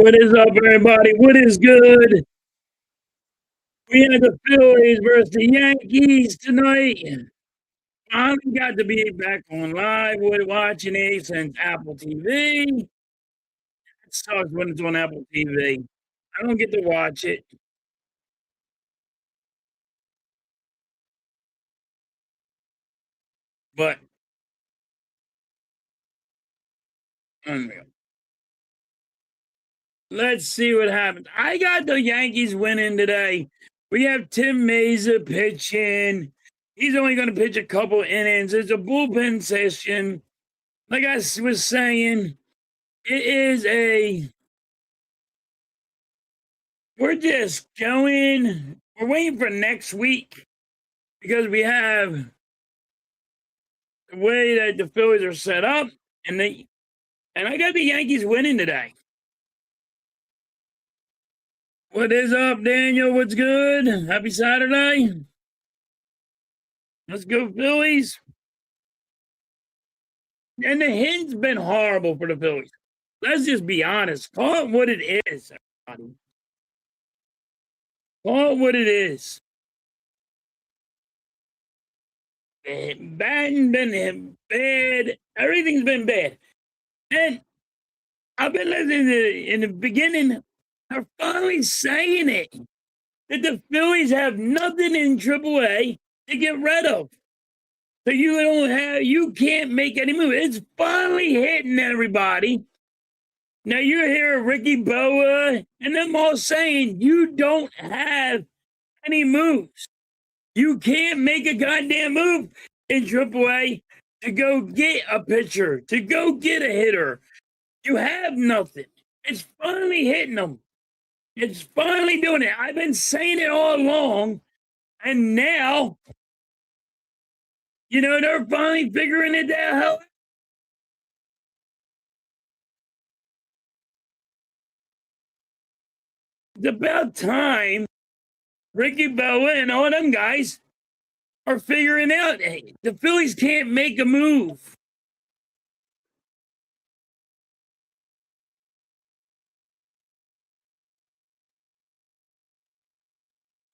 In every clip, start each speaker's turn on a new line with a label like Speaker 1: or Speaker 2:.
Speaker 1: What is up, everybody? What is good? We have the Phillies versus the Yankees tonight. I got to be back on live with watching it since Apple TV. It sucks when it's on Apple TV. I don't get to watch it, but unreal. Let's see what happens. I got the Yankees winning today. We have Tim Mesa pitching. He's only going to pitch a couple innings. It's a bullpen session. Like I was saying, it is we're just going, we're waiting for next week because we have the way that the Phillies are set up, and I got the Yankees winning today. What is up, Daniel? What's good? Happy Saturday. Let's go, Phillies. And the hitting's been horrible for the Phillies. Let's just be honest. Call it what it is, everybody. Call it what it is. Batting been bad. Everything's been bad. And I've been listening to in the beginning. They're finally saying it that the Phillies have nothing in AAA to get rid of. So you can't make any move. It's finally hitting everybody. Now you hear Ricky Boa and them all saying you don't have any moves. You can't make a goddamn move in AAA to go get a pitcher, to go get a hitter. You have nothing. It's finally hitting them. It's finally doing it. I've been saying it all along, and now, they're finally figuring it out. It's about time Ricky Boa and all them guys are figuring out, hey, the Phillies can't make a move.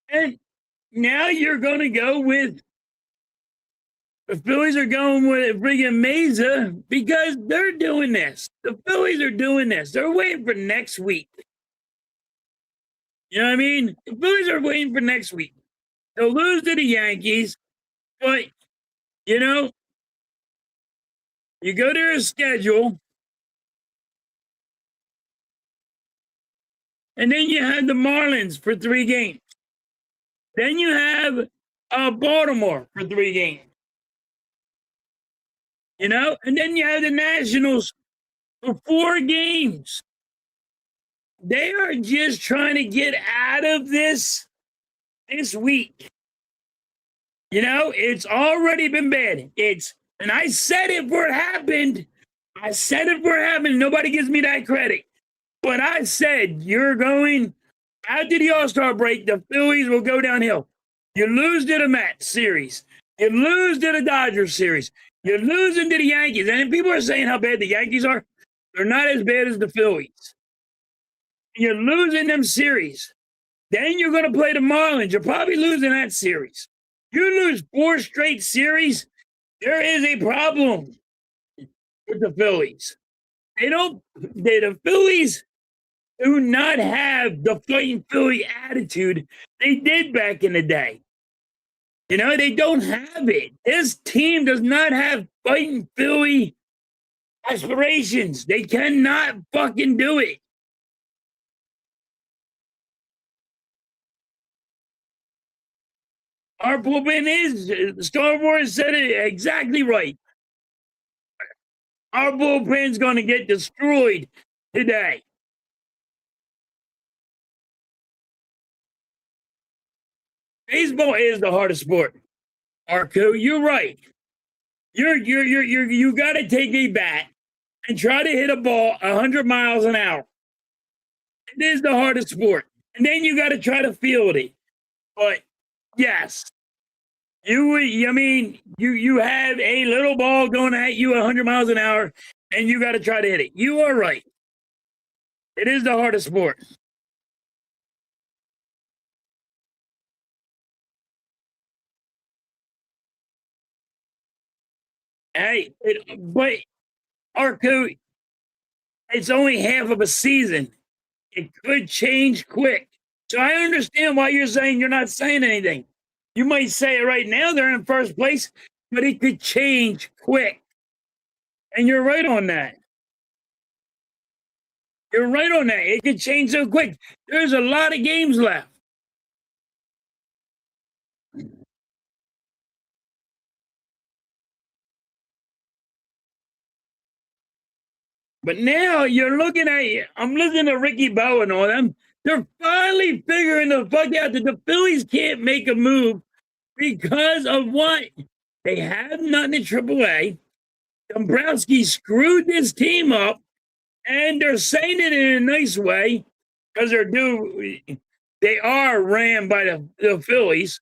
Speaker 1: And now you're going to go with the Phillies are going with friggin' Mesa because they're doing this. The Phillies are doing this. They're waiting for next week. You know what I mean? The Phillies are waiting for next week. They'll lose to the Yankees, but, you go to their schedule, and then you have the Marlins for 3 games. Then you have Baltimore for 3 games. And then you have the Nationals for 4 games. They are just trying to get out of this week. It's already been bad. And I said it before it happened. Nobody gives me that credit. But I said, after the All-Star break, the Phillies will go downhill. You lose to the Mets series. You lose to the Dodgers series. You're losing to the Yankees. And people are saying how bad the Yankees are. They're not as bad as the Phillies. You're losing them series. Then you're going to play the Marlins. You're probably losing that series. You lose 4 straight series, there is a problem with the Phillies. The Phillies do not have the fighting Philly attitude they did back in the day. They don't have it. This team does not have fighting Philly aspirations. They cannot fucking do it. Our bullpen is, Star Wars said it exactly right. Our bullpen's going to get destroyed today. Baseball is the hardest sport. Arco, you're right. You got to take a bat and try to hit a ball 100 miles an hour. It is the hardest sport. And then you got to try to field it. But yes, you have a little ball going at you 100 miles an hour, and you got to try to hit it. You are right. It is the hardest sport. Hey, but Arco, it's only half of a season. It could change quick. So I understand why you're saying you're not saying anything. You might say it right now, they're in first place, but it could change quick. And you're right on that. You're right on that. It could change so quick. There's a lot of games left. But now you're looking at, I'm listening to Ricky Bowe and all them. They're finally figuring the fuck out that the Phillies can't make a move because of what? They have nothing in AAA. Dombrowski screwed this team up, and they're saying it in a nice way because they are ran by the Phillies,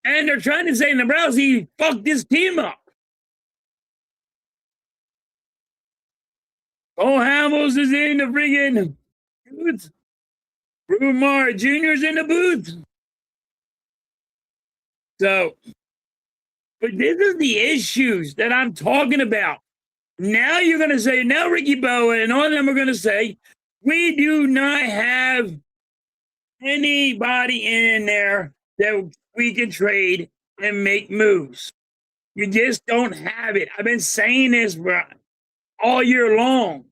Speaker 1: and they're trying to say Dombrowski fucked this team up. Cole Hamels is in the friggin' booth. Brumar Jr.'s in the booth. So, but this is the issues that I'm talking about. Now you're going to say, now Ricky Bowen and all of them are going to say, we do not have anybody in there that we can trade and make moves. You just don't have it. I've been saying this for all year long.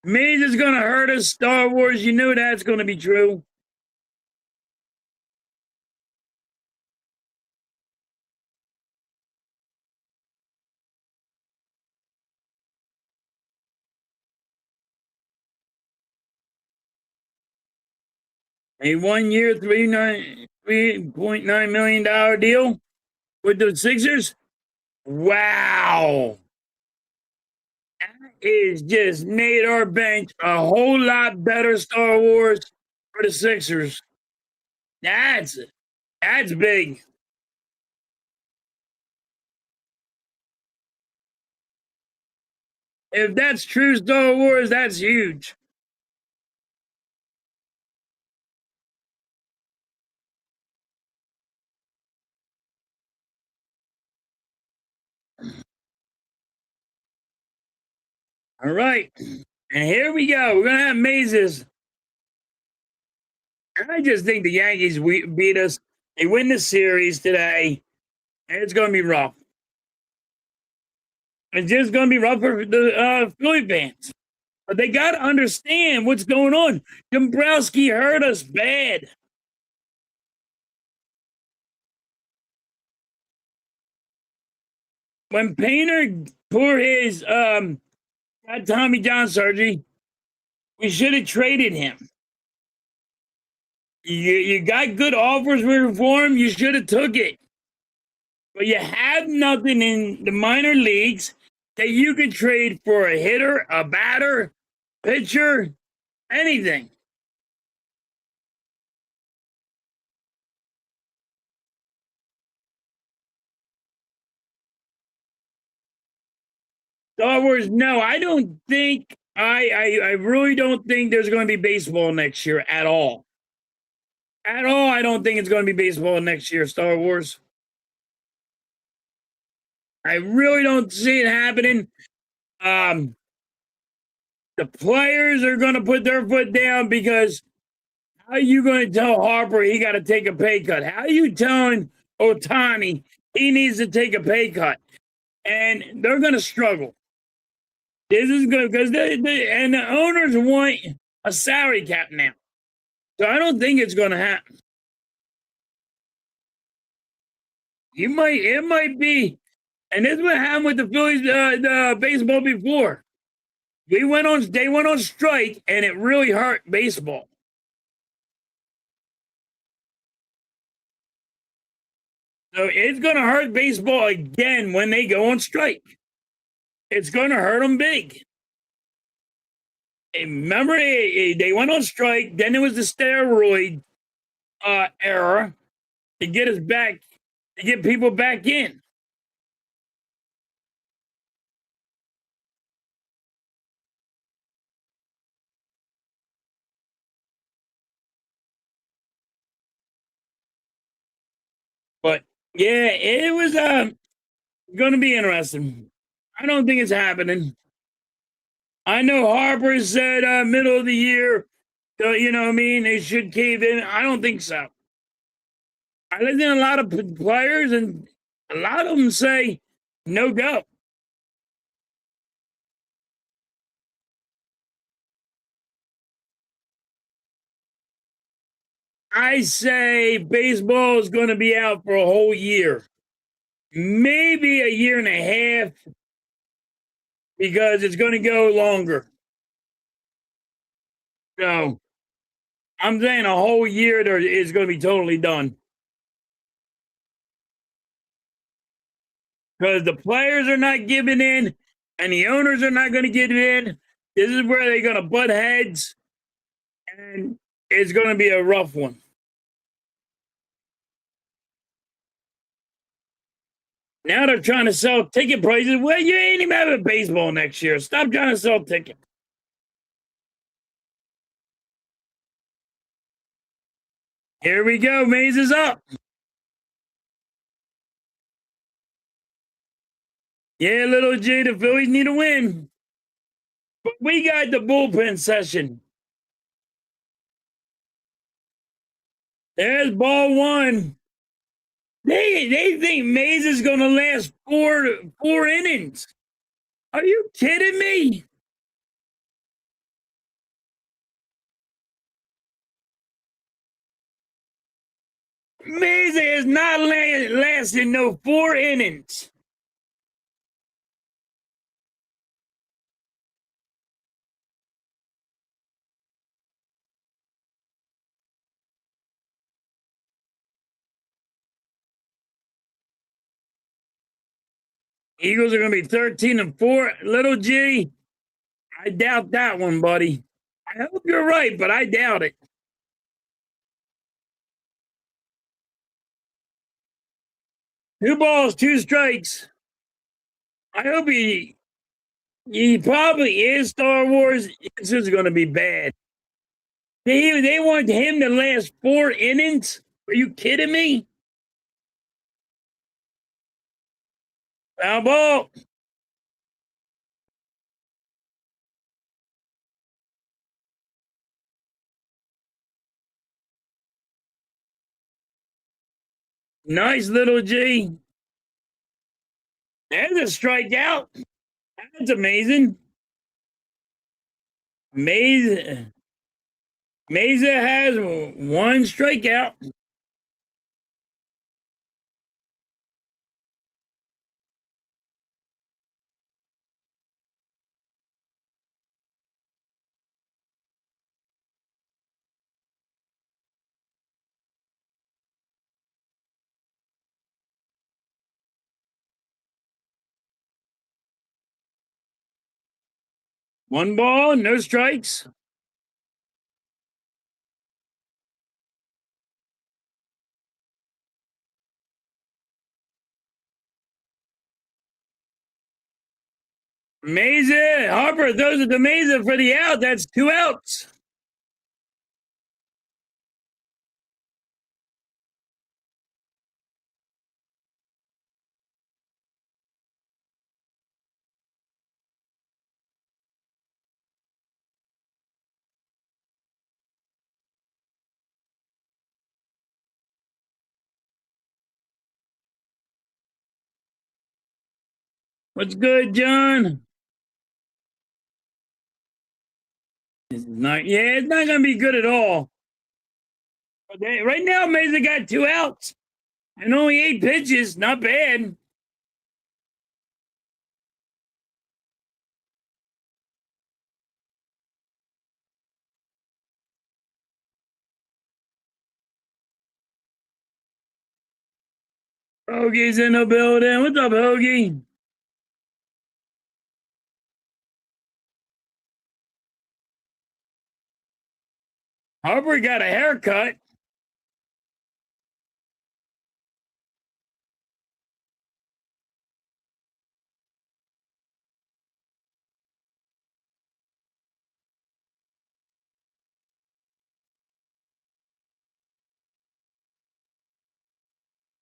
Speaker 1: Means it's going to hurt us, Star Wars. You know that's going to be true. A 1 year, $3.9 million deal with the Sixers. Wow. That is just made our bench a whole lot better, Star Wars, for the Sixers. That's big. If that's true, Star Wars, that's huge. All right. And here we go. We're going to have mazes. I just think the Yankees beat us. They win the series today, and it's going to be rough. It's just going to be rough for the Philly fans. But they got to understand what's going on. Dombrowski hurt us bad. When Painter tore his Tommy John surgery, we should have traded him. You got good offers for him. You should have took it. But you have nothing in the minor leagues that you could trade for a hitter, a batter, pitcher, anything. Star Wars, no, I don't think I really don't think there's going to be baseball next year at all. At all, I don't think it's going to be baseball next year, Star Wars. I really don't see it happening. The players are going to put their foot down because how are you going to tell Harper he got to take a pay cut? How are you telling Ohtani he needs to take a pay cut? And they're going to struggle. This is good because and the owners want a salary cap now. So I don't think it's going to happen. It might be. And this is what happened with the Phillies the baseball before. They went on strike, and it really hurt baseball. So it's going to hurt baseball again when they go on strike. It's going to hurt them big. Remember, they went on strike. Then it was the steroid era to get us back, to get people back in. But yeah, it was going to be interesting. I don't think it's happening. I know Harper said middle of the year. So, you know what I mean? They should cave in. I don't think so. I listen to a lot of players, and a lot of them say no go. I say baseball is going to be out for a whole year, maybe a year and a half, because it's going to go longer. So I'm saying a whole year there is going to be totally done because the players are not giving in and the owners are not going to give in. This is where they're going to butt heads, and it's going to be a rough one. Now they're trying to sell ticket prices. Well, you ain't even having baseball next year. Stop trying to sell tickets. Here we go. Maze is up. Yeah, little J, the Phillies need a win. But we got the bullpen session. There's ball one. They think Maze is gonna last four innings. Are you kidding me? Maze is not lasting no 4 innings. Eagles are gonna be 13-4. Little G, I doubt that one, buddy. I hope you're right, but I doubt it. 2 balls, 2 strikes. I hope he probably is Star Wars. This is gonna be bad. They want him to last 4 innings? Are you kidding me? Foul ball. Nice, little G. There's a strikeout. That's amazing. Mesa has 1 strikeout. One ball, no strikes. Mesa, Harper throws it to Mesa for the out. That's 2 outs. What's good, John? It's not going to be good at all. But right now, Mesa got 2 outs and only 8 pitches. Not bad. Hoagie's in the building. What's up, Hoagie? Harper got a haircut.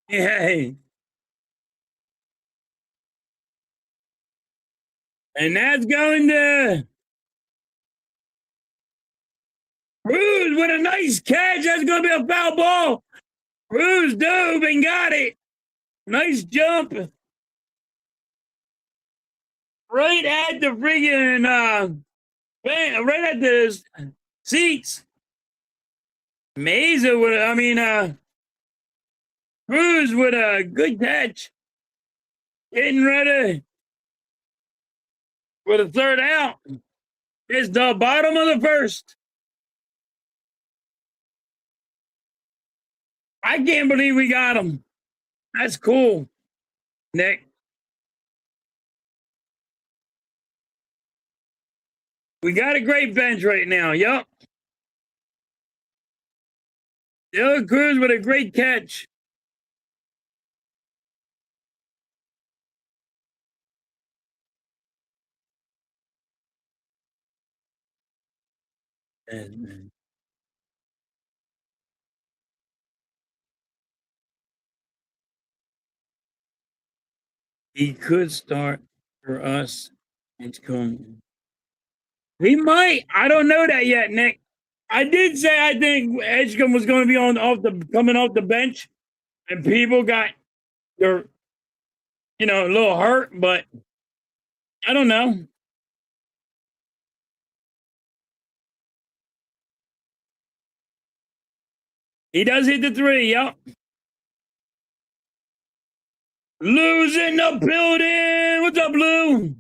Speaker 1: Yeah. And that's going to Cruz with a nice catch. That's going to be a foul ball. Cruz dove and got it. Nice jump. Right at the friggin' right at the seats. Mesa with, Cruz with a good catch. Getting ready with a third out. It's the bottom of the first. I can't believe we got him. That's cool, Nick. We got a great bench right now. Yup. Dylan Cruz with a great catch. And he could start for us. It's coming. He might. I don't know that yet, Nick. I did say I think Edgecombe was going to be coming off the bench, and people got their a little hurt, but I don't know. He does hit the three. Yep. Losing the building. What's up, Lou?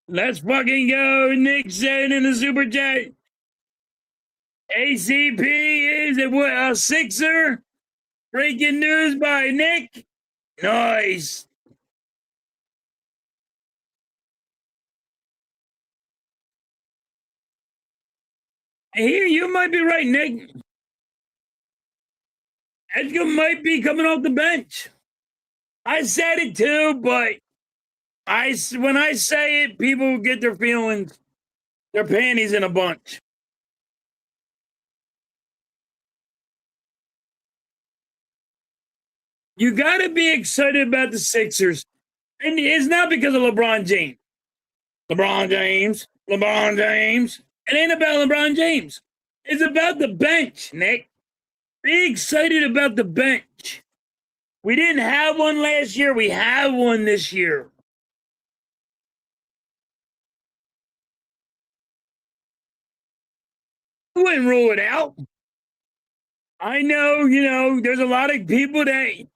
Speaker 1: Let's fucking go. Nick said in the super chat. ACP is a Sixer. Breaking news by Nick. Nice. Here, you might be right, Nick. Edgar might be coming off the bench. I said it too, but when I say it, people get their feelings, their panties in a bunch. You got to be excited about the Sixers. And it's not because of LeBron James. LeBron James. LeBron James. It ain't about LeBron James. It's about the bench, Nick. Be excited about the bench. We didn't have one last year. We have one this year. I wouldn't rule it out. I know, there's a lot of people that,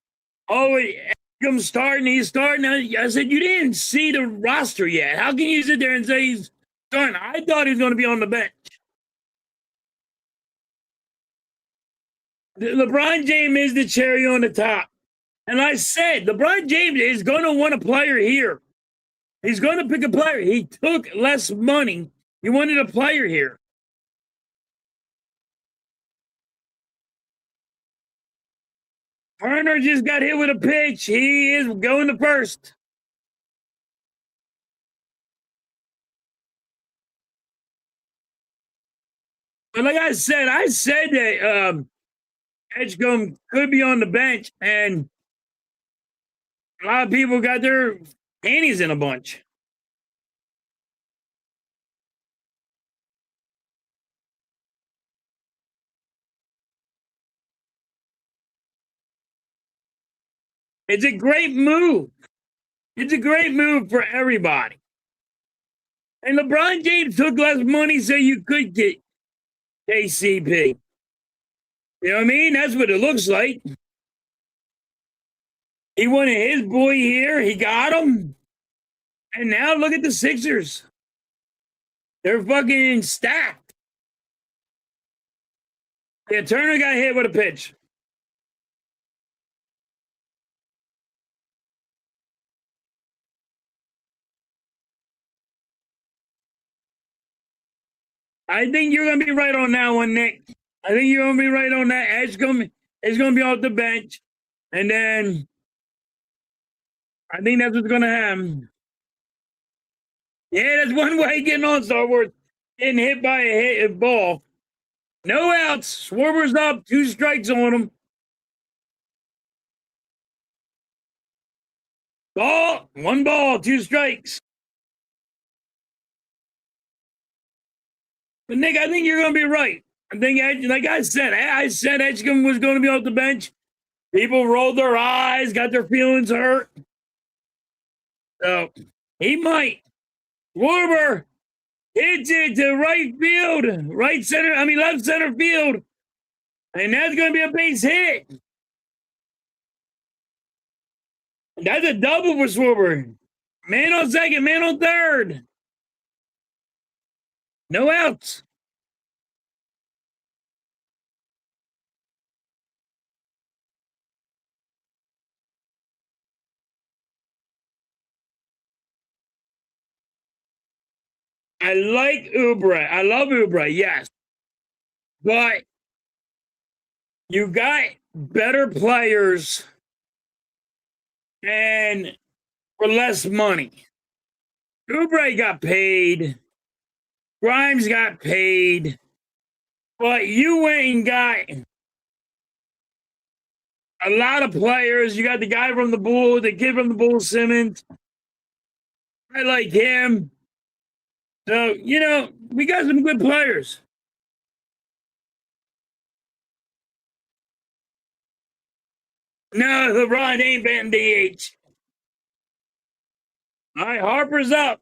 Speaker 1: he's starting. I said, you didn't see the roster yet. How can you sit there and say he's starting? I thought he was going to be on the bench. LeBron James is the cherry on the top. And I said, LeBron James is going to want a player here. He's going to pick a player. He took less money. He wanted a player here. Turner just got hit with a pitch. He is going to first. But like I said that Edgecombe could be on the bench, and a lot of people got their panties in a bunch. It's a great move. It's a great move for everybody. And LeBron James took less money so you could get KCP. You know what I mean? That's what it looks like. He wanted his boy here. He got him. And now look at the Sixers. They're fucking stacked. Yeah, Turner got hit with a pitch. I think you're going to be right on that one, Nick. I think you're going to be right on that. Edgecombe is going to be off the bench. And then I think that's what's going to happen. Yeah, that's one way getting on Star Wars. Getting hit by a ball. No outs. Schwarber's up. 2 strikes on him. Ball. 1 ball. 2 strikes. But Nick, I think you're going to be right. I think, like I said Edgecombe was going to be off the bench. People rolled their eyes, got their feelings hurt. So he might. Schwarber hits it to right field, left center field. And that's going to be a base hit. That's a double for Schwarber. Man on second, man on third. No outs. I like Oubre. I love Oubre, yes. But you got better players and for less money. Oubre got paid. Grimes got paid. But you went and got a lot of players. You got the guy from the Bulls, the kid from the Bulls, Simmons. I like him. So, we got some good players. No, LeBron ain't batting DH. All right, Harper's up.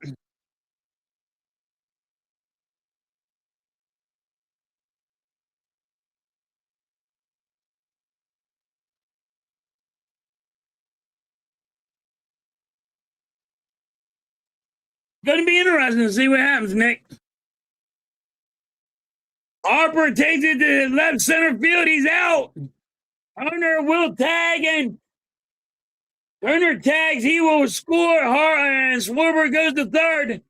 Speaker 1: Going to be interesting to see what happens, Nick. Harper takes it to left center field. He's out. Turner will tag, and Turner tags. He will score. And Schwarber goes to third.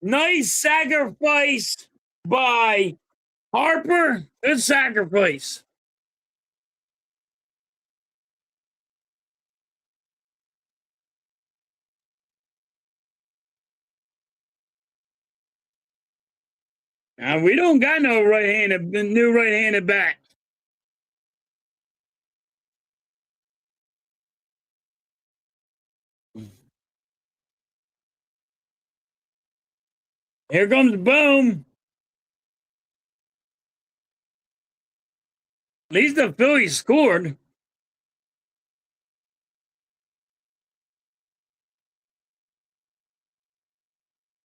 Speaker 1: Nice sacrifice by Harper. Good sacrifice. We don't got no new right-handed bat. Here comes Boom. At least the Phillies scored.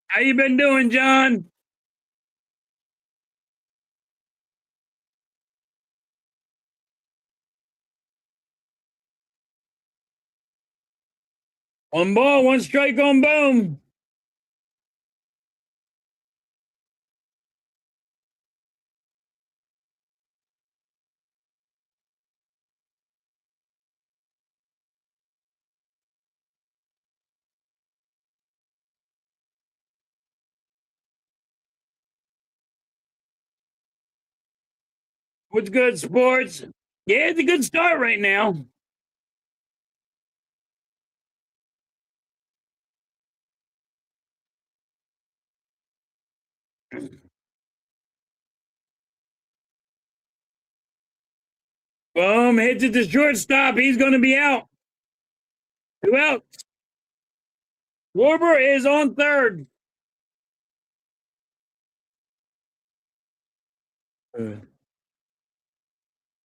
Speaker 1: How you been doing, John? One ball, 1 strike on Boom. What's good, sports? Yeah, it's a good start right now. Boom, hits it to shortstop. He's going to be out. 2 outs. Schwarber is on third.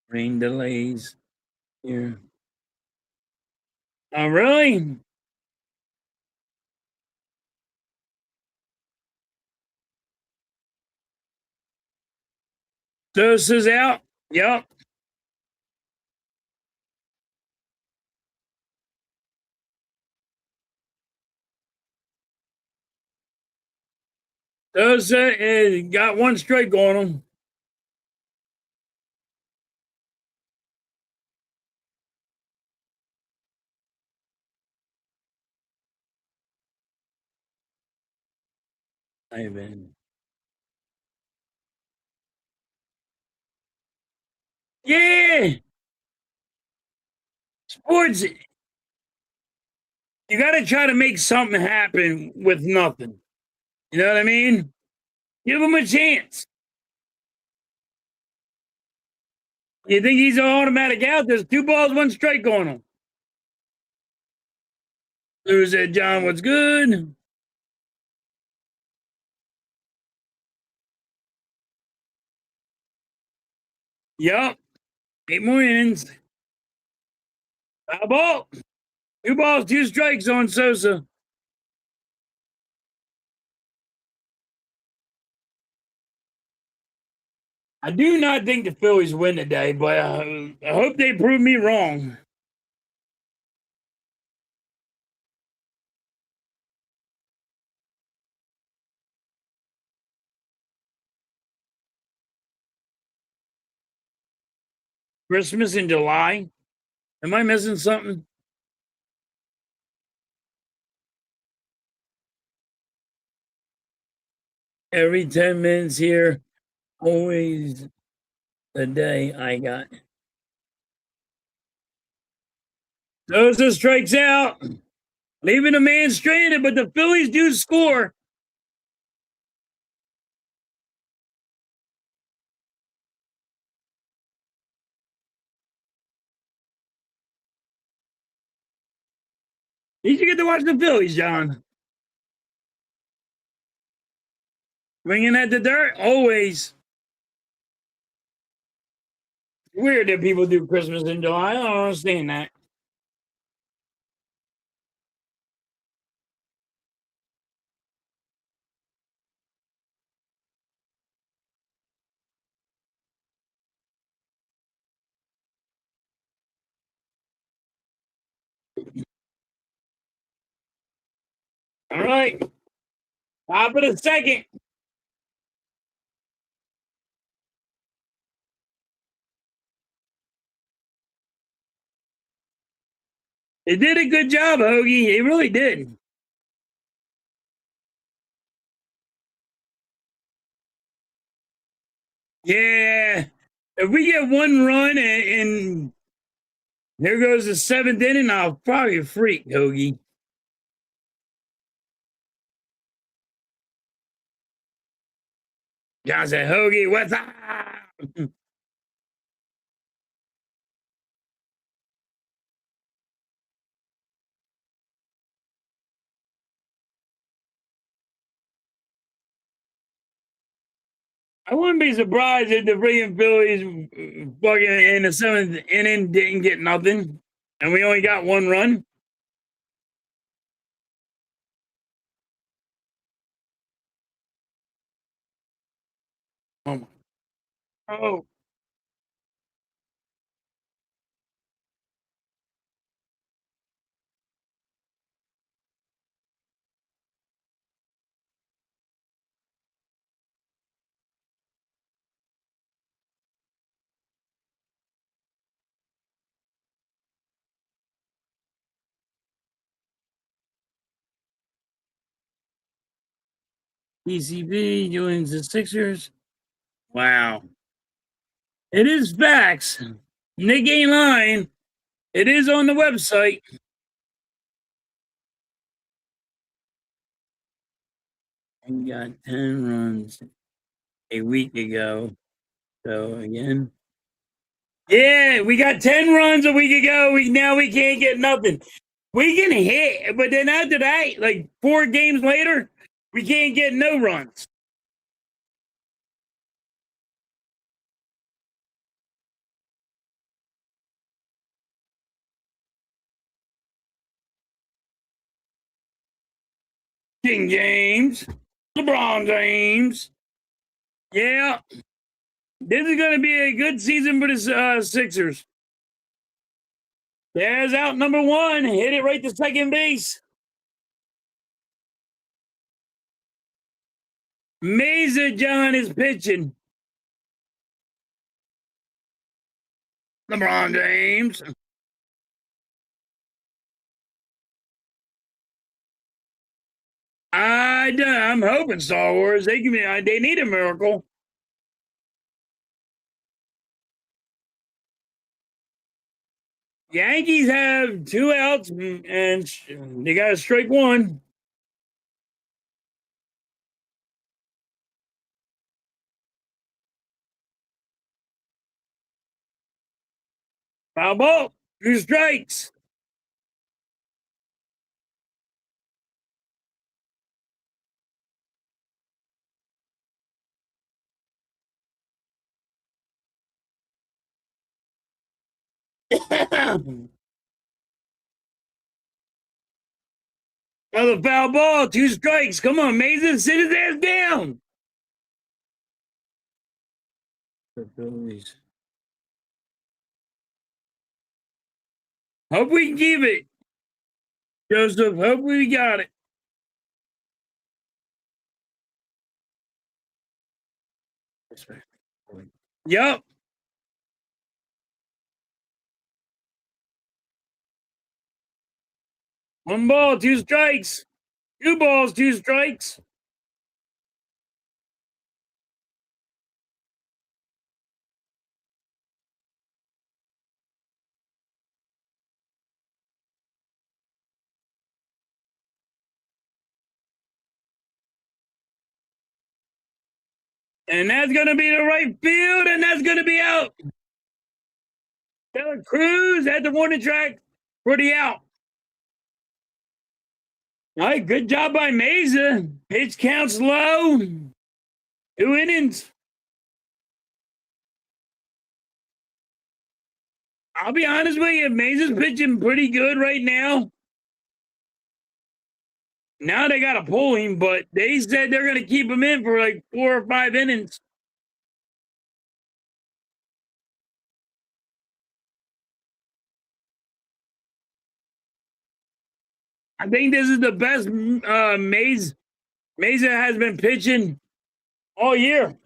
Speaker 1: Rain delays here. Oh, really? Sosa's out. Yep. Sosa is got 1 strike on him. Ivan. Yeah. Sports, you got to try to make something happen with nothing. You know what I mean? Give them a chance. You think he's an automatic out? There's 2 balls, 1 strike on him. Lou said, John, what's good? Yup. 8 more innings. Foul ball. 2 balls, 2 strikes on Sosa. I do not think the Phillies win today, but I hope they prove me wrong. Christmas in July. Am I missing something? Every 10 minutes here, always the day I got. Sosa strikes out, leaving a man stranded, but the Phillies do score. You should get to watch the Phillies, John. Swinging at the dirt, always. Weird that people do Christmas in July. I don't understand that. All right. Top of the second. They did a good job, Hoagie. They really did. Yeah. If we get 1 run and here goes the 7th inning, I'll probably freak, Hoagie. John said, Hoagie, what's up? I wouldn't be surprised if the freaking Phillies fucking in the 7th inning didn't get nothing, and we only got 1 run. Oh my! Oh, PCB joins the Sixers. Wow, it is facts. Nick ain't lying. It is on the website. We got 10 runs a week ago. So again, yeah, we got 10 runs a week ago. Now we can't get nothing. We can hit, but then after that, like 4 games later, we can't get no runs. King James, LeBron James. Yeah, this is going to be a good season for the Sixers. There's out number 1. Hit it right to second base. Mesa John is pitching. LeBron James. I'm hoping Star Wars. They need a miracle. Yankees have 2 outs and they got a strike 1. Foul ball. 2 strikes. Another foul ball. 2 strikes. Come on, Mason. Sit his ass down. The Phillies. Hope we can keep it. Joseph, hope we got it. Yep. 1 ball, 2 strikes. 2 balls, 2 strikes. And that's going to be the right field, and that's going to be out. Taylor Cruz at the warning track for the out. All right, good job by Mesa. Pitch counts low. 2 innings. I'll be honest with you, Mesa's pitching pretty good right now. Now they got to pull him, but they said they're going to keep him in for like 4 or 5 innings. I think this is the best Mesa has been pitching all year.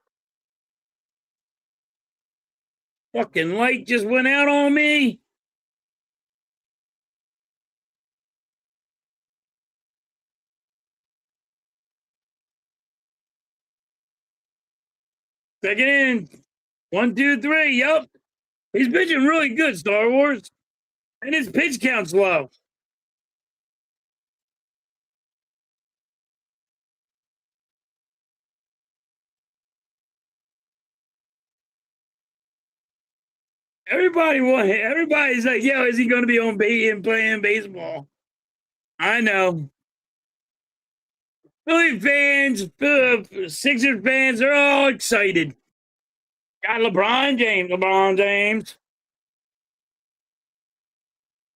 Speaker 1: Fucking light just went out on me. Second in. 1, 2, 3. Yup. He's pitching really good, Star Wars. And his pitch count's low. Everybody's like, yo, is he going to be on base and playing baseball? I know. Philly fans, Sixers fans, they're all excited. Got LeBron James.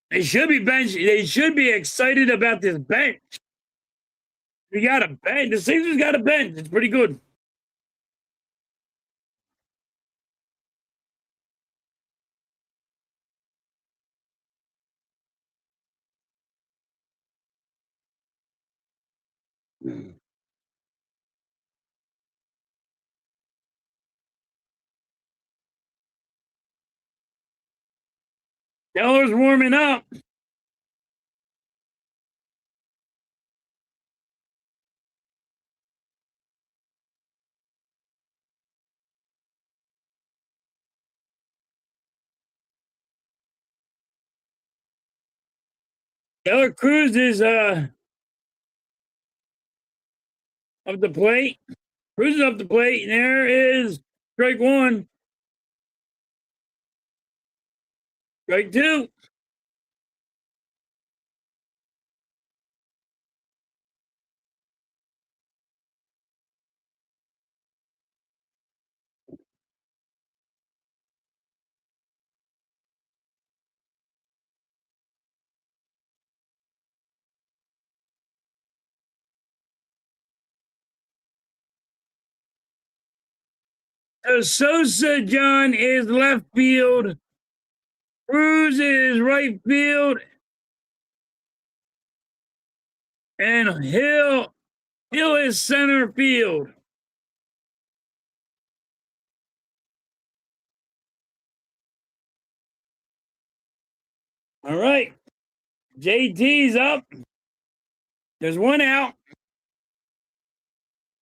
Speaker 1: They should be They should be excited about this bench. We got a bench. The Sixers got a bench. It's pretty good. Teller's warming up. Taylor Cruz is up the plate. Cruz is up the plate. And there is strike 1. Strike 2. So Sosa John is left field. Cruz is right field. And Hill is center field. All right. JT's up. There's 1 out.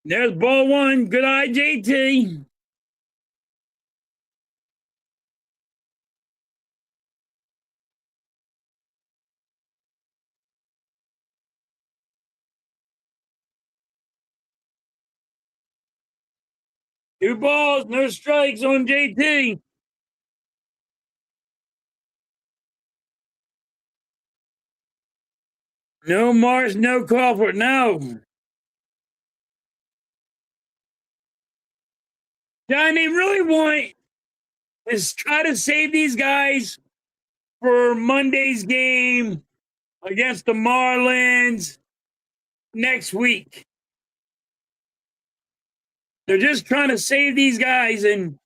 Speaker 1: There's ball 1. Good eye, JT. Two balls, no strikes on JT. No Marsh, no Crawford, no. John, they really want is try to save these guys for Monday's game against the Marlins next week. They're just trying to save these guys and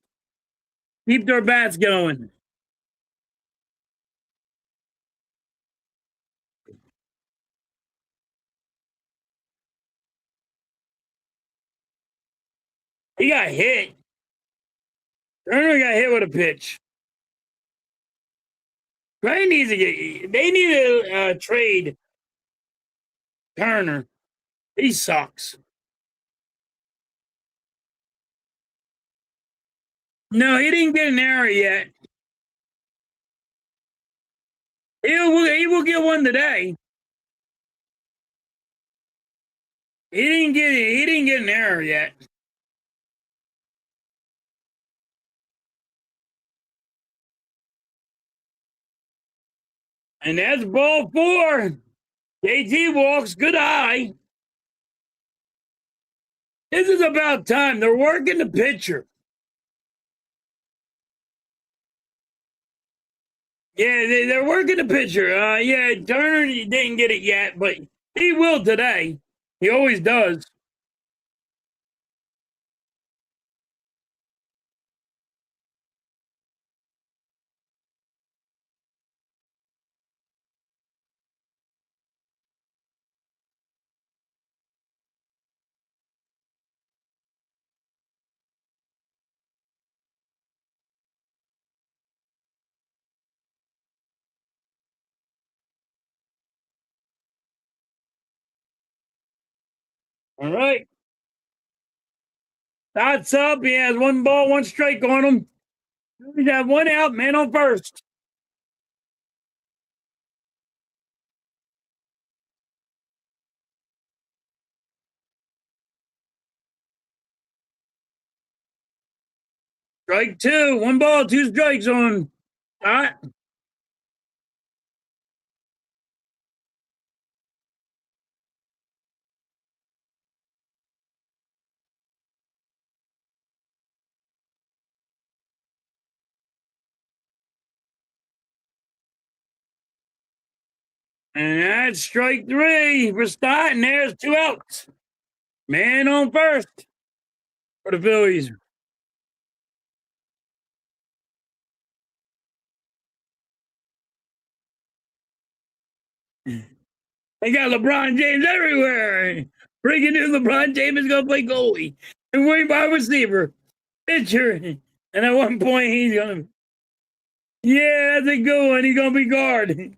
Speaker 1: keep their bats going. He got hit. Turner got hit with a pitch. They need to trade Turner. He sucks. No, he didn't get an error yet. He will get one today. He didn't get an error yet. And that's ball 4. JT walks. Good eye. This is about time. They're working the pitcher. Yeah, they're working the pitcher. Yeah, Turner didn't get it yet, but he will today. He always does. All right. That's up. He has 1 ball, 1 strike on him. He's got 1 out, man on first. Strike 2. 1 ball, 2 strikes on. All right. And that's strike 3 for Stott, and there's 2 outs. Man on first for the Phillies. They got LeBron James everywhere. Freaking new LeBron James is going to play goalie and wait wide receiver, pitcher. And at one point, he's going to, yeah, that's a good one. He's going to be guard.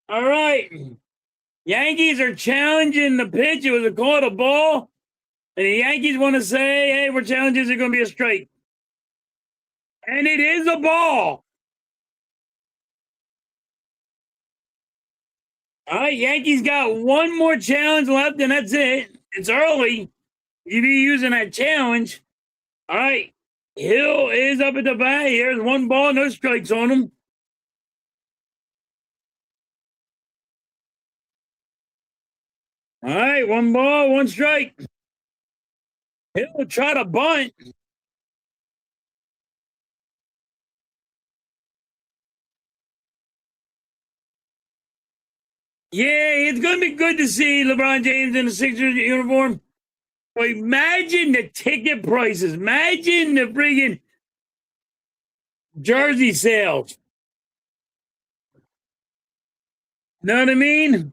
Speaker 1: All right. Yankees are challenging the pitch. It was a call to ball. And the Yankees want to say, hey, we're challenging. Is it going to be a strike? And it is a ball. All right, Yankees got 1 more challenge left, and that's it. It's early. You be using that challenge. All right. Hill is up at the bat. Here's 1 ball, no strikes on him. All right, 1 ball, 1 strike. Hill will try to bunt. Yeah, it's going to be good to see LeBron James in the Sixers uniform. But imagine the ticket prices. Imagine the friggin' jersey sales. Know what I mean?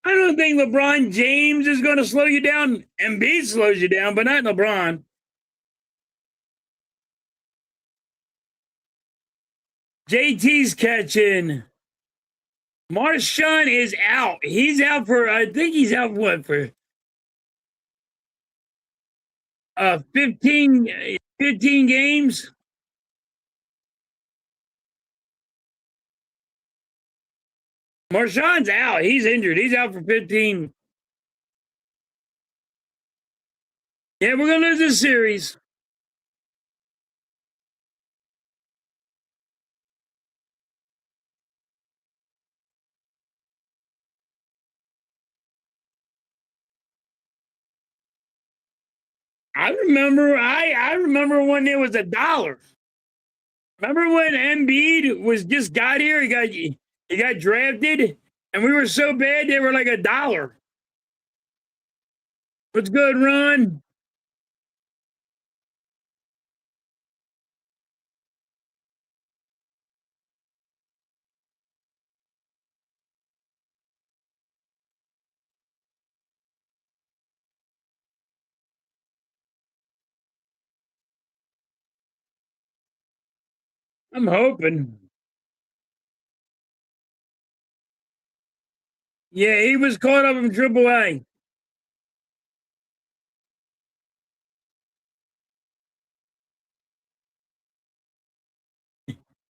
Speaker 1: I don't think LeBron James is going to slow you down. Embiid slows you down, but not LeBron. JT's catching. Marshawn is out. He's out for, I think he's out what, for 15 games? Marshawn's out. He's injured. He's out for 15. Yeah, we're gonna lose this series. I remember when it was $1. Remember when Embiid was just got here? He got drafted, and we were so bad they were like $1. What's good, Ron? I'm hoping. Yeah, he was caught up in AAA.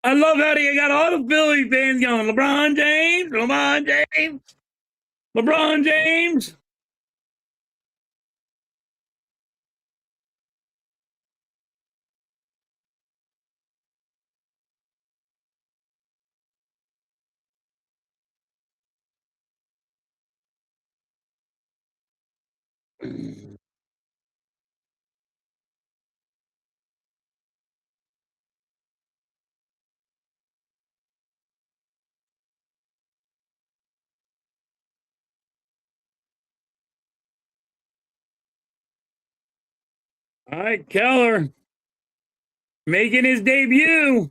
Speaker 1: I love how they got all the Philly fans going, LeBron James, LeBron James, LeBron James. All right, Keller making his debut.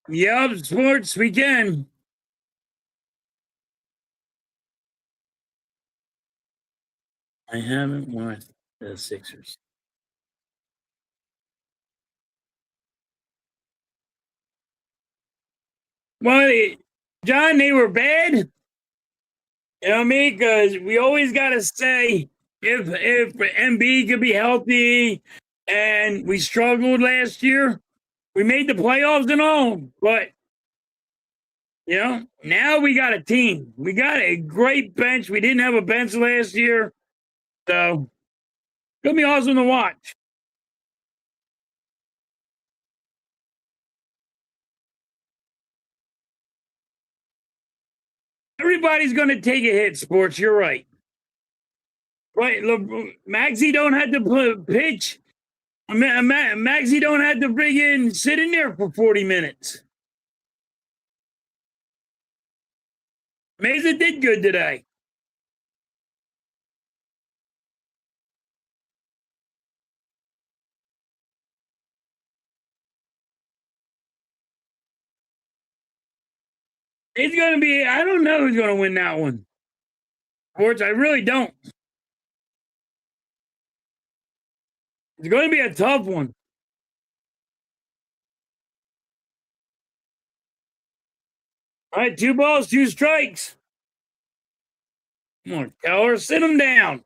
Speaker 1: Yep, sports weekend. I haven't watched the Sixers. Well, John, they were bad. You know what I mean? Because we always got to say if MB could be healthy, and we struggled last year. We made the playoffs and all, but now we got a team. We got a great bench. We didn't have a bench last year, so it's gonna be awesome to watch. Everybody's gonna take a hit. Sports, you're right. Right, Maxie don't have to pitch. Maxie don't have to bring in sit in there for 40 minutes. Mesa did good today. It's gonna be. I don't know who's gonna win that one. Sports, I really don't. It's going to be a tough one. All right, 2 balls, 2 strikes. Come on, Keller, sit him down.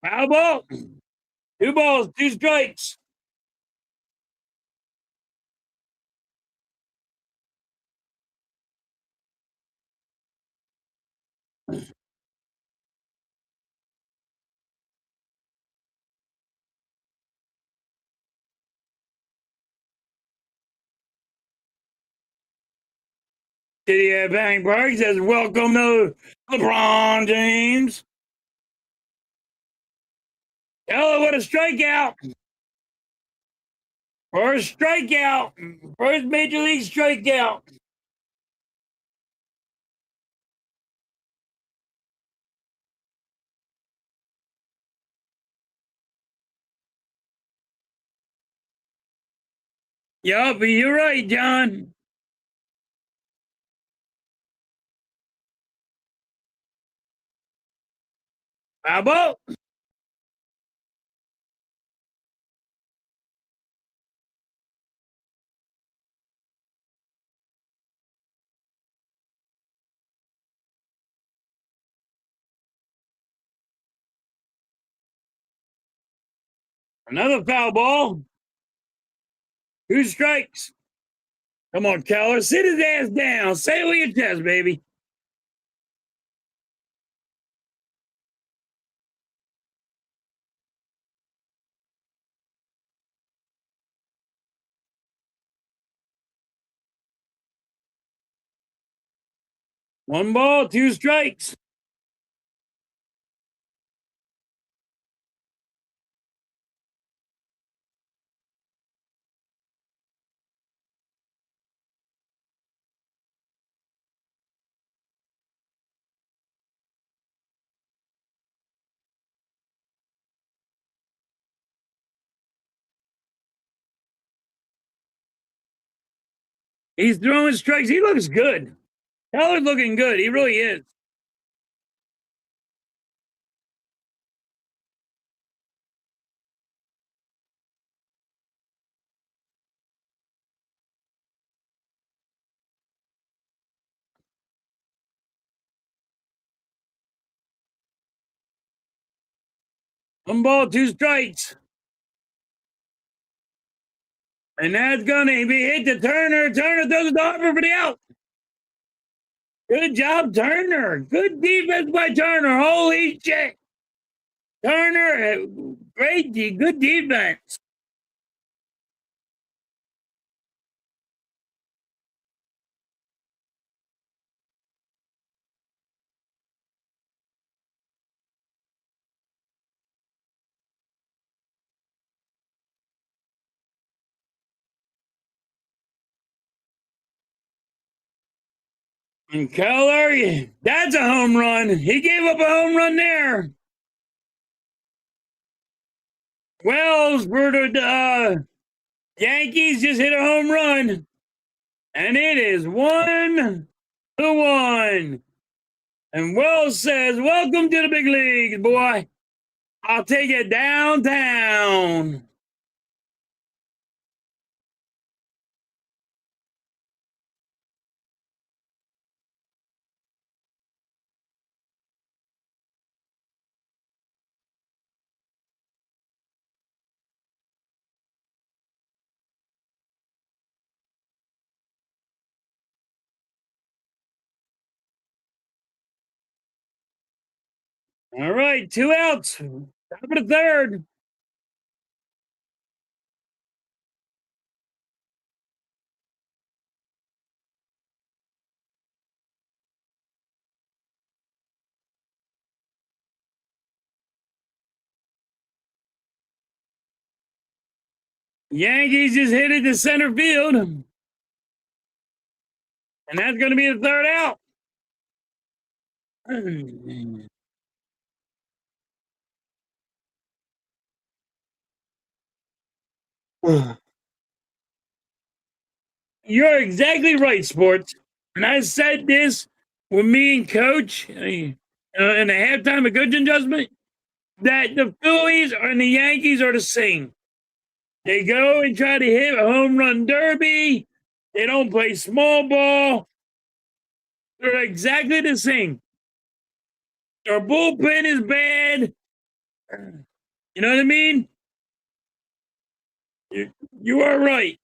Speaker 1: Foul ball. 2 balls, 2 strikes. Did he have Bang Park? He says, welcome to LeBron James. Keller, what a strikeout. First strikeout. First major league strikeout. Yup, you're right, John. How about? Another foul ball. 2 strikes. Come on, Keller. Sit his ass down. Say it with your chest, baby. One ball, 2 strikes. He's throwing strikes. He looks good. Keller's looking good. He really is. One ball, 2 strikes. And that's going to be hit to Turner. Turner throws the offer for the out. Good job, Turner. Good defense by Turner. Holy shit. Turner, good defense. And Keller, that's a home run. He gave up a home run there. Wells for the Yankees just hit a home run. And it is 1-1. And Wells says, welcome to the big leagues, boy. I'll take it downtown. All right, 2 outs. Top of the third. Yankees just hit it to center field. And that's going to be the third out. You're exactly right, Sports. And I said this with me and Coach in the halftime of coaching adjustment that the Phillies and the Yankees are the same. They go and try to hit a home run derby. They don't play small ball. They're exactly the same. Their bullpen is bad. You know what I mean? You are right.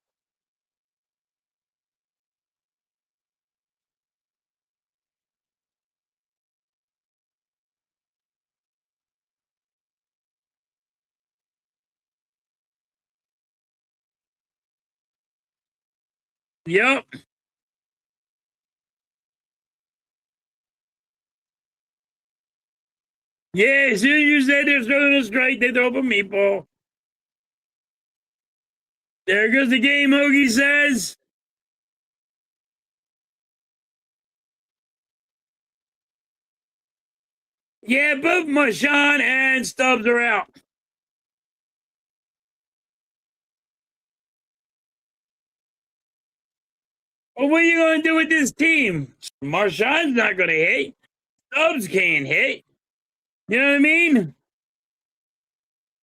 Speaker 1: Yep. Yeah, as soon as you said they're throwing a strike, they throw up a meatball. There goes the game, Hoagie says. Yeah, both Marshawn and Stubbs are out. Well, what are you going to do with this team? Marshawn's not going to hit. Stubbs can't hit. You know what I mean?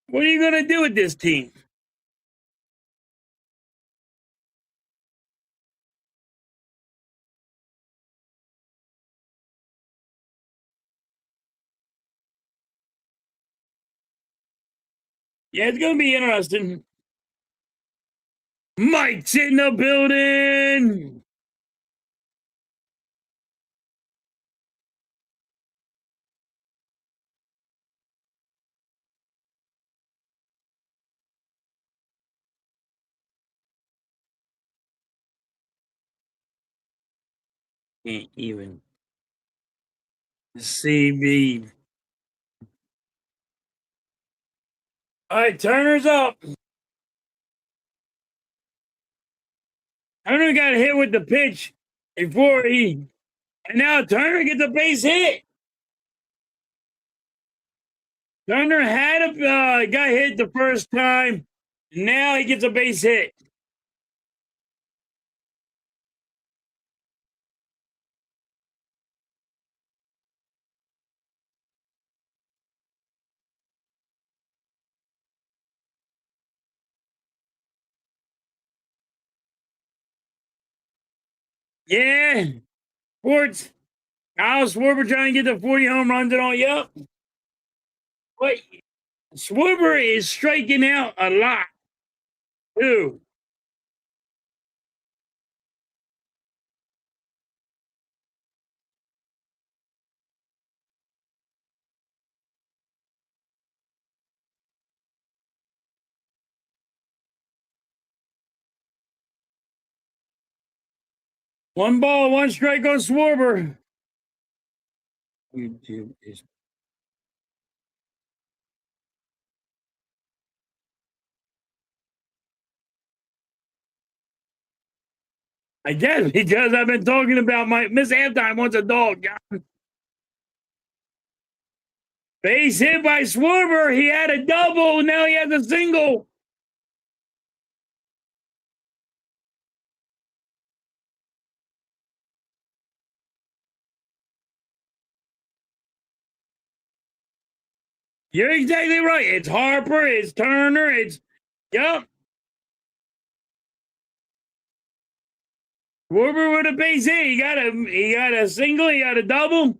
Speaker 1: What are you going to do with this team? Yeah, it's going to be interesting. Mike's in the building. Can't even see me. All right, Turner's up. Turner got hit with the pitch before he, and now Turner gets a base hit. Turner had a got hit the first time. Now he gets a base hit. Yeah, Sports. Kyle Schwarber trying to get the 40 home runs and all. Yep. But Schwarber is striking out a lot too. One ball, one strike on Schwarber. YouTube is. I guess because I've been talking about my Miss Halftime wants a dog. Base hit by Schwarber. He had a double. Now he has a single. You're exactly right. It's Harper. It's Turner. It's yep. Schwarber with a base hit. He got a single. He got a double.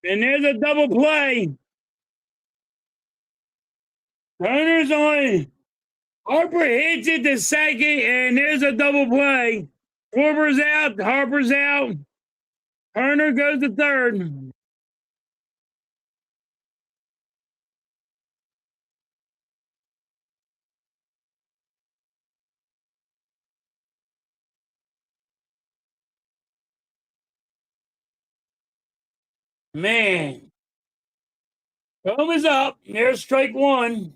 Speaker 1: And there's a double play. Turner's on. Harper hits it to second, and there's a double play. Schwarber's out. Harper's out. Turner goes to third. Man, thumb is up. There's strike one.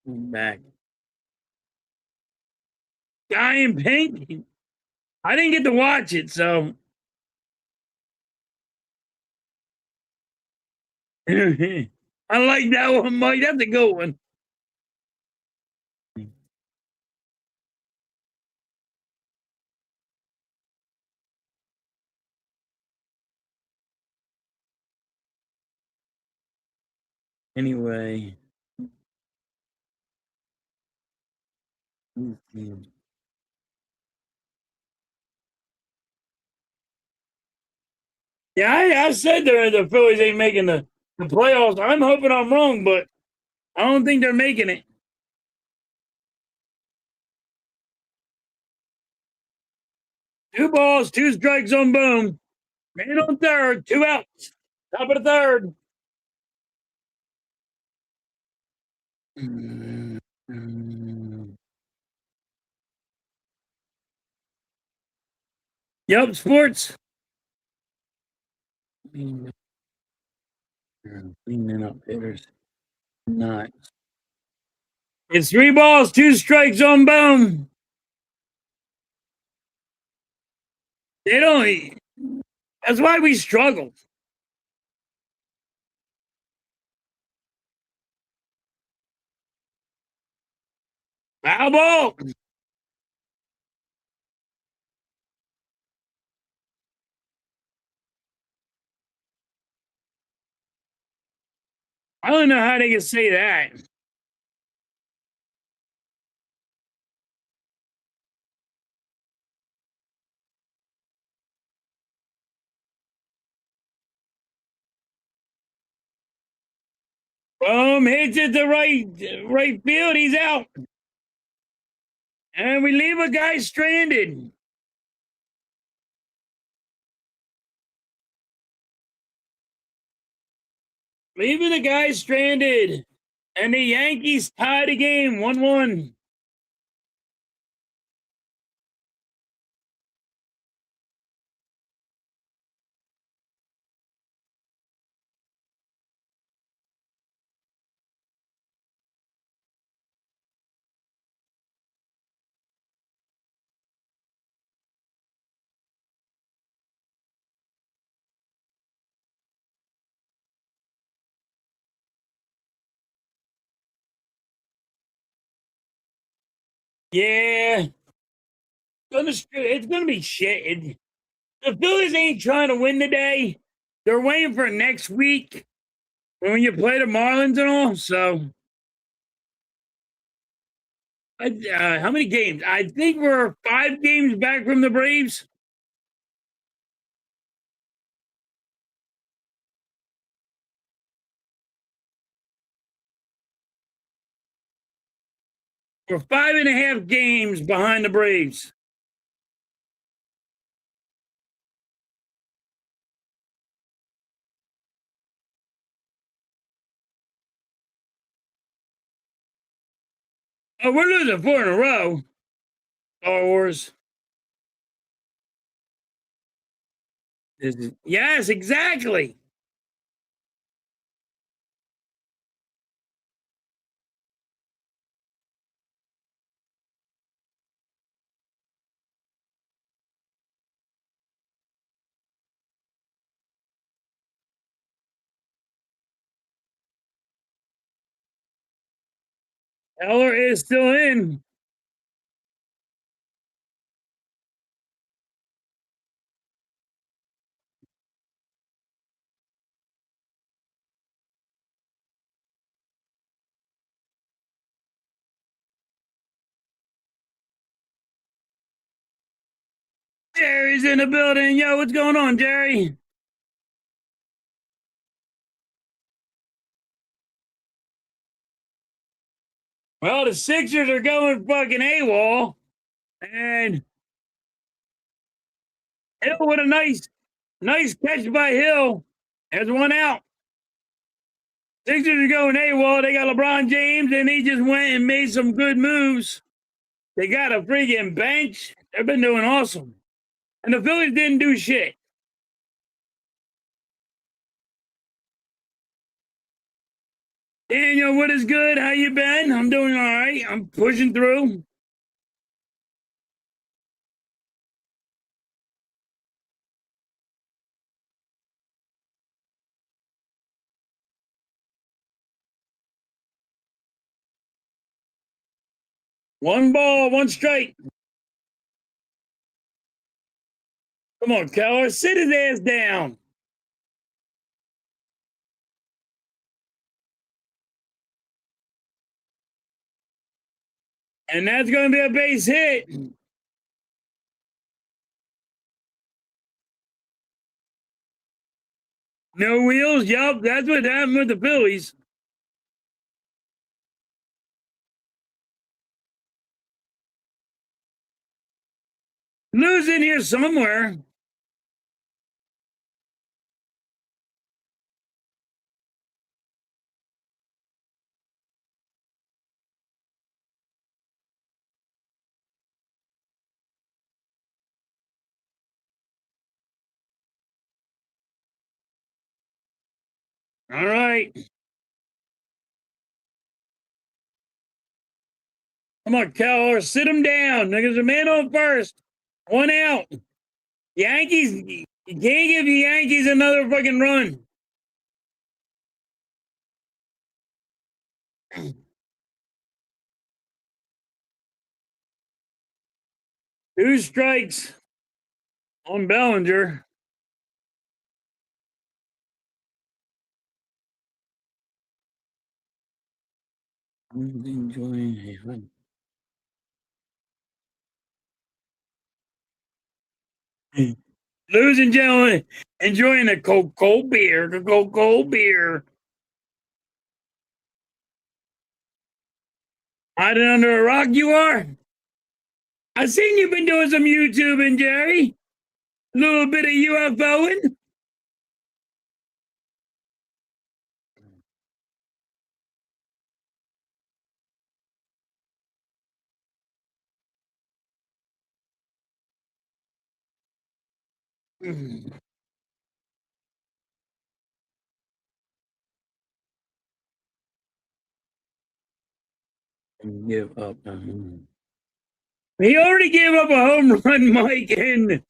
Speaker 1: Back. Guy in pink. I didn't get to watch it, so. I like that one, Mike. That's a good one. Anyway. Yeah, I said the Phillies ain't making the playoffs. I'm hoping I'm wrong, but I don't think they're making it. Two balls, two strikes on Boom. Man on third, two outs. Top of the third. Yep, sports. Cleaning up hitters. Not. It's 3 balls, 2 strikes on boom. They don't. That's why we struggled. Foul ball. I don't know how they can say that. Boom, hits it to right field. He's out. And we leave a guy stranded. Leaving a guy stranded. And the Yankees tie the game 1-1. Yeah. It's gonna be shit. The Phillies ain't trying to win today. They're waiting for next week when you play the Marlins and all. So, how many games? I think we're 5 games back from the Braves. We're 5.5 games behind the Braves. Oh, we're losing 4 in a row. Star Wars. Yes, exactly. Eller is still in. Jerry's in the building. Yo, what's going on, Jerry? Well, the Sixers are going fucking AWOL. And Hill with a nice catch by Hill. There's one out. Sixers are going AWOL. They got LeBron James, and he just went and made some good moves. They got a freaking bench. They've been doing awesome. And the Phillies didn't do shit. Daniel, what is good? How you been? I'm doing all right. I'm pushing through. One ball, one strike. Come on, Keller. Sit his ass down. And that's going to be a base hit. No wheels. Yup, that's what happened with the Phillies. Losing here somewhere. All right. Come on, Keller. Sit him down. There's a man on first. One out. Yankees. You can't give the Yankees another fucking run. Two strikes on Bellinger. Enjoying. Ladies and gentlemen, enjoying a cold beer. Cold beer. Hiding under a rock you are? I seen you've been doing some YouTubing, Jerry. A little bit of UFOing. Give up. He already gave up a home run, Mike, in the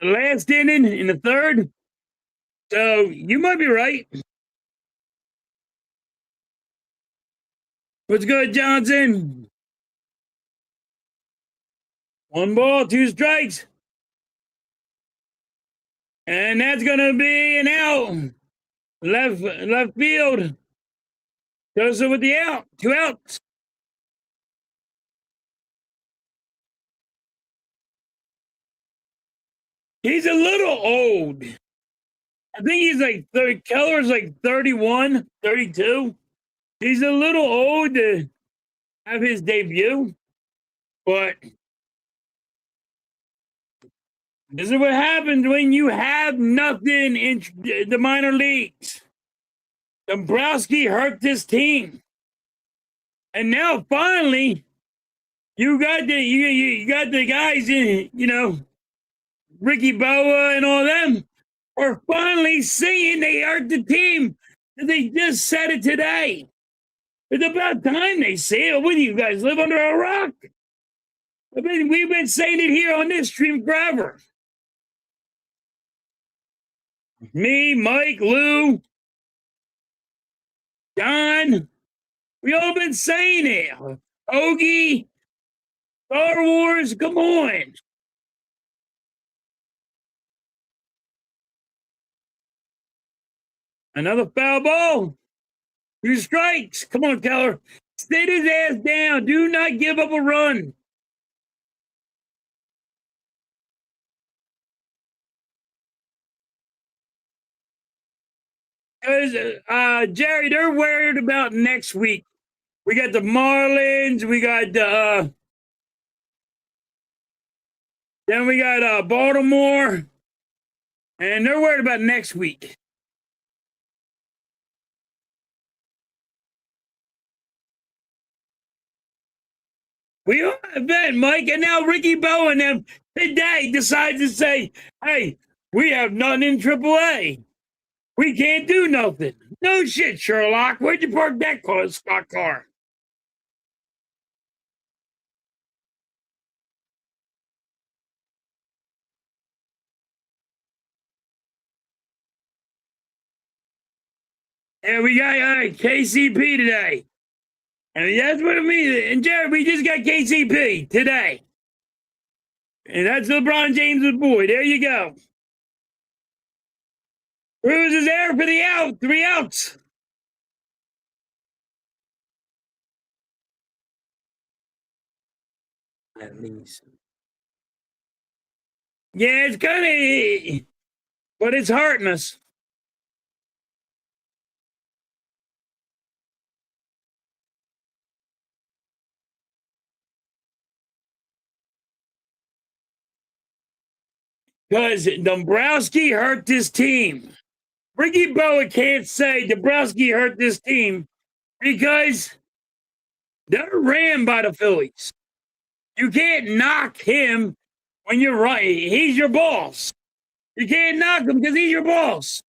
Speaker 1: last inning, in the third. So you might be right. What's good, Johnson? One ball, two strikes. And that's going to be an out. Left field. Goes with the out. Two outs. He's a little old. I think he's like 30. Keller's like 31, 32. He's a little old to have his debut. But this is what happens when you have nothing in the minor leagues. Dombrowski hurt this team. And now finally, you got the guys in, Ricky Boa and all them are finally seeing they hurt the team. They just said it today. It's about time they say it. What do you guys live under a rock? We've been saying it here on this stream forever. Me, Mike, Lou, John, we all been saying it. Ogie, Star Wars, come on. Another foul ball. Two strikes. Come on, Keller. Sit his ass down. Do not give up a run. Because, Jerry, they're worried about next week. We got the Marlins. We got then we got Baltimore. And they're worried about next week. We all bet, Mike, and now Ricky Bowe and them today decides to say, hey, we have nothing in AAA. We can't do nothing. No shit, Sherlock. Where'd you park that car? And we got KCP today. And that's what it means. And Jared, we just got KCP today. And that's LeBron James' boy. There you go. Cruz is there for the out. 3 outs. At least. Yeah, it's kind of, but it's hurting us. Because Dombrowski hurt this team. Ricky Boa can't say Dombrowski hurt this team because they're ran by the Phillies. You can't knock him when you're right. He's your boss. You can't knock him because he's your boss.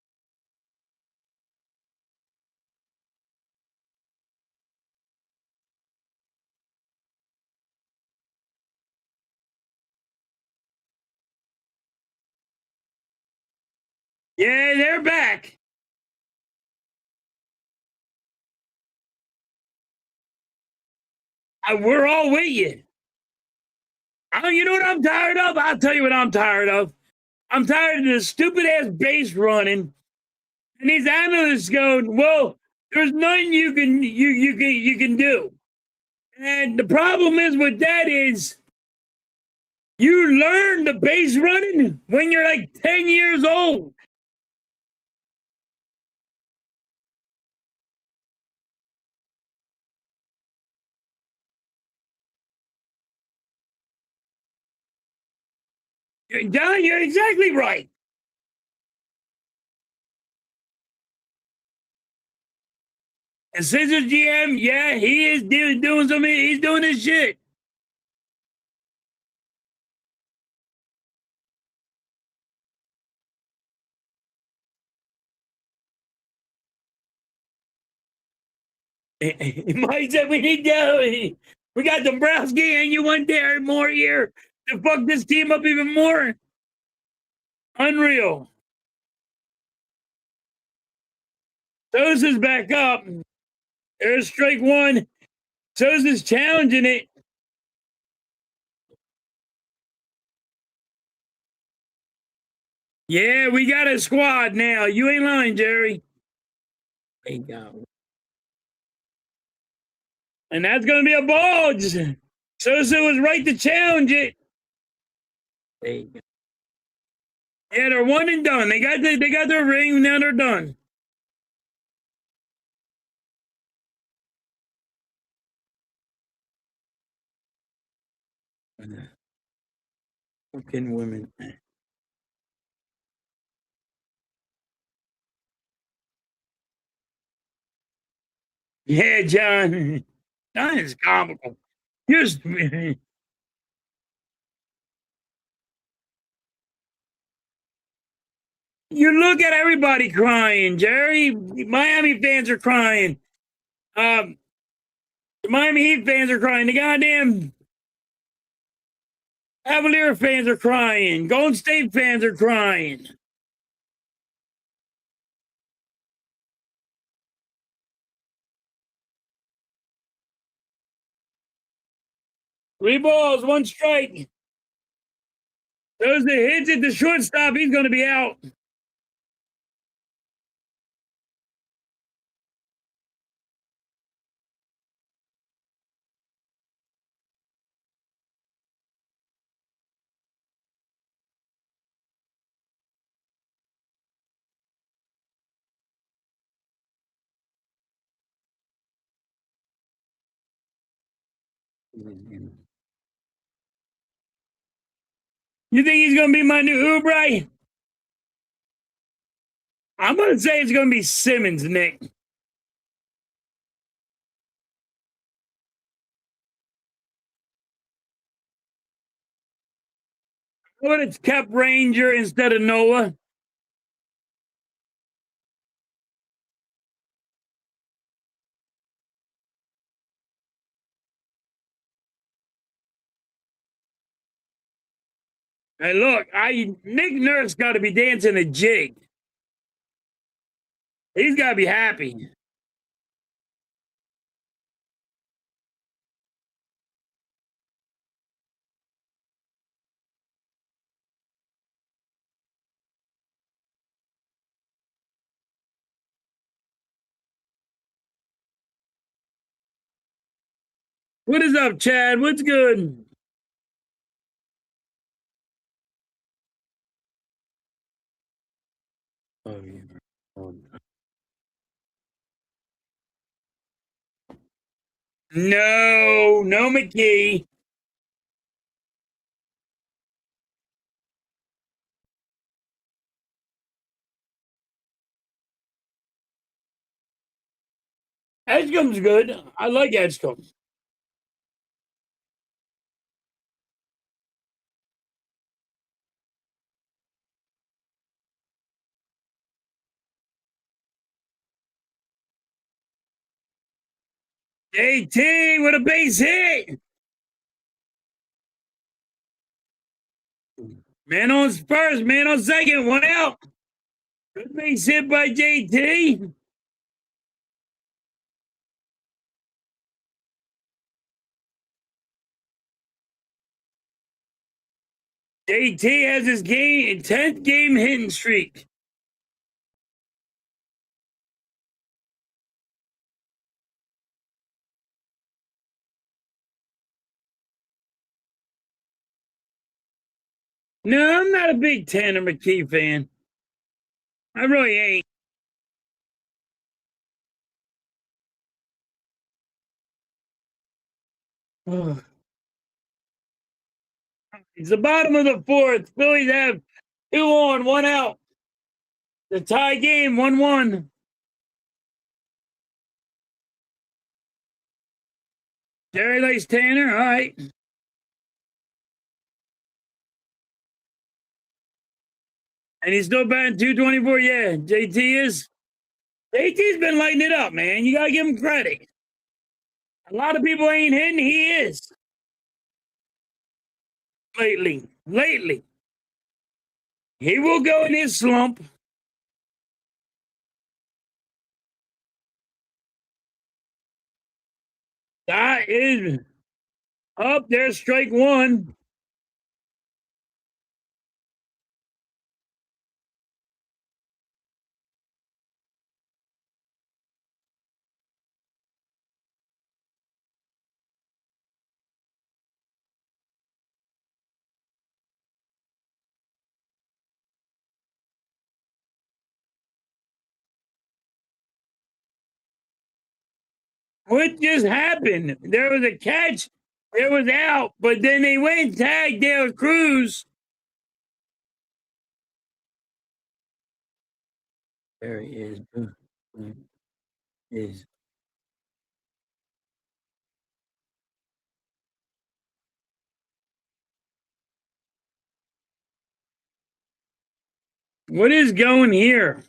Speaker 1: Yeah, they're back. We're all with you. You know what I'm tired of? I'll tell you what I'm tired of. I'm tired of this stupid ass base running, and these analysts going, "Well, there's nothing you can do." And the problem is with that is you learn the base running when you're like 10 years old. John, you're exactly right. And Scissors GM, yeah, he is doing something. He's doing his shit. Mike said we need to. We got Dombrowski and you one there more here to fuck this team up even more. Unreal. Sosa's back up. There's strike one. Sosa's challenging it. Yeah, we got a squad now. You ain't lying, Jerry. There you go. And that's going to be a bulge. Sosa was right to challenge it. There you go. Yeah, they're one and done. They got their ring. Now they're done. Fucking women. Yeah, John. John is comical. Just you look at everybody crying, Jerry. Miami fans are crying. Um, the Miami Heat fans are crying. The goddamn Cavalier fans are crying. Golden State fans are crying. Three balls, one strike. Those that hits at the shortstop, he's going to be out. You think he's going to be my new Oubre? I'm going to say it's going to be Simmons, Nick. What it's kept Ranger instead of Noah. Hey, look, Nick Nurse got to be dancing a jig. He's got to be happy. What is up, Chad? What's good? Oh, yeah. Oh, no, no McKee. Edgecombe's good. I like Edgecombe. JT with a base hit. Man on first, man on second, one out. Good base hit by JT. JT has his 10th game hitting streak. No, I'm not a big Tanner McKee fan. I really ain't. It's the bottom of the fourth. Phillies have 2 on, 1 out. The tie game, 1-1. Jerry likes Tanner. All right. And he's still batting 224. Yeah, JT is. JT's been lighting it up, man. You got to give him credit. A lot of people ain't hitting. He is. Lately. He will go in his slump. That is up there, strike 1. What just happened? There was a catch. It was out, but then they went and tagged Dale Cruz. There he is. Is what is going here?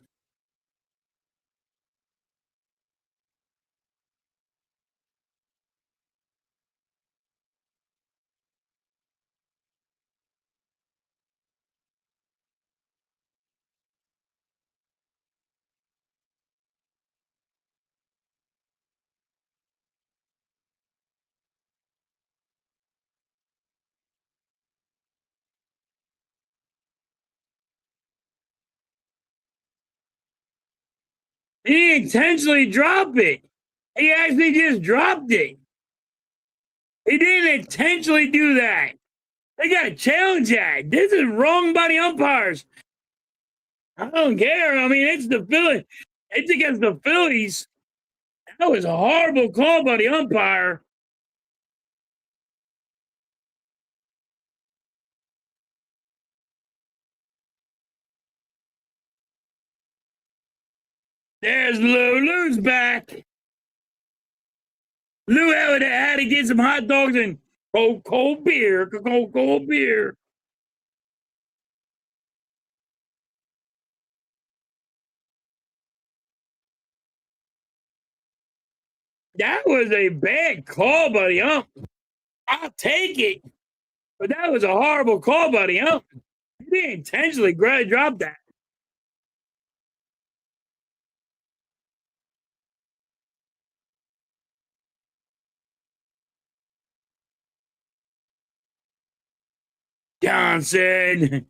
Speaker 1: He didn't intentionally drop it. He actually just dropped it. He didn't intentionally do that. They got to challenge that. This is wrong by the umpires. I don't care. I mean, it's the Phillies. It's against the Phillies. That was a horrible call by the umpire. There's Lou. Lou's back. Lou had to get some hot dogs and cold beer. Cold beer. That was a bad call by the ump. I'll take it. But that was a horrible call by the ump. He didn't intentionally drop that. Johnson.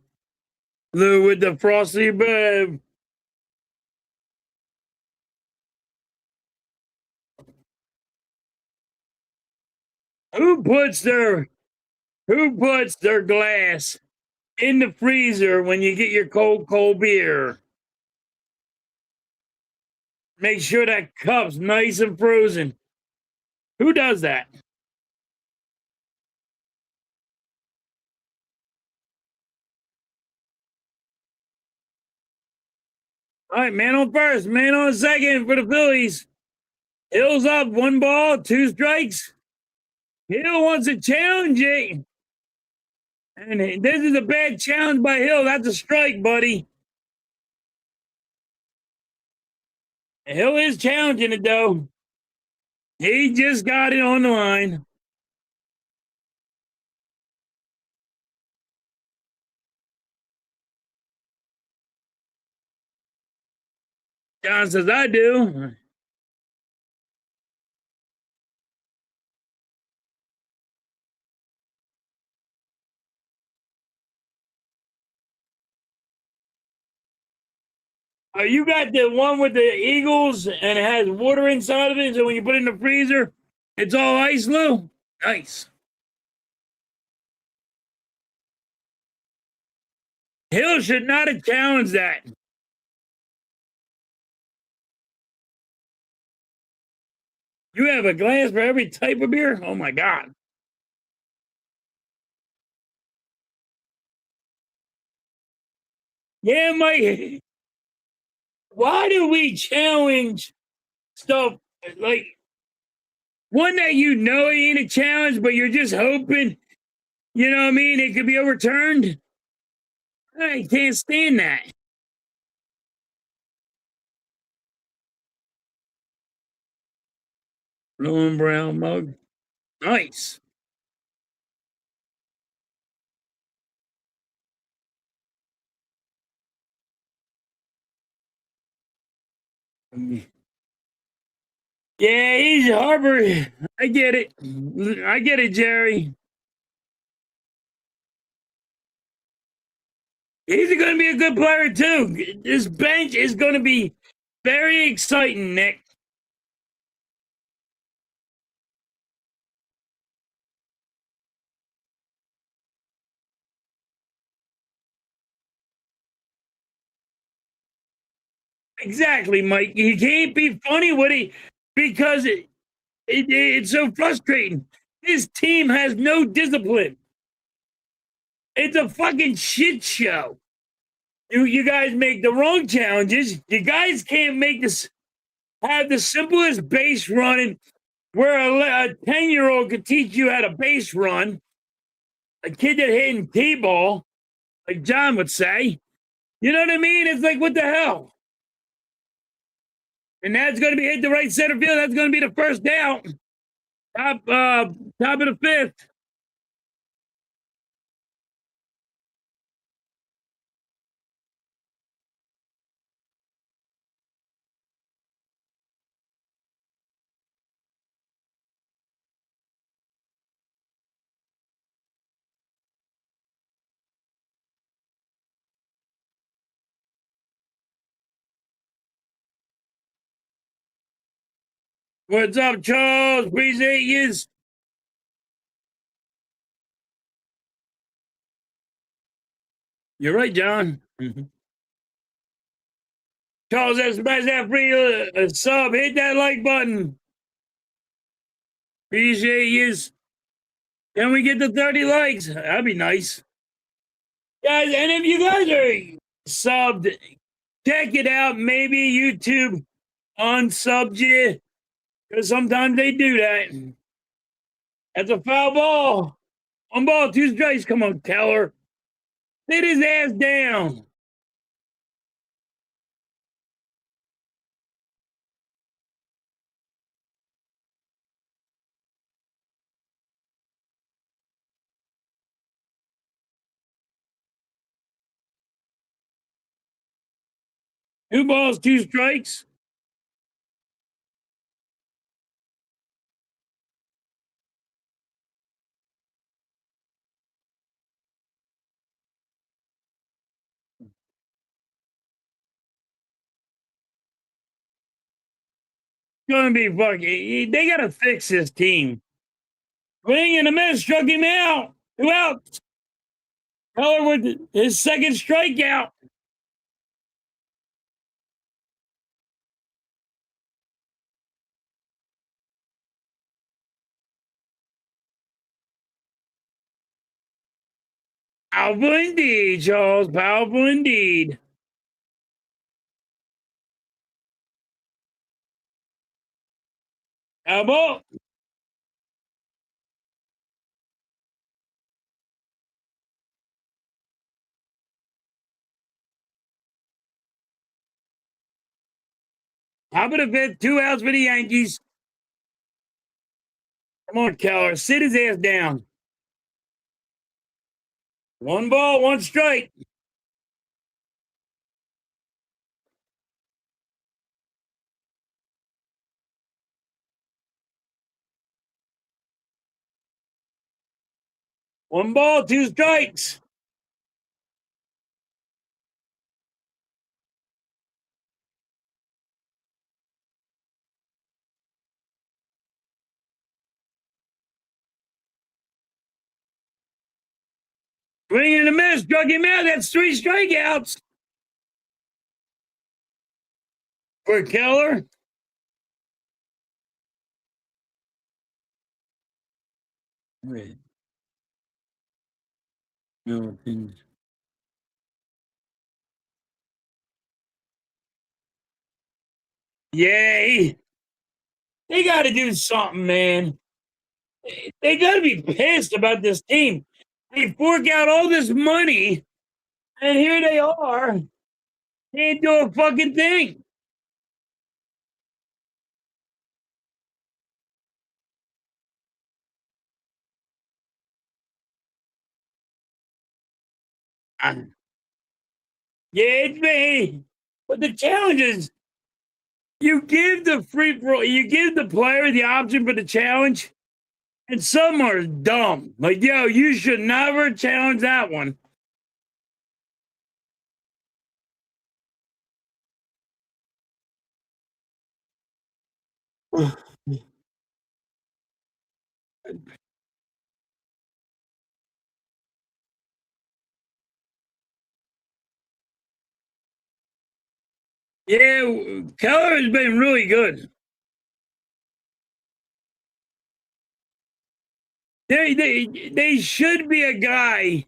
Speaker 1: Lou with the frosty bib. Who puts their glass in the freezer when you get your cold beer? Make sure that cup's nice and frozen. Who does that? All right, man on first, man on second for the Phillies. Hill's up, 1 ball, 2 strikes. Hill wants to challenge it. And this is a bad challenge by Hill. That's a strike, buddy. Hill is challenging it, though. He just got it on the line. John says I do. You got the one with the Eagles and it has water inside of it, so when you put it in the freezer, it's all ice, Lou? Nice. Hill should not have challenged that. You have a glass for every type of beer? Oh my God. Yeah, Mike. Why do we challenge stuff like one that you know ain't a challenge, but you're just hoping, you know what I mean, it could be overturned? I can't stand that. Blue and brown mug. Nice. Yeah, he's Harvard. I get it. I get it, Jerry. He's going to be a good player, too. This bench is going to be very exciting, Nick. Exactly, Mike. You can't be funny with it because it's so frustrating. This team has no discipline. It's a fucking shit show. You guys make the wrong challenges. You guys can't make this have the simplest base running where a 10-year-old could teach you how to base run. A kid that hitting T-ball, like John would say. You know what I mean? It's like, what the hell? And that's going to be hit the right center field. That's going to be the first down. Top of the fifth. What's up, Charles? Appreciate you. You're right, John. Charles, that's smash that free sub. Hit that like button. Appreciate you. Can we get to 30 likes? That'd be nice. Guys, and if you guys are subbed, check it out. Maybe YouTube unsubbed you because sometimes they do that. That's a foul ball. One ball, two strikes. Come on, Keller. Sit his ass down. Two balls, two strikes. Gonna be fucking. They gotta fix this team. Wing in the middle struck him out. 2 outs. Keller with his second strikeout. Powerful indeed, Charles. Powerful indeed. How about top of the fifth? 2 outs for the Yankees. Come on, Keller. Sit his ass down. One ball, one strike. One ball, two strikes. Swing and a miss. Struck him out. That's three strikeouts for Keller. Wait. No opinion. Yay. They got to do something, man. They got to be pissed about this team. They fork out all this money, and here they are. Can't do a fucking thing. Yeah, it's me. But the challenge is you give the free throw, you give the player the option for the challenge, and some are dumb. Like, yo, you should never challenge that one. Yeah, Keller has been really good. They should be a guy,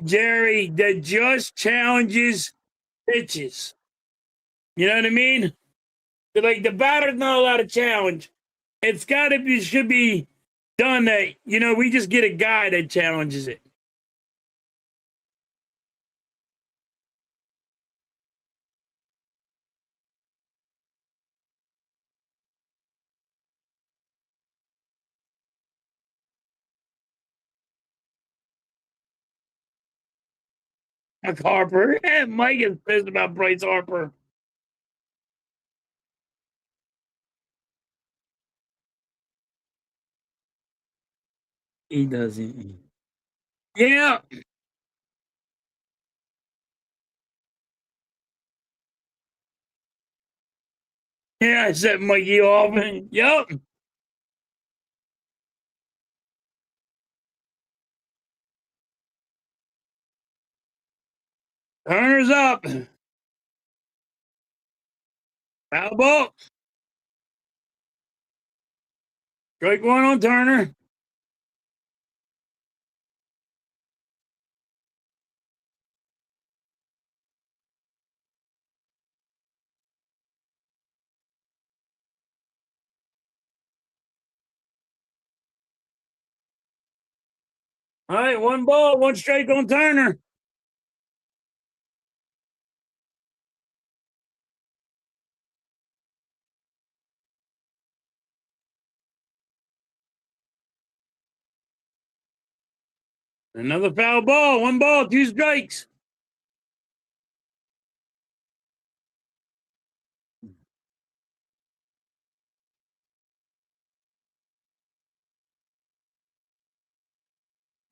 Speaker 1: Jerry, that just challenges pitches. You know what I mean? Like the batter's not allowed to challenge. It's gotta be should be done that, we just get a guy that challenges it. Like Harper. Mike is pissed about Bryce Harper. He doesn't. Yeah. Yeah, I set Mikey off. Yep. Turner's up. Foul ball. Strike one on Turner. All right, one ball, one strike on Turner. Another foul ball, one ball, two strikes.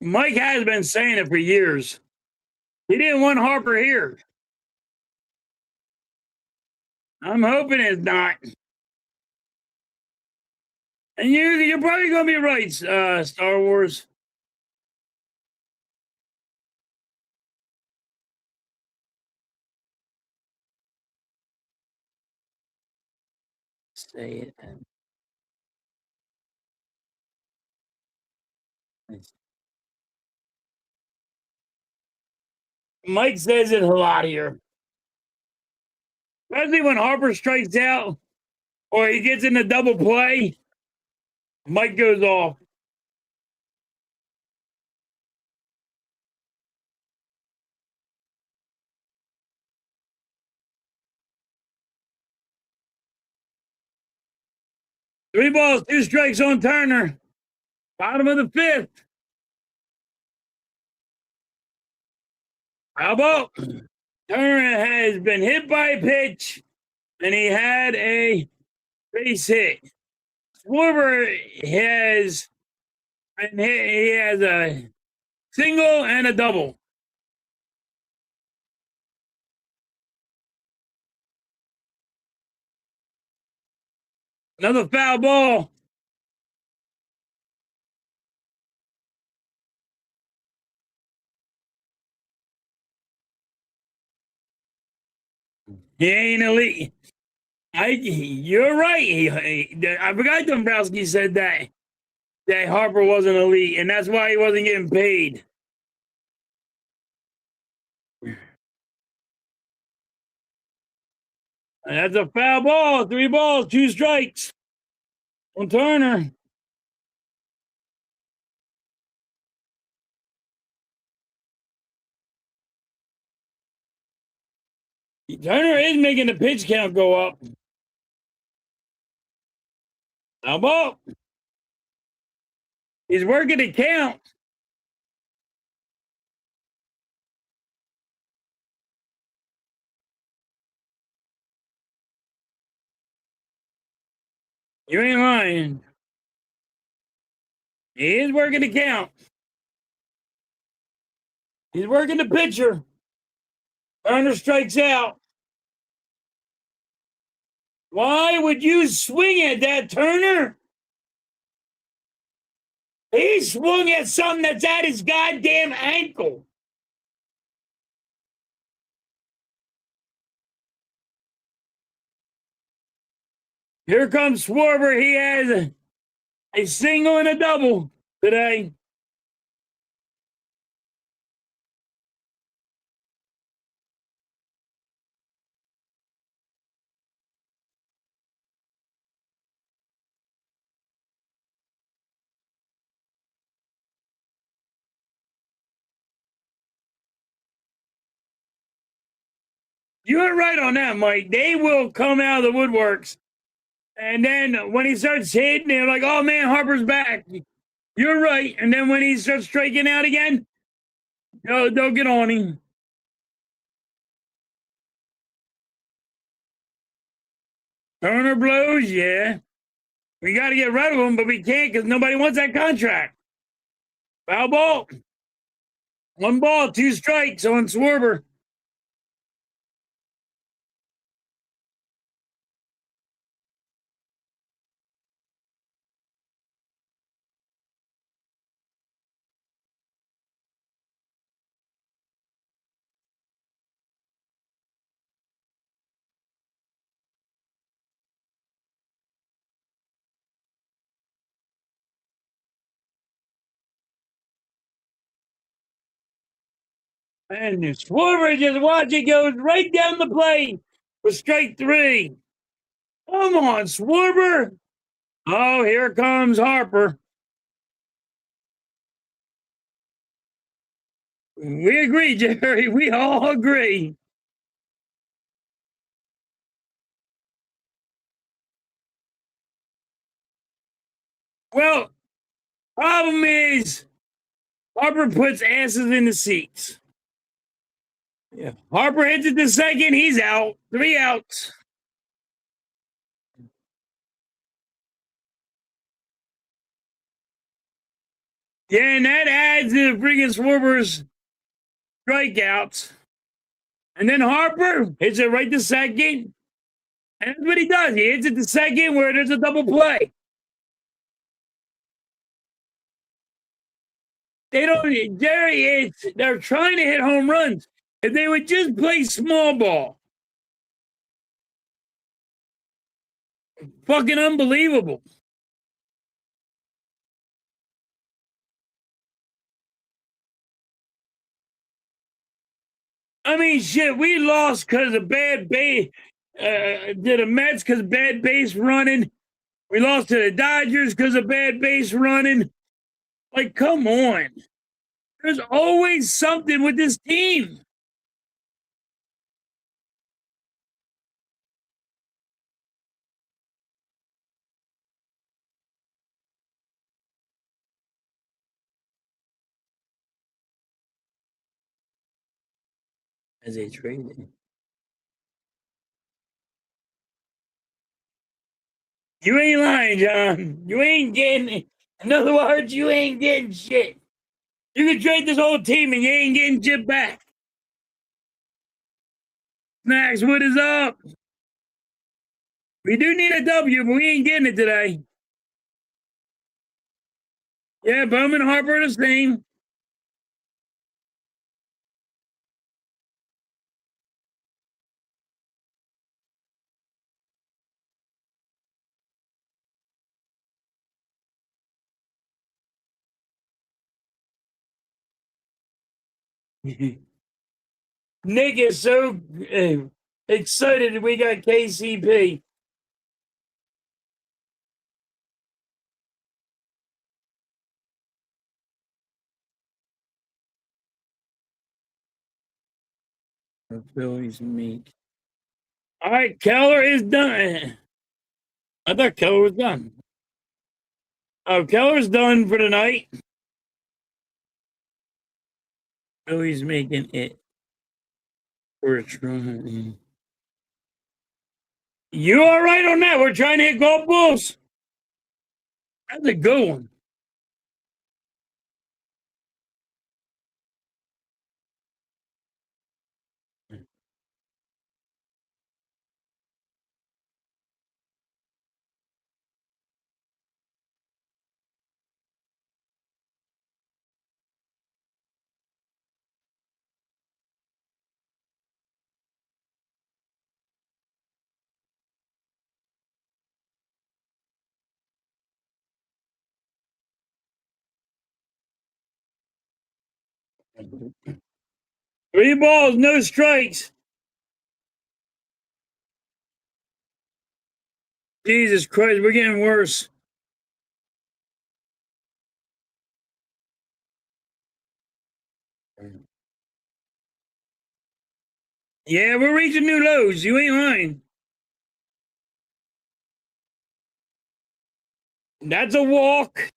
Speaker 1: Mike has been saying it for years. He didn't want Harper here. I'm hoping it's not. And you're probably gonna be right, Star Wars. Say it. Mike says it a lot here. Especially when Harper strikes out or he gets in a double play, Mike goes off. Three balls, two strikes on Turner. Bottom of the fifth. How about Turner has been hit by a pitch and he had a base hit. Schwarber has And he has a single and a double. Another foul ball. He ain't elite. You're right. I forgot Dombrowski said that Harper wasn't elite, and that's why he wasn't getting paid. And that's a foul ball. 3 balls, 2 strikes on Turner. Turner is making the pitch count go up. How about? He's working the count. You ain't lying. He is working the count. He's working the pitcher. Turner strikes out. Why would you swing at that, Turner? He swung at something that's at his goddamn ankle. Here comes Schwarber. He has a single and a double today. You're right on that, Mike. They will come out of the woodworks. And then when he starts hitting, they're like, oh man, Harper's back. You're right. And then when he starts striking out again, they'll get on him. Turner blows, yeah. We got to get rid of him, but we can't because nobody wants that contract. Foul ball. 1 ball, 2 strikes on Schwarber. And Schwarber just watch it goes right down the plate for strike 3. Come on, Schwarber. Oh, here comes Harper. We agree, Jerry. We all agree. Well, problem is Harper puts asses in the seats. Yeah. Harper hits it the second, he's out. 3 outs. Yeah, and that adds to the freaking Schwarber's strikeouts. And then Harper hits it right to second. And that's what he does. He hits it to second where there's a double play. They don't, Jerry, they're trying to hit home runs. If they would just play small ball. Fucking unbelievable. I mean, shit, we lost because of bad base to the Mets because of bad base running. We lost to the Dodgers because of bad base running. Like, come on. There's always something with this team. As they traded. You ain't lying, John. You ain't getting it. In other words, you ain't getting shit. You can trade this whole team and you ain't getting shit back. Snacks, what is up? We do need a W, but we ain't getting it today. Yeah, Bowman Harper the same. Nick is so excited we got KCP. The Phillies meet. All right, Keller is done. I thought Keller was done. Oh, Keller's done for the night. Phillies making it. We're trying. You are right on that. We're trying to hit golf balls. That's a good one. Three balls, no strikes. Jesus Christ, we're getting worse. Yeah, we're reaching new lows. You ain't lying. That's a walk.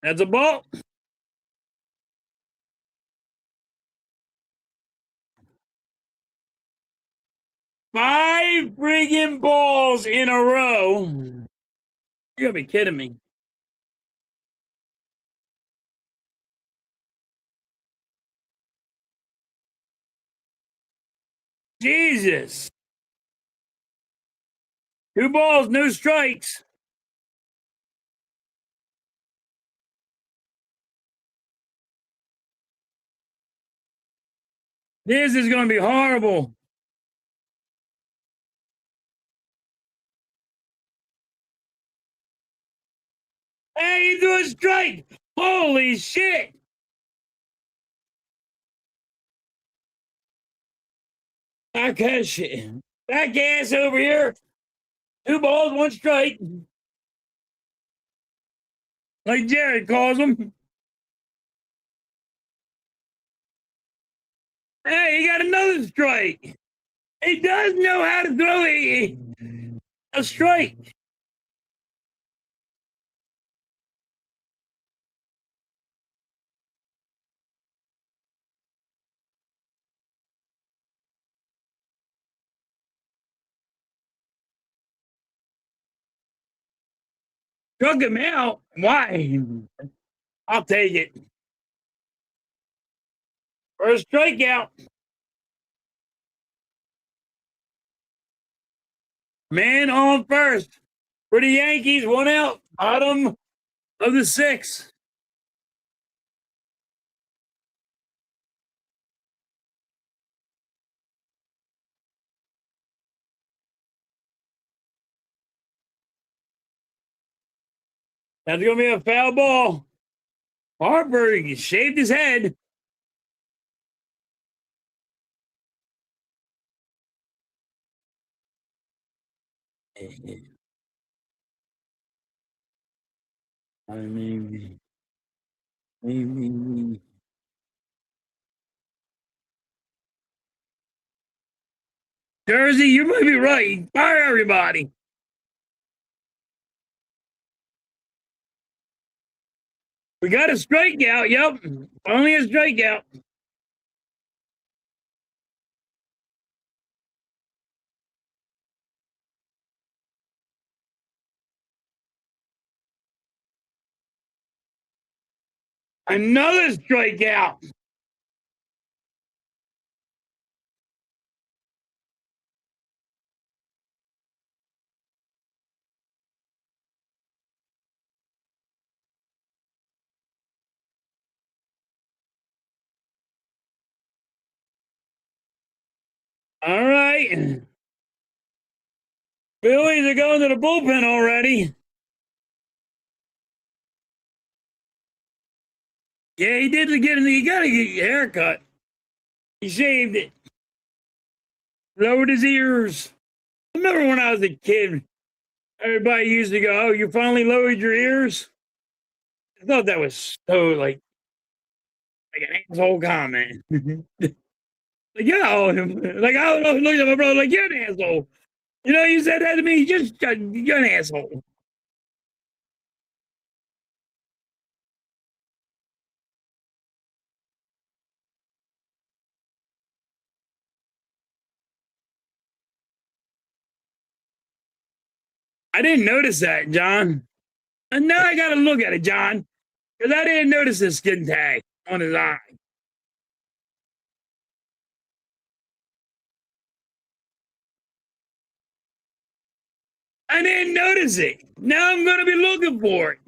Speaker 1: That's a ball. 5 friggin' balls in a row. You gotta be kidding me. Jesus. 2 balls, no strikes. This is gonna be horrible. Hey, you threw a strike. Holy shit. Okay, shit. Back ass over here. 2 balls, 1 strike. Like Jared calls them. Hey, he got another strike. He does know how to throw a strike. Struck him out. Why? I'll take it. First strikeout. Man on first. For the Yankees, 1 out. Bottom of the 6th. That's going to be a foul ball. Harper shaved his head. Maybe. Jersey, you might be right. Fire everybody. We got a strikeout. Yep. Only a strikeout. Another strikeout. All right. Phillies are going to the bullpen already. Yeah, he did get it. He got to get a haircut. He shaved it. Lowered his ears. I remember when I was a kid, everybody used to go, "Oh, you finally lowered your ears." I thought that was so like an asshole comment. Like, yeah, like I don't know, look at my brother like you're an asshole. You know, you said that to me. You're an asshole. I didn't notice that, John. And now I got to look at it, John, because I didn't notice the skin tag on his eye. I didn't notice it. Now I'm going to be looking for it.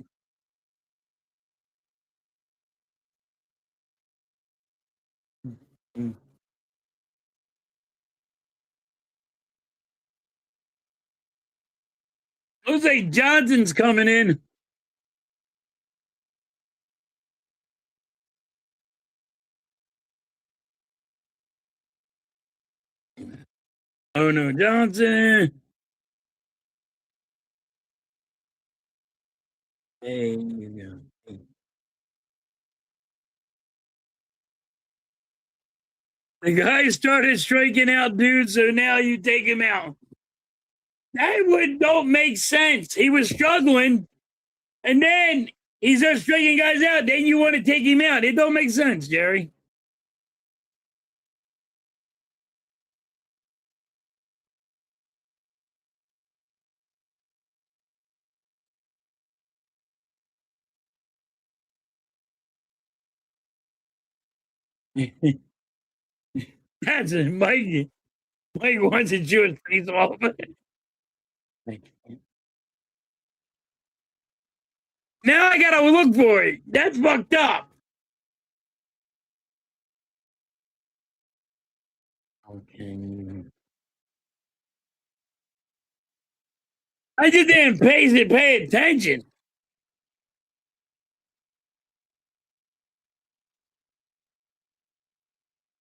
Speaker 1: Looks like Johnson's coming in. Oh no, Johnson. Hey, you go. The guy started striking out dudes, so now you take him out. That would don't make sense. He was struggling, and then he starts striking guys out. Then you want to take him out. It don't make sense, Jerry. That's it, Mike. Mike wants to chew his face off. Now I gotta look for it. That's fucked up. Okay. I just didn't pay attention.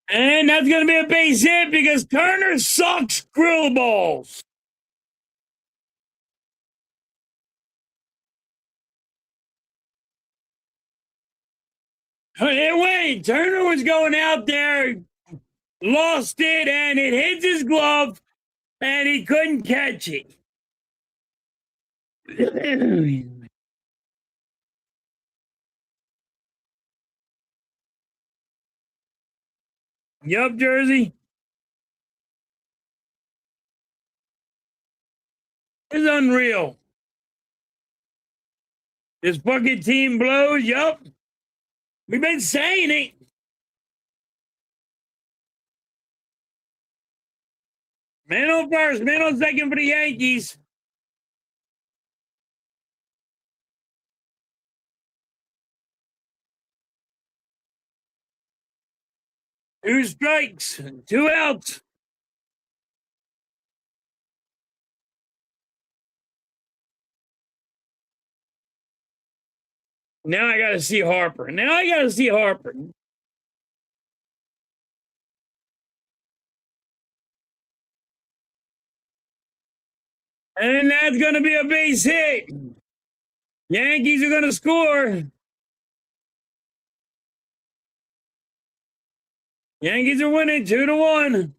Speaker 1: And that's going to be a base hit because Turner sucks grill balls. It went. Turner was going out there, lost it, and it hits his glove, and he couldn't catch it. Yup, Jersey. It's unreal. This fucking team blows. Yup. We've been saying it. Man on first, man on second for the Yankees. Two strikes, two outs. Now I got to see Harper. Now I got to see Harper. And that's going to be a base hit. Yankees are going to score. Yankees are winning 2-1.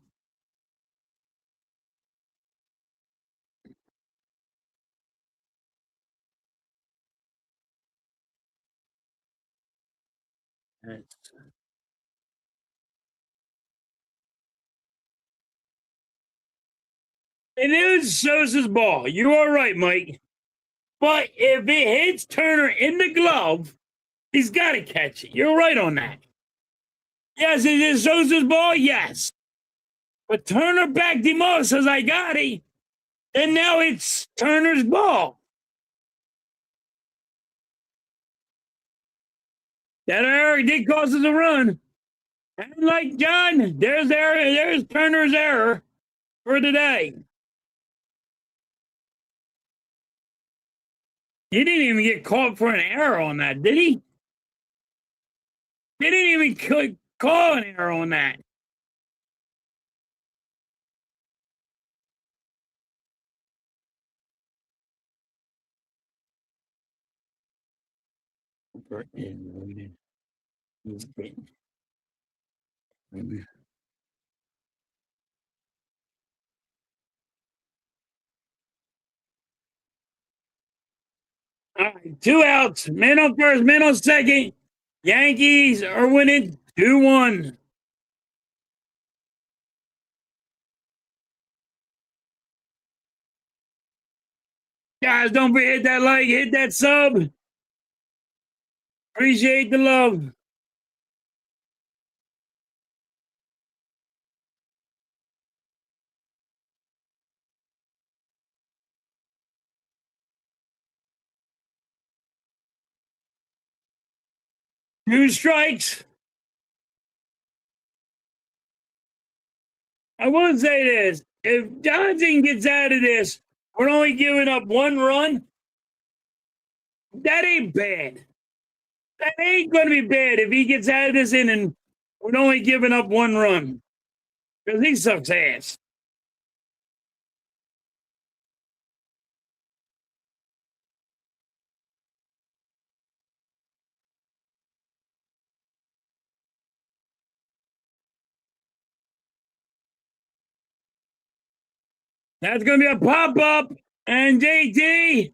Speaker 1: It is Sosa's ball. You are right, Mike. But if it hits Turner in the glove, he's got to catch it. You're right on that. Yes, it is Sosa's ball. Yes. But Turner backed him up, says, I got it. And now it's Turner's ball. That error did cause us a run. And like John, there's Turner's error for today. He didn't even get caught for an error on that, did he? They didn't even call an error on that. All right, 2 outs. Man on first, man on second. Yankees are winning 2-1. Guys, don't forget hit that like, hit that sub. Appreciate the love. Two strikes. I will say this. If Johnson gets out of this, we're only giving up 1 run. That ain't bad. That ain't going to be bad if he gets out of this inning. We're only giving up 1 run. Because he sucks ass. That's going to be a pop-up. And JT.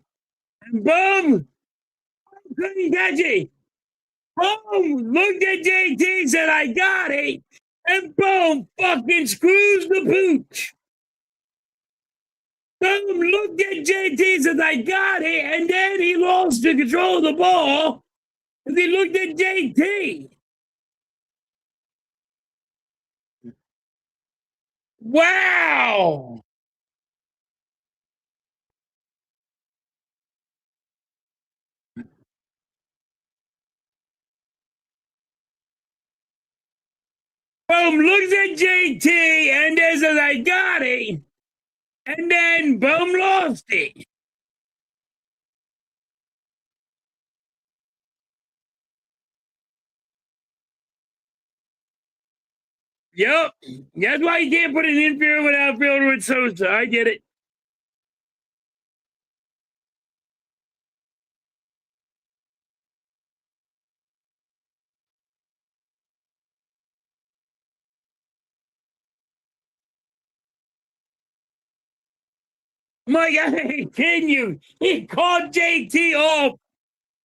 Speaker 1: And boom. Couldn't catch it. Boom. Looked at JT, said, I got it. And boom. Fucking screws the pooch. Boom. Looked at JT, said, I got it. And then he lost the control of the ball. And he looked at JT. Wow. Boom, looks at JT and then says, I got it. And then boom, lost it. Yep. That's why you can't put an infielder with outfielder with Sosa. I get it. Mike, I ain't kidding you. He called JT off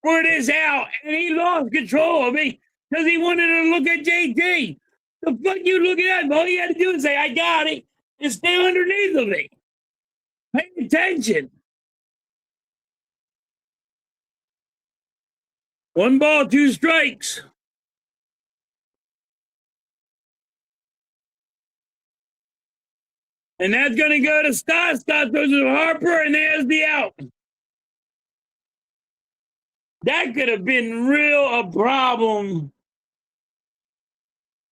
Speaker 1: for this out, and he lost control of me because he wanted to look at JT. The fuck you looking at? All you had to do is say, I got it, and stay underneath of it. Pay attention. 1 ball, 2 strikes. And that's going to go to Stott. Stott goes to Harper, and there's the out. That could have been real a problem.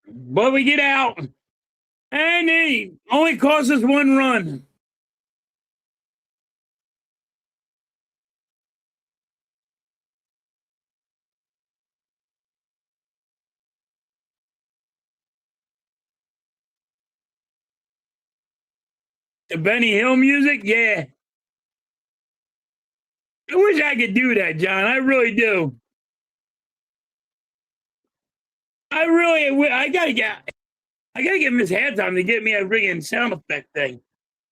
Speaker 1: But we get out. And it only cost us 1 run. The Benny Hill music, yeah. I wish I could do that, John. I really do. I gotta get Miss Halftime to get me a friggin' sound effect thing.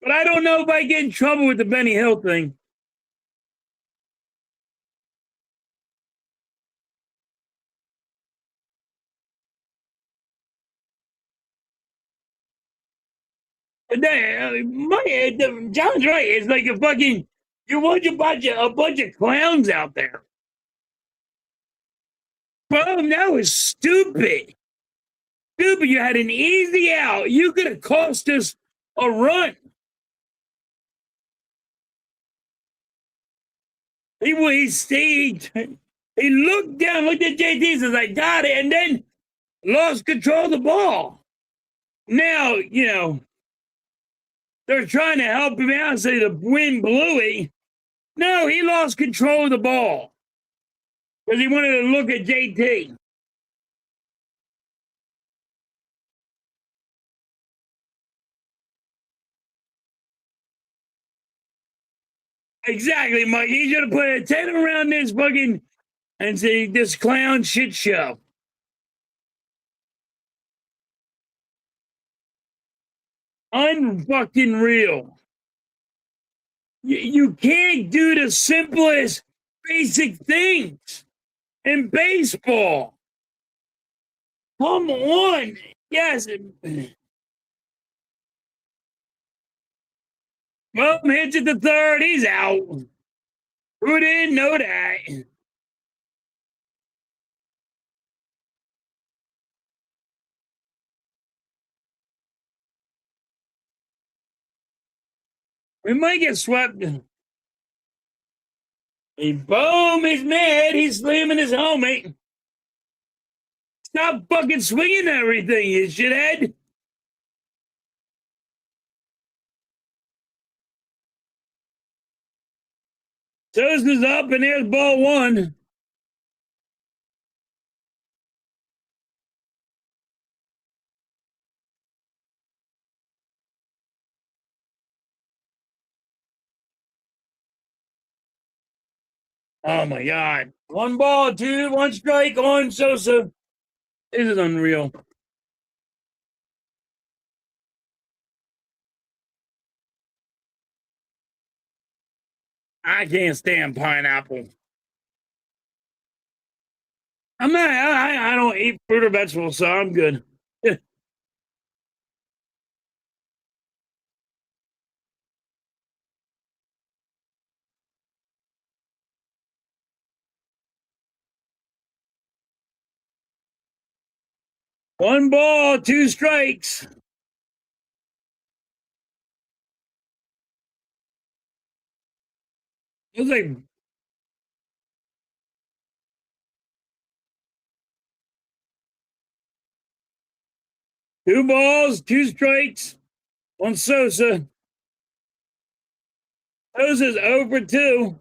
Speaker 1: But I don't know if I get in trouble with the Benny Hill thing. John's right. It's like a fucking you want a bunch of clowns out there. Bro, that was stupid. Stupid. You had an easy out. You could have cost us a run. He stayed. He looked down, looked at JT, says, "I got it," and then lost control of the ball. Now, they're trying to help him out, say the wind blew it. No, he lost control of the ball because he wanted to look at JT. Exactly, Mike. He should have put a 10 around this fucking and say this clown shit show. Unfucking real. You can't do the simplest basic things in baseball. Come on. Yes. Well, hits at the third. He's out. Who didn't know that? We might get swept. He boom, he's mad. He's slamming his helmet. Stop fucking swinging everything, you shithead. Sosa's up, and there's ball one. Oh my God. One ball, two, one strike on Sosa. This is unreal. I can't stand pineapple. I'm not, I don't eat fruit or vegetables, so I'm good. One ball, two strikes. It was like two balls, two strikes on Sosa. Sosa's over 2.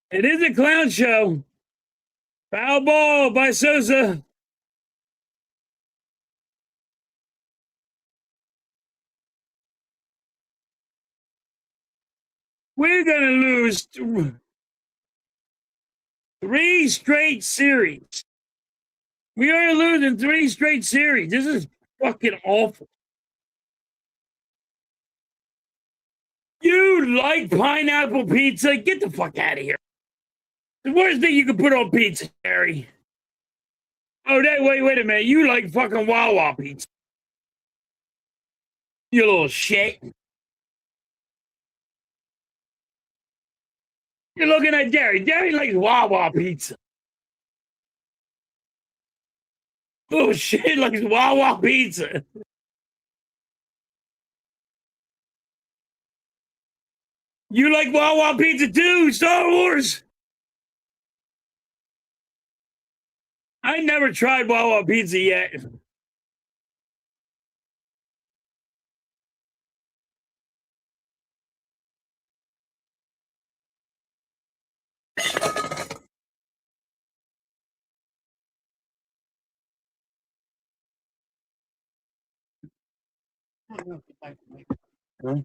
Speaker 1: It is a clown show. Foul ball by Sosa. We're going to lose 3 straight series. We are losing 3 straight series. This is fucking awful. You like pineapple pizza? Get the fuck out of here. The worst thing you can put on pizza, Harry. Oh, wait a minute. You like fucking Wawa pizza. You little shit. You're looking at Jerry. Jerry likes Wawa pizza. Oh shit, likes Wawa pizza. You like Wawa pizza too, Star Wars? I never tried Wawa pizza yet. Huh?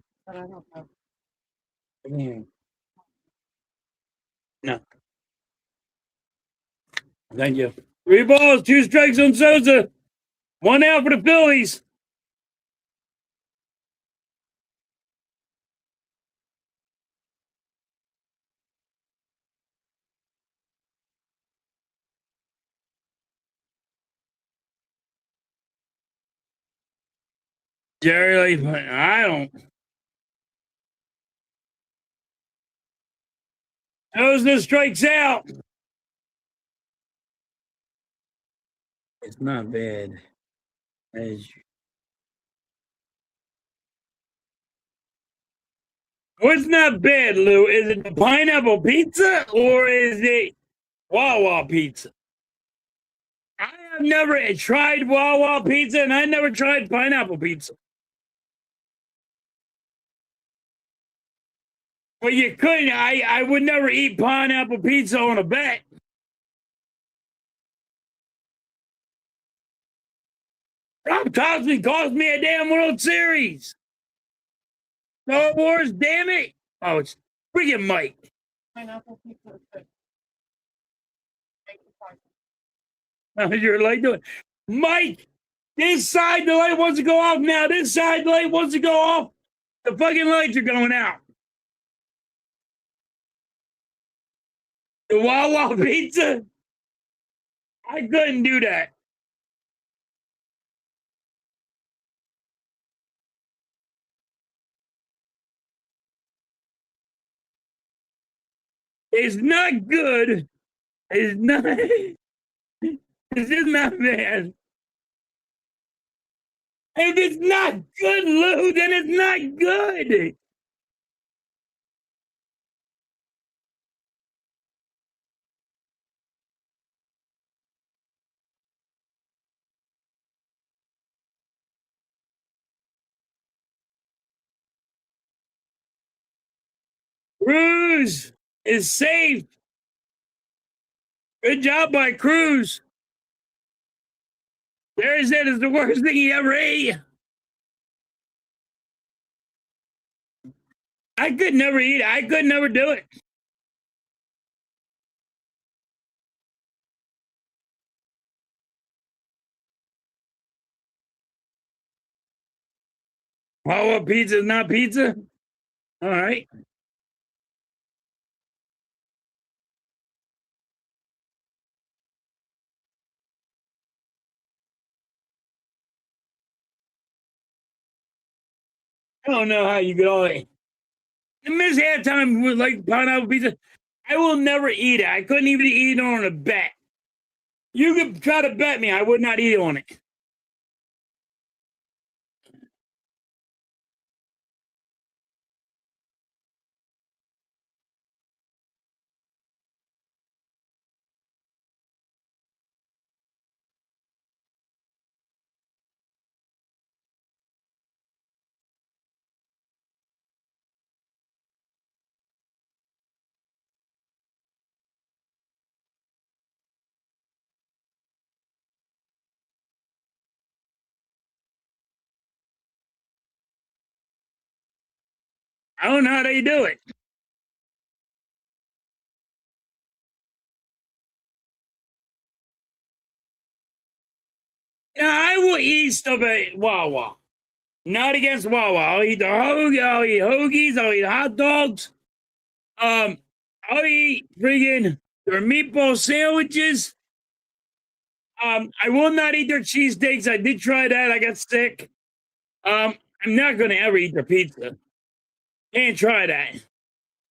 Speaker 1: No. Thank you. 3 balls, 2 strikes on Sosa. 1 out for the Phillies. Jerry, like, I don't. Those that strikes out. It's not bad. As What's not bad, Lou? Is it the pineapple pizza or is it Wawa pizza? I have never tried Wawa pizza and I never tried pineapple pizza. Well, you couldn't. I would never eat pineapple pizza on a bet. Rob Cosby cost me a damn World Series. Star Wars, damn it. Oh, it's freaking Mike. Pineapple pizza. You're like doing, Mike. This side the light wants to go off now. This side the light wants to go off. The fucking lights are going out. The Wawa pizza. I couldn't do that. It's not good. It's not. It's just not bad. If it's not good, Lou, then it's not good. Cruz is safe. Good job by Cruz. Barry said it's the worst thing he ever ate. I could never eat it. I could never do it. Wawa pizza is not pizza? All right. I don't know how you could all miss halftime with like pineapple pizza. I will never eat it. I couldn't even eat it on a bet. You could try to bet me I would not eat on it. I don't know how they do it. Now, I will eat stuff at Wawa. Not against Wawa. I'll eat I'll eat hoagies. I'll eat hot dogs. I'll eat friggin' their meatball sandwiches. I will not eat their cheesesteaks. I did try that. I got sick. I'm not gonna ever eat their pizza. Can't try that.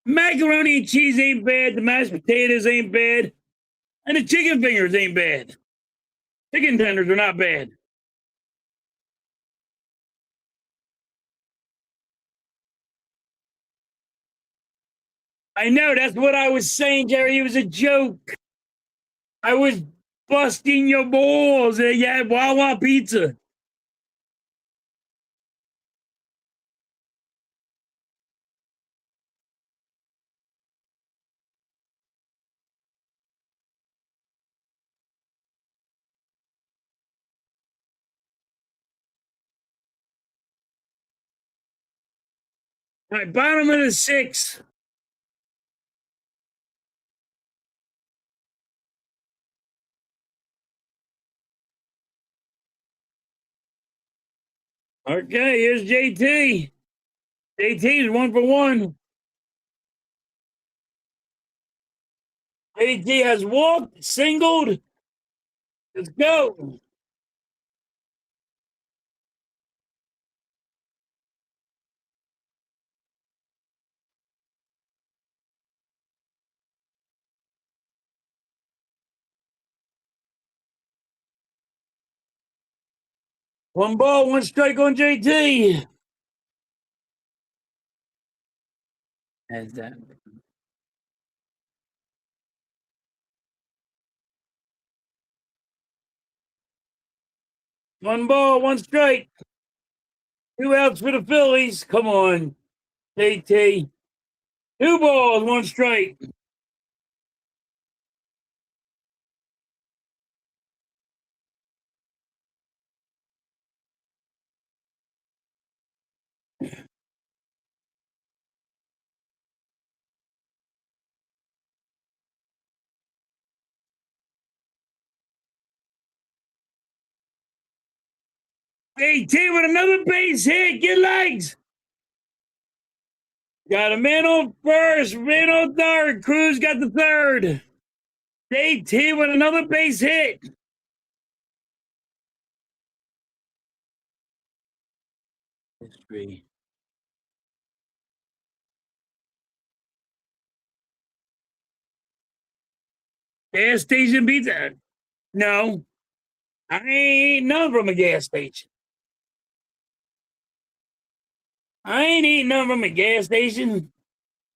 Speaker 1: Macaroni and cheese ain't bad. The mashed potatoes ain't bad. And the chicken fingers ain't bad. Chicken tenders are not bad. I know, that's what I was saying, Jerry. It was a joke. I was busting your balls. Yeah, Wawa pizza. All right, bottom of the sixth. Okay, here's JT. JT's 1 for 1. JT has walked, singled. Let's go. One ball, one strike on JT. As that. One ball, one strike. Two outs for the Phillies. Come on, JT. Two balls, one strike. JT with another base hit. Get legs. Got a man on first, man on third. Cruz got the third. JT with another base hit. History. Gas station pizza. No, I ain't none from a gas station. I ain't eating none from a gas station.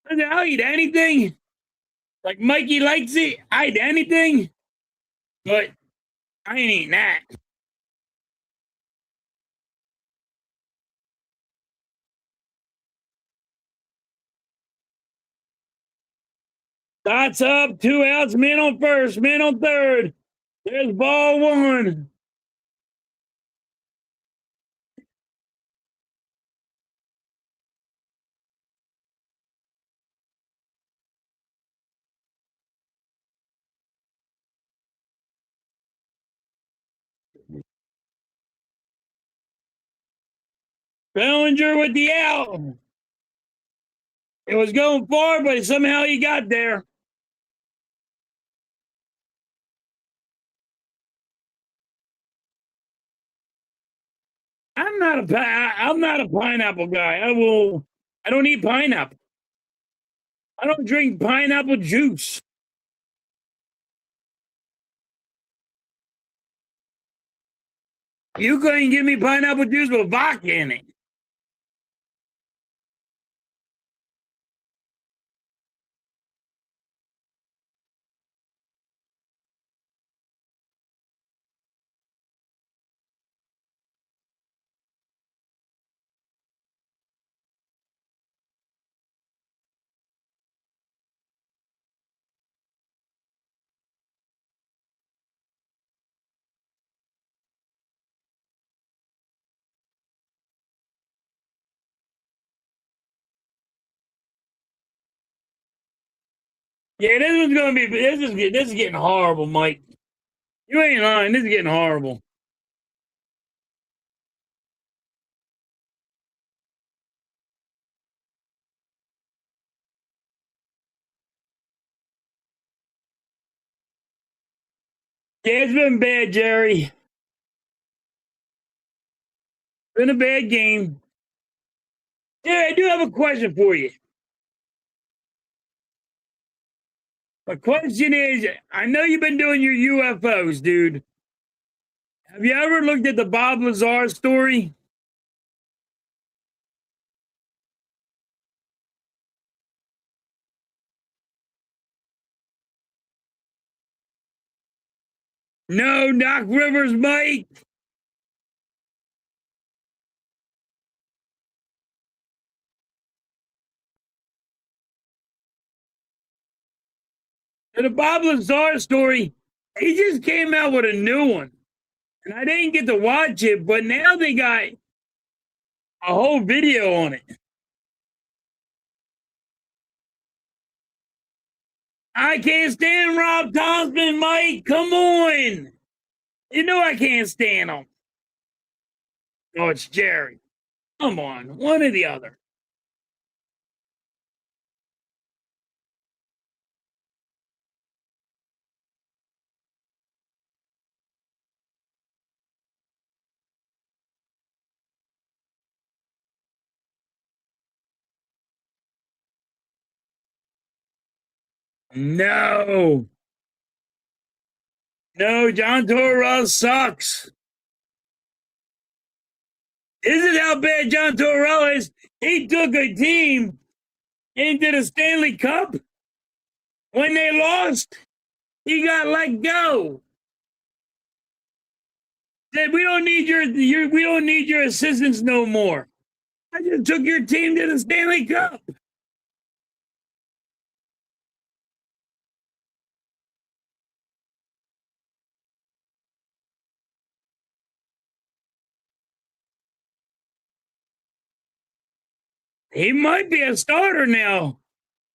Speaker 1: I'll eat anything. Like Mikey likes it. I eat anything. But I ain't eating that. Dots up, two outs, man on first, man on third. There's ball one. Bellinger with the out. It was going far, but somehow he got there. I'm not a pineapple guy. I don't eat pineapple. I don't drink pineapple juice. You couldn't give me pineapple juice with vodka in it. Yeah, this is getting horrible, Mike. You ain't lying. This is getting horrible. Yeah, it's been bad, Jerry. Been a bad game. Yeah, I do have a question for you. My question is, I know you've been doing your UFOs, dude. Have you ever looked at the Bob Lazar story? No, Doc Rivers, Mike. The Bob Lazar story, he just came out with a new one. And I didn't get to watch it, but now they got a whole video on it. I can't stand Rob Thompson, Mike. Come on. You know I can't stand him. Oh, it's Jerry. Come on, one or the other. No. No, John Tortorella sucks. This is how bad John Tortorella is. He took a team into the Stanley Cup. When they lost, he got let go. Said, we don't need your assistance no more. I just took your team to the Stanley Cup. He might be a starter now,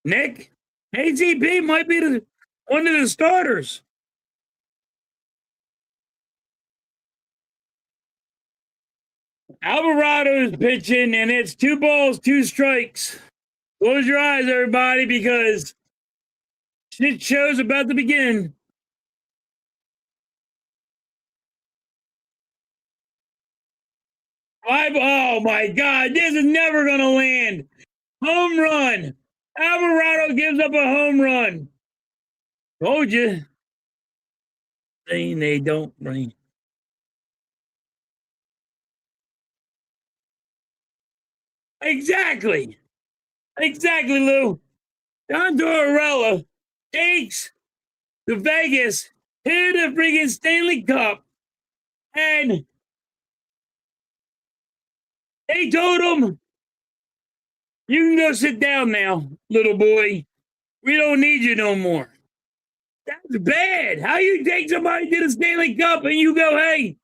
Speaker 1: Nick. ATP might be one of the starters. Alvarado's pitching, and it's 2 balls, 2 strikes. Close your eyes, everybody, because shit show's about to begin. Oh my God, this is never going to land. Home run. Alvarado gives up a home run. Told you. Saying they don't rain. Exactly. Exactly, Lou. John Tortorella takes the Vegas to the freaking Stanley Cup, and they told him, you can go sit down now, little boy. We don't need you no more. That's bad. How you take somebody to the Stanley Cup and you go, hey,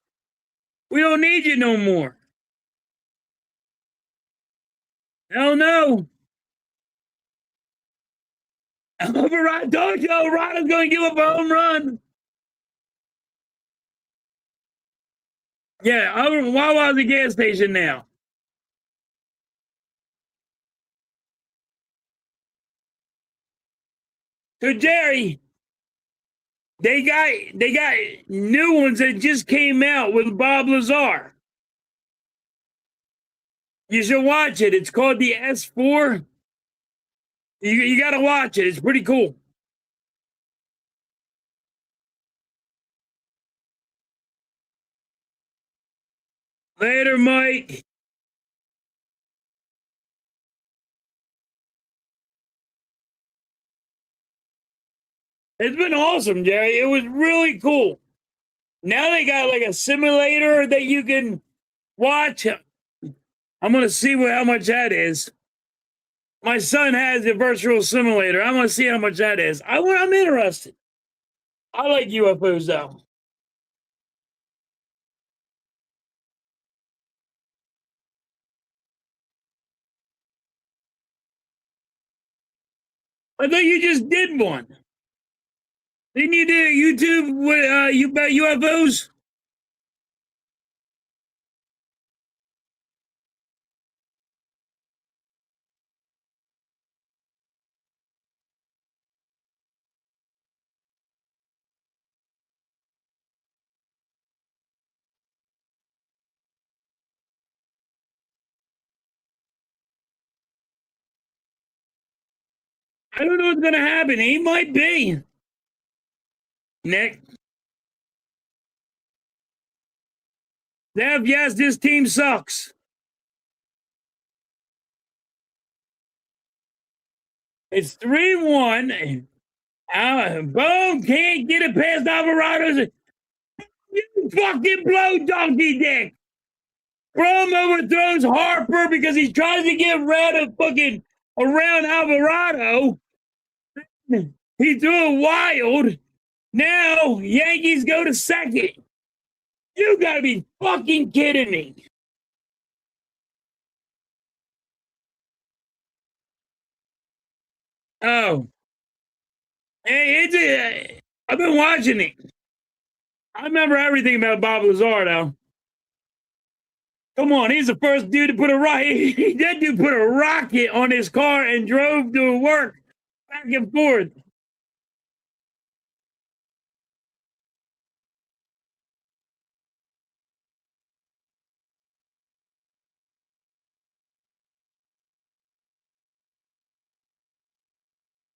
Speaker 1: we don't need you no more? Hell no. I told you, Alvarado's going to give up a home run. Yeah, Wawa's a gas station now. So Jerry, they got new ones that just came out with Bob Lazar. You should watch it. It's called the S4. You got to watch it. It's pretty cool. Later, Mike. It's been awesome, Jerry. It was really cool. Now they got like a simulator that you can watch. I'm going to see how much that is. My son has a virtual simulator. I'm going to see how much that is. I'm interested. I like UFOs, though. I thought you just did one. Didn't you do YouTube with you about UFOs? I don't know what's going to happen. He might be. Nick. Dev, yes, this team sucks. It's 3-1. Boom, can't get it past Alvarado's. You fucking blow donkey dick. Rome overthrows Harper because he tries to get rid of fucking around Alvarado. He threw it wild. Now Yankees go to second. You gotta be fucking kidding me. Oh. Hey, I've been watching it. I remember everything about Bob Lazar, though. Come on, he's the first dude to put a rocket. That dude put a rocket on his car and drove to work back and forth.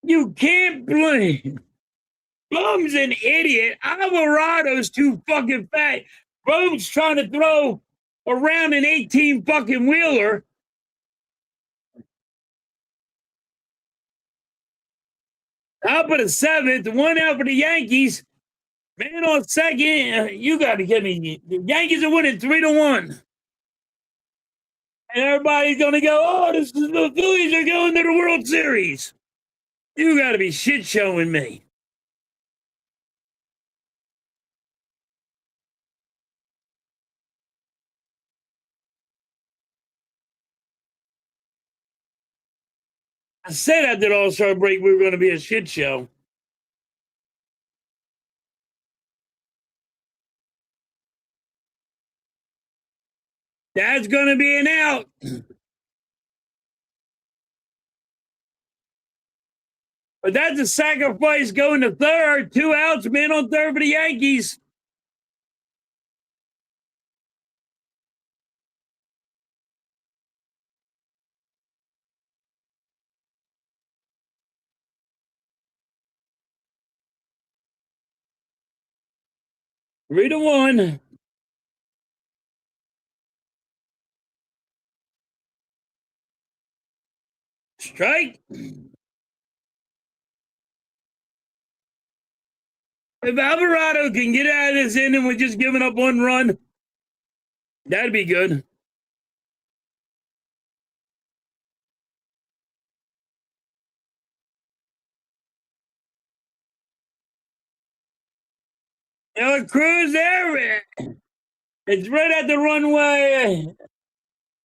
Speaker 1: You can't blame. Bum's an idiot. Alvarado's too fucking fat. Boom's trying to throw around an 18 fucking wheeler. Top of the seventh, one out for the Yankees. Man on second, you got to get me. The Yankees are winning 3-1. And everybody's going to go, oh, the Phillies are going to the World Series. You got to be shit showing me. I said after the All-Star break we were going to be a shit show. That's going to be an out. But that's a sacrifice going to third. 2 outs, man on third for the Yankees. Three to one. Strike. If Alvarado can get out of this inning with just giving up 1 run, that'd be good. Cruz there. It's right at the runway.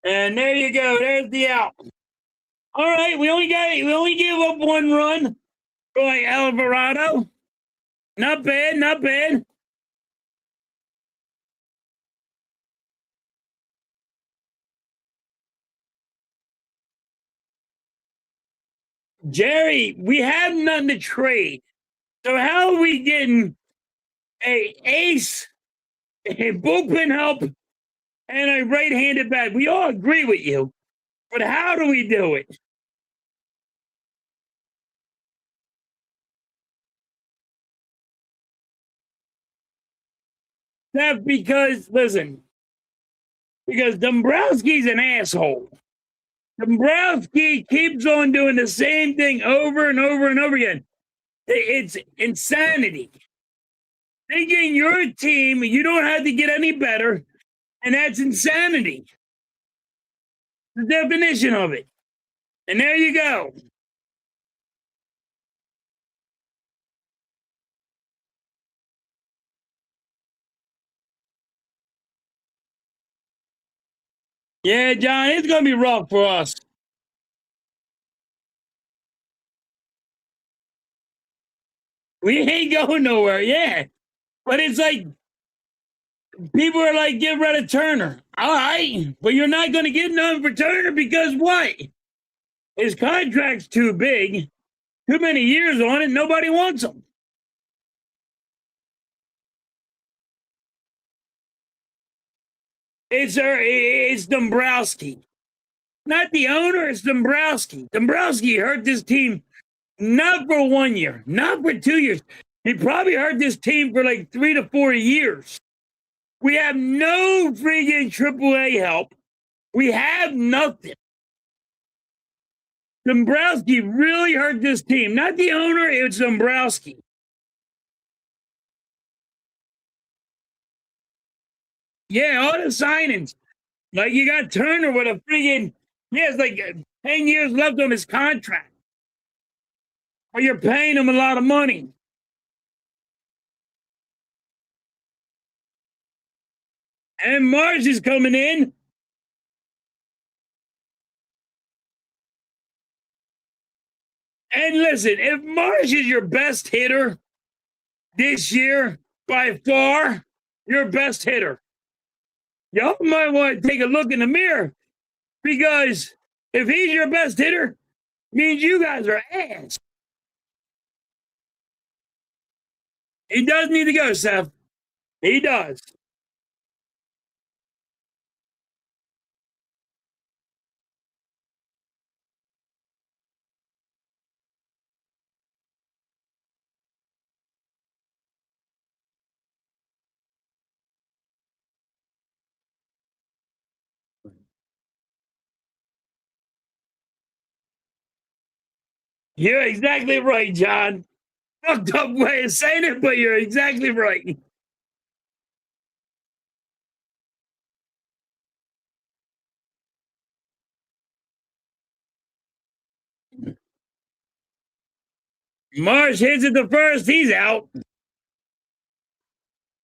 Speaker 1: And there you go. There's the out. All right, we only gave up 1 run. Boy, Alvarado. Not bad, not bad. Jerry, we have nothing to trade. So how are we getting a ace, a bullpen help, and a right-handed bat? We all agree with you, but how do we do it? That's because, listen, because Dombrowski's an asshole. Dombrowski keeps on doing the same thing over and over and over again. It's insanity. Thinking your team, you don't have to get any better, and that's insanity. The definition of it. And there you go. Yeah, John, it's going to be rough for us. We ain't going nowhere, yeah. But it's like, people are like, get rid of Turner. All right, but you're not going to get none for Turner because what? His contract's too big, too many years on it, nobody wants him. It's Dombrowski. Not the owner, it's Dombrowski. Dombrowski hurt this team not for 1 year, not for 2 years. He probably hurt this team for like 3 to 4 years. We have no freaking AAA help. We have nothing. Dombrowski really hurt this team. Not the owner, it's Dombrowski. Yeah, all the signings. Like you got Turner with a freaking, he has like 10 years left on his contract. Or you're paying him a lot of money. And Marsh is coming in. And listen, if Marsh is your best hitter this year, by far, your best hitter, y'all might want to take a look in the mirror because if he's your best hitter, means you guys are ass. He does need to go, Seth. He does. You're exactly right, John. Fucked up way of saying it, but you're exactly right. Marsh hits it the first. He's out.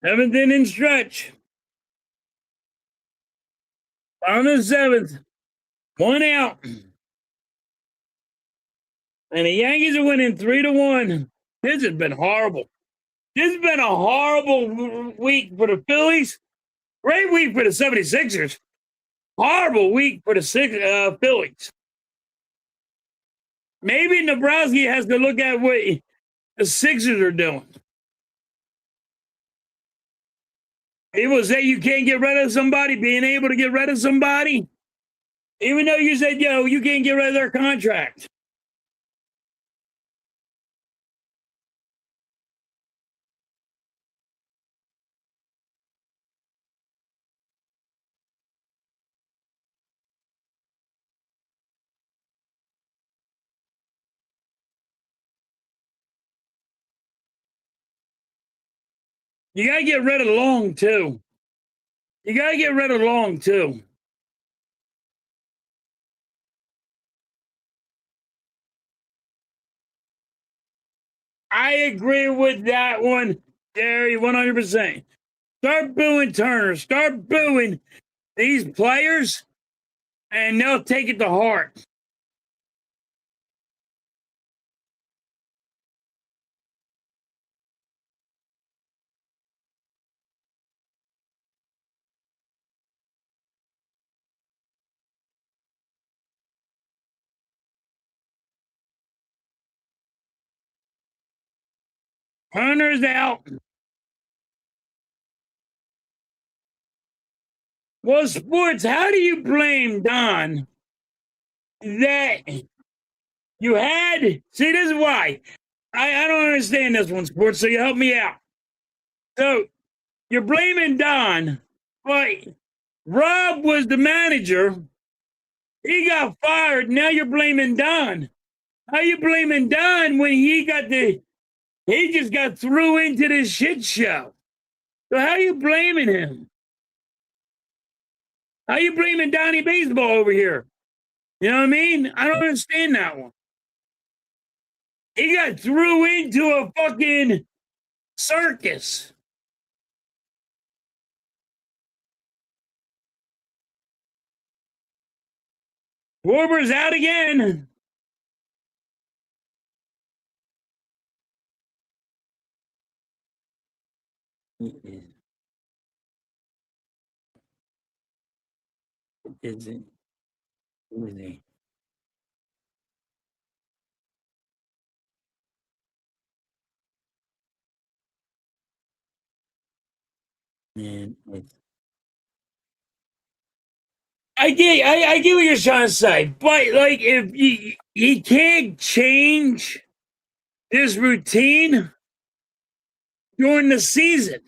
Speaker 1: Seventh inning stretch. On the seventh. One out. And the Yankees are winning 3-1. This has been horrible. This has been a horrible week for the Phillies. Great week for the 76ers. Horrible week for the Phillies. Maybe Nebraska has to look at what the Sixers are doing. People say you can't get rid of somebody, being able to get rid of somebody, even though you said, yo, you can't get rid of their contract. You got to get rid of Long, too. You got to get rid of Long, too. I agree with that one, Gary, 100%. Start booing Turner. Start booing these players, and they'll take it to heart. Turner's out. Well, sports, how do you blame Don that you had? See, this is why. I don't understand this one, sports, so you help me out. So you're blaming Don, but Rob was the manager. He got fired. Now you're blaming Don. How you blaming Don when he just got threw into this shit show? So how you blaming him? How you blaming Donnie Baseball over here? You know what I mean? I don't understand that one. He got threw into a fucking circus. Warber's out again. Is it? Is it? Man, I get what you're trying to say, but like if he can't change this routine during the season,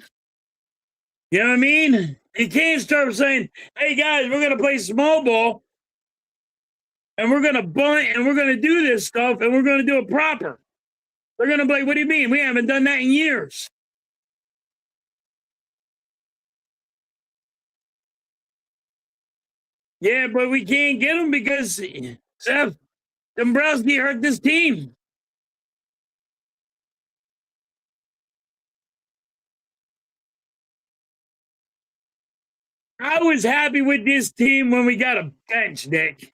Speaker 1: you know what I mean? He can't start saying, "Hey guys, we're gonna play small ball, and we're gonna bunt, and we're gonna do this stuff, and we're gonna do it proper." They're gonna be like, "What do you mean? We haven't done that in years." Yeah, but we can't get him because Seth Dombrowski hurt this team. I was happy with this team when we got a bench, Nick.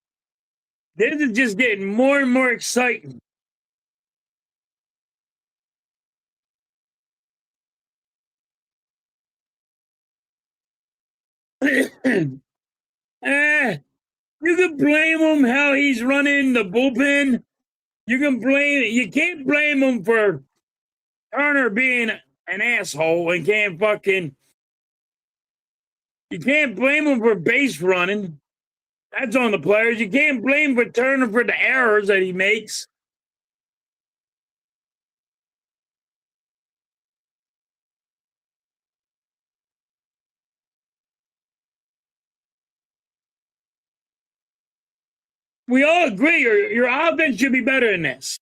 Speaker 1: This is just getting more and more exciting. Eh, you can blame him how he's running the bullpen. You can't blame him for Turner being an asshole and you can't blame him for base running. That's on the players. You can't blame for Turner for the errors that he makes. We all agree your offense should be better than this.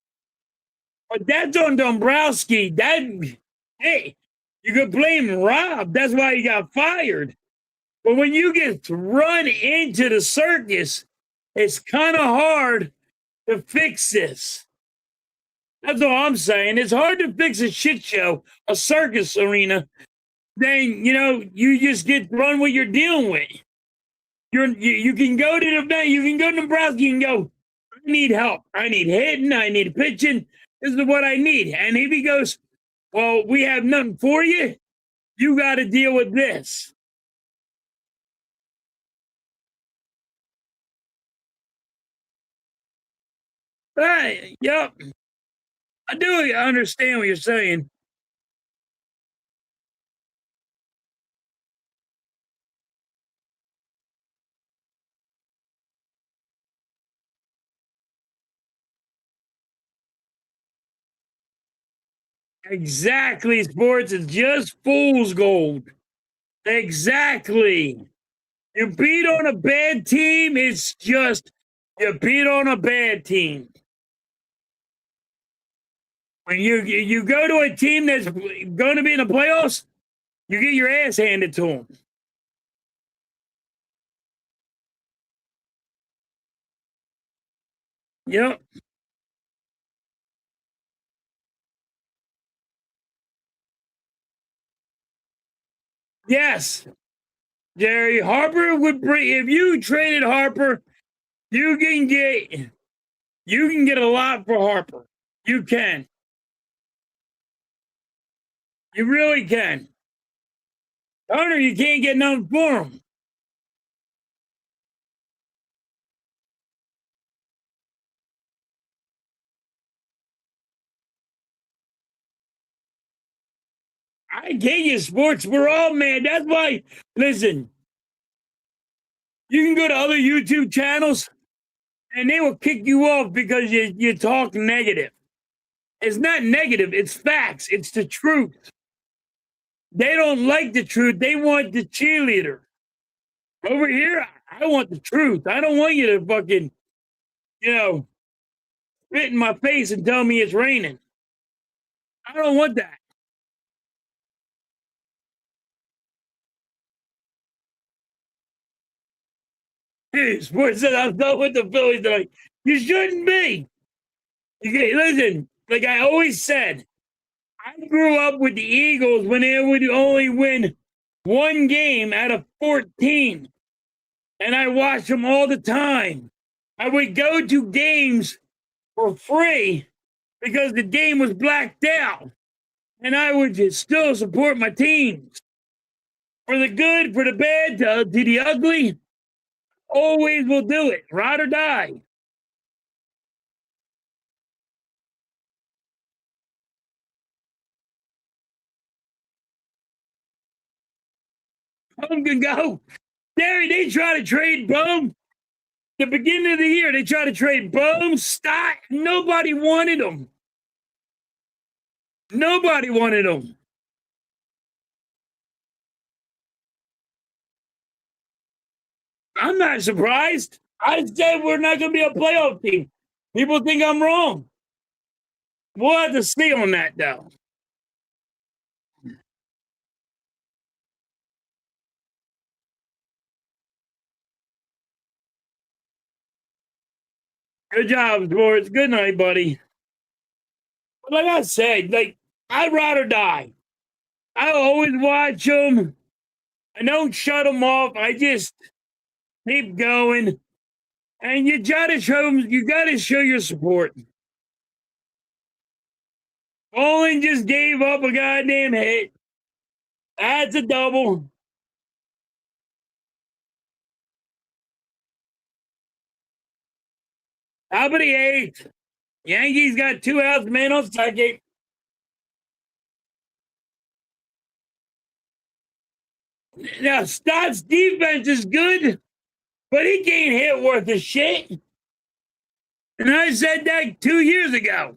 Speaker 1: But that's on Dombrowski. Hey, you could blame Rob. That's why he got fired. But when you get run into the circus, it's kind of hard to fix this. That's all I'm saying. It's hard to fix a shit show, a circus arena. Then you just get run what you're dealing with. You can go to the event. You can go to Nebraska. You can go. I need help. I need hitting. I need pitching. This is what I need. And if he goes, well, we have nothing for you. You got to deal with this. Right. Yep. I do understand what you're saying. Exactly. Sports is just fool's gold. Exactly. You beat on a bad team, it's just you beat on a bad team. When you go to a team that's going to be in the playoffs, you get your ass handed to them. Yep. Yes. Jerry Harper would bring if you traded Harper, you can get a lot for Harper. You can. You really can. Hunter, you can't get nothing for him. I get you, sports. We're all mad. That's why, listen, you can go to other YouTube channels and they will kick you off because you talk negative. It's not negative, it's facts. It's the truth. They don't like the truth. They want the cheerleader. Over here, I want the truth. I don't want you to fucking, spit in my face and tell me it's raining. I don't want that. Hey, sports said I'm done with the Phillies tonight. You shouldn't be. Listen, like I always said, I grew up with the Eagles when they would only win one game out of 14. And I watched them all the time. I would go to games for free because the game was blacked out. And I would just still support my teams. For the good, for the bad, to the ugly, always will do it, ride or die. Boom can go. They try to trade Boom. The beginning of the year, they try to trade Boom, Stott. Nobody wanted them. Nobody wanted them. I'm not surprised. I said we're not going to be a playoff team. People think I'm wrong. We'll have to see on that, though. Good job, sports. Good night, buddy. Like I said, I'd rather die. I always watch them. I don't shut them off. I just keep going. And you gotta show them, you gotta show your support. Olin just gave up a goddamn hit. That's a double. Top of the eighth. Yankees got 2 outs, man on second. Now, Stott's defense is good, but he can't hit worth a shit. And I said that 2 years ago.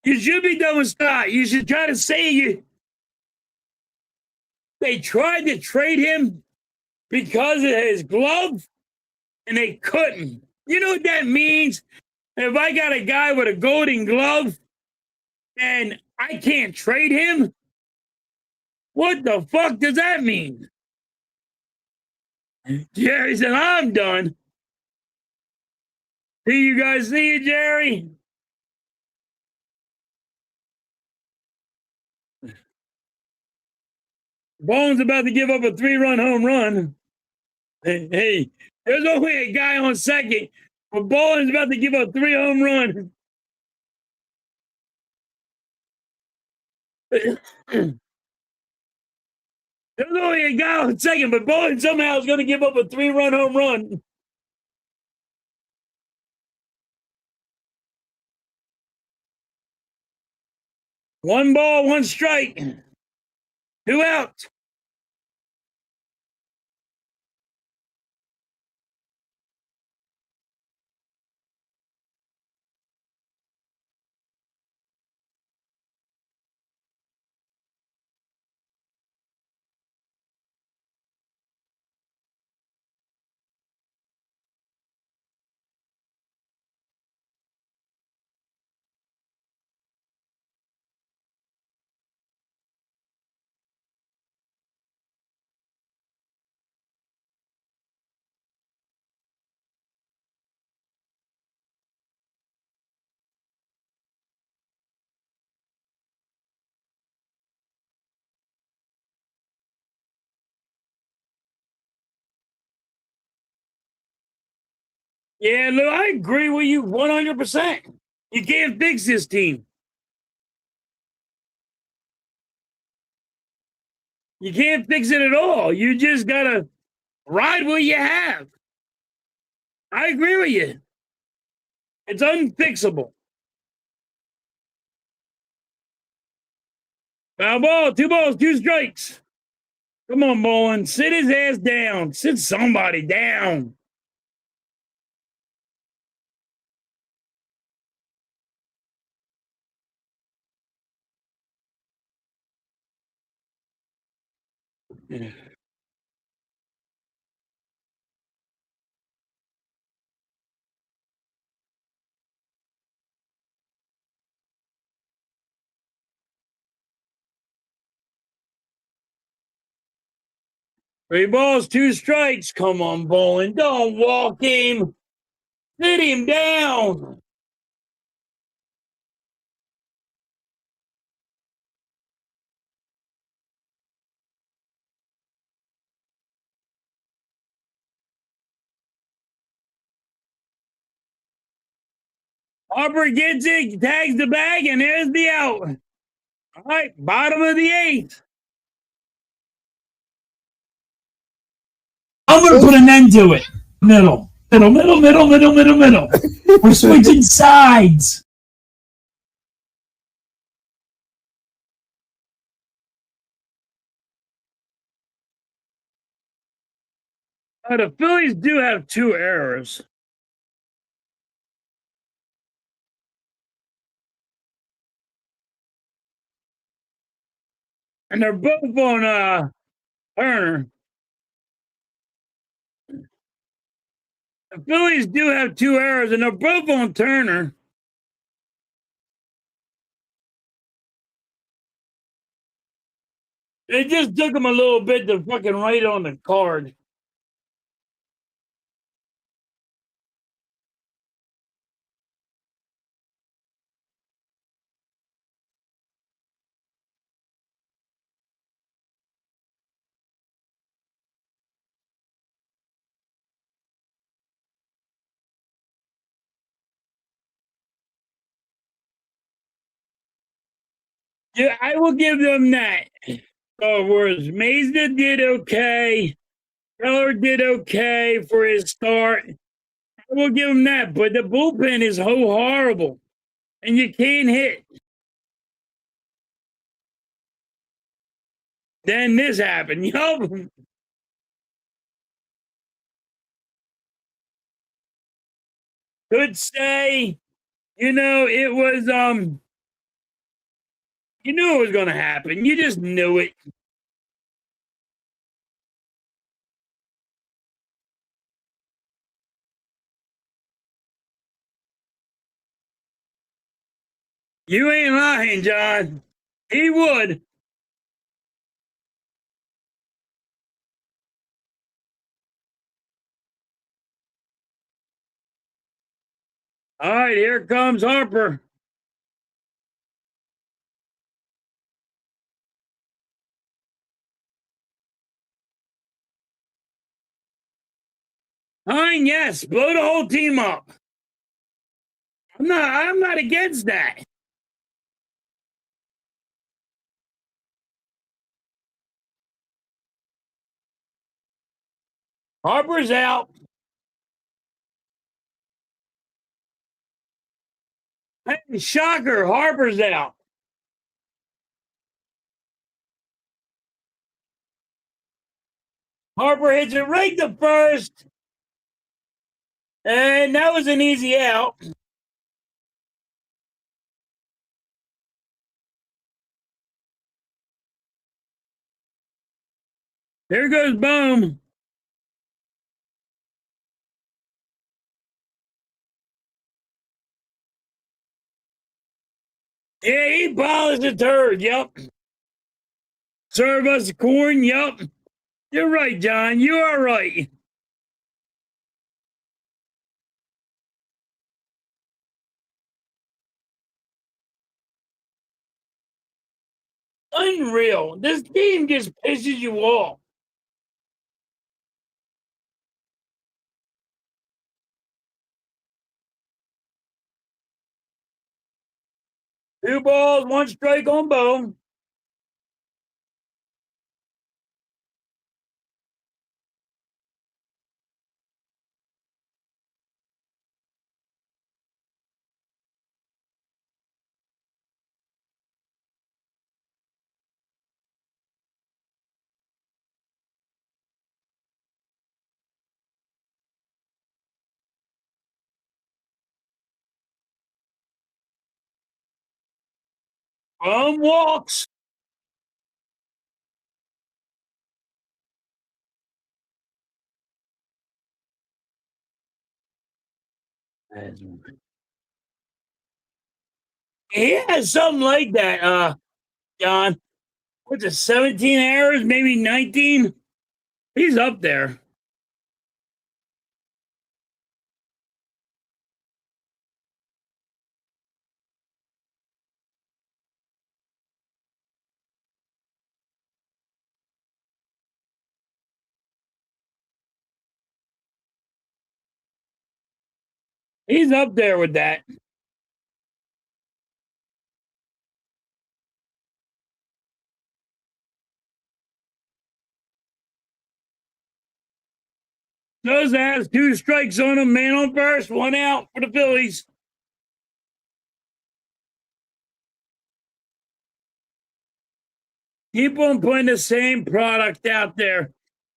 Speaker 1: You should be done with Stott. You should try to say they tried to trade him because of his glove, and they couldn't. You know what that means? If I got a guy with a golden glove and I can't trade him, what the fuck does that mean? Jerry said, I'm done. See you guys. See you, Jerry. Bones about to give up a 3-run home run. Hey, there's only a guy on second, but Bones about to give up 3 home runs. There's only a guy on second, but Bowen somehow is going to give up a 3-run home run. One ball, one strike. 2 out. Yeah, Lou, I agree with you 100%. You can't fix this team. You can't fix it at all. You just got to ride what you have. I agree with you. It's unfixable. Foul ball, 2 balls, 2 strikes. Come on, Bowen. Sit his ass down. Sit somebody down. Three balls, 2 strikes. Come on, Bowen. Don't walk him. Sit him down. Harper gets it, tags the bag, and there's the out. All right, bottom of the 8th. I'm going to put an end to it. Middle. We're switching sides. The Phillies do have 2 errors. And they're both on Turner. The Phillies do have 2 errors, and they're both on Turner. It just took them a little bit to fucking write on the card. Yeah, I will give them that. So, whereas Mazda did okay, Keller did okay for his start. I will give him that, but the bullpen is so horrible, and you can't hit. Then this happened. Yup. Could say, it was you knew it was gonna happen. You just knew it. You ain't lying, John. He would. All right, here comes Harper. Fine, yes, blow the whole team up. I'm not against that. Harper's out. Hey, shocker, Harper's out. Harper hits it right to first. And that was an easy out. There goes Boom. Yeah, he polished the turd. Yep. Serve us corn. Yep. You're right, John. You are right. Unreal. This team just pisses you off. Two balls, one strike on Boom. Boom walks. He has something like that, John. What's it, 17 errors, maybe 19? He's up there. He's up there with that. Does has two strikes on him, man on first, one out for the Phillies. Keep on putting the same product out there,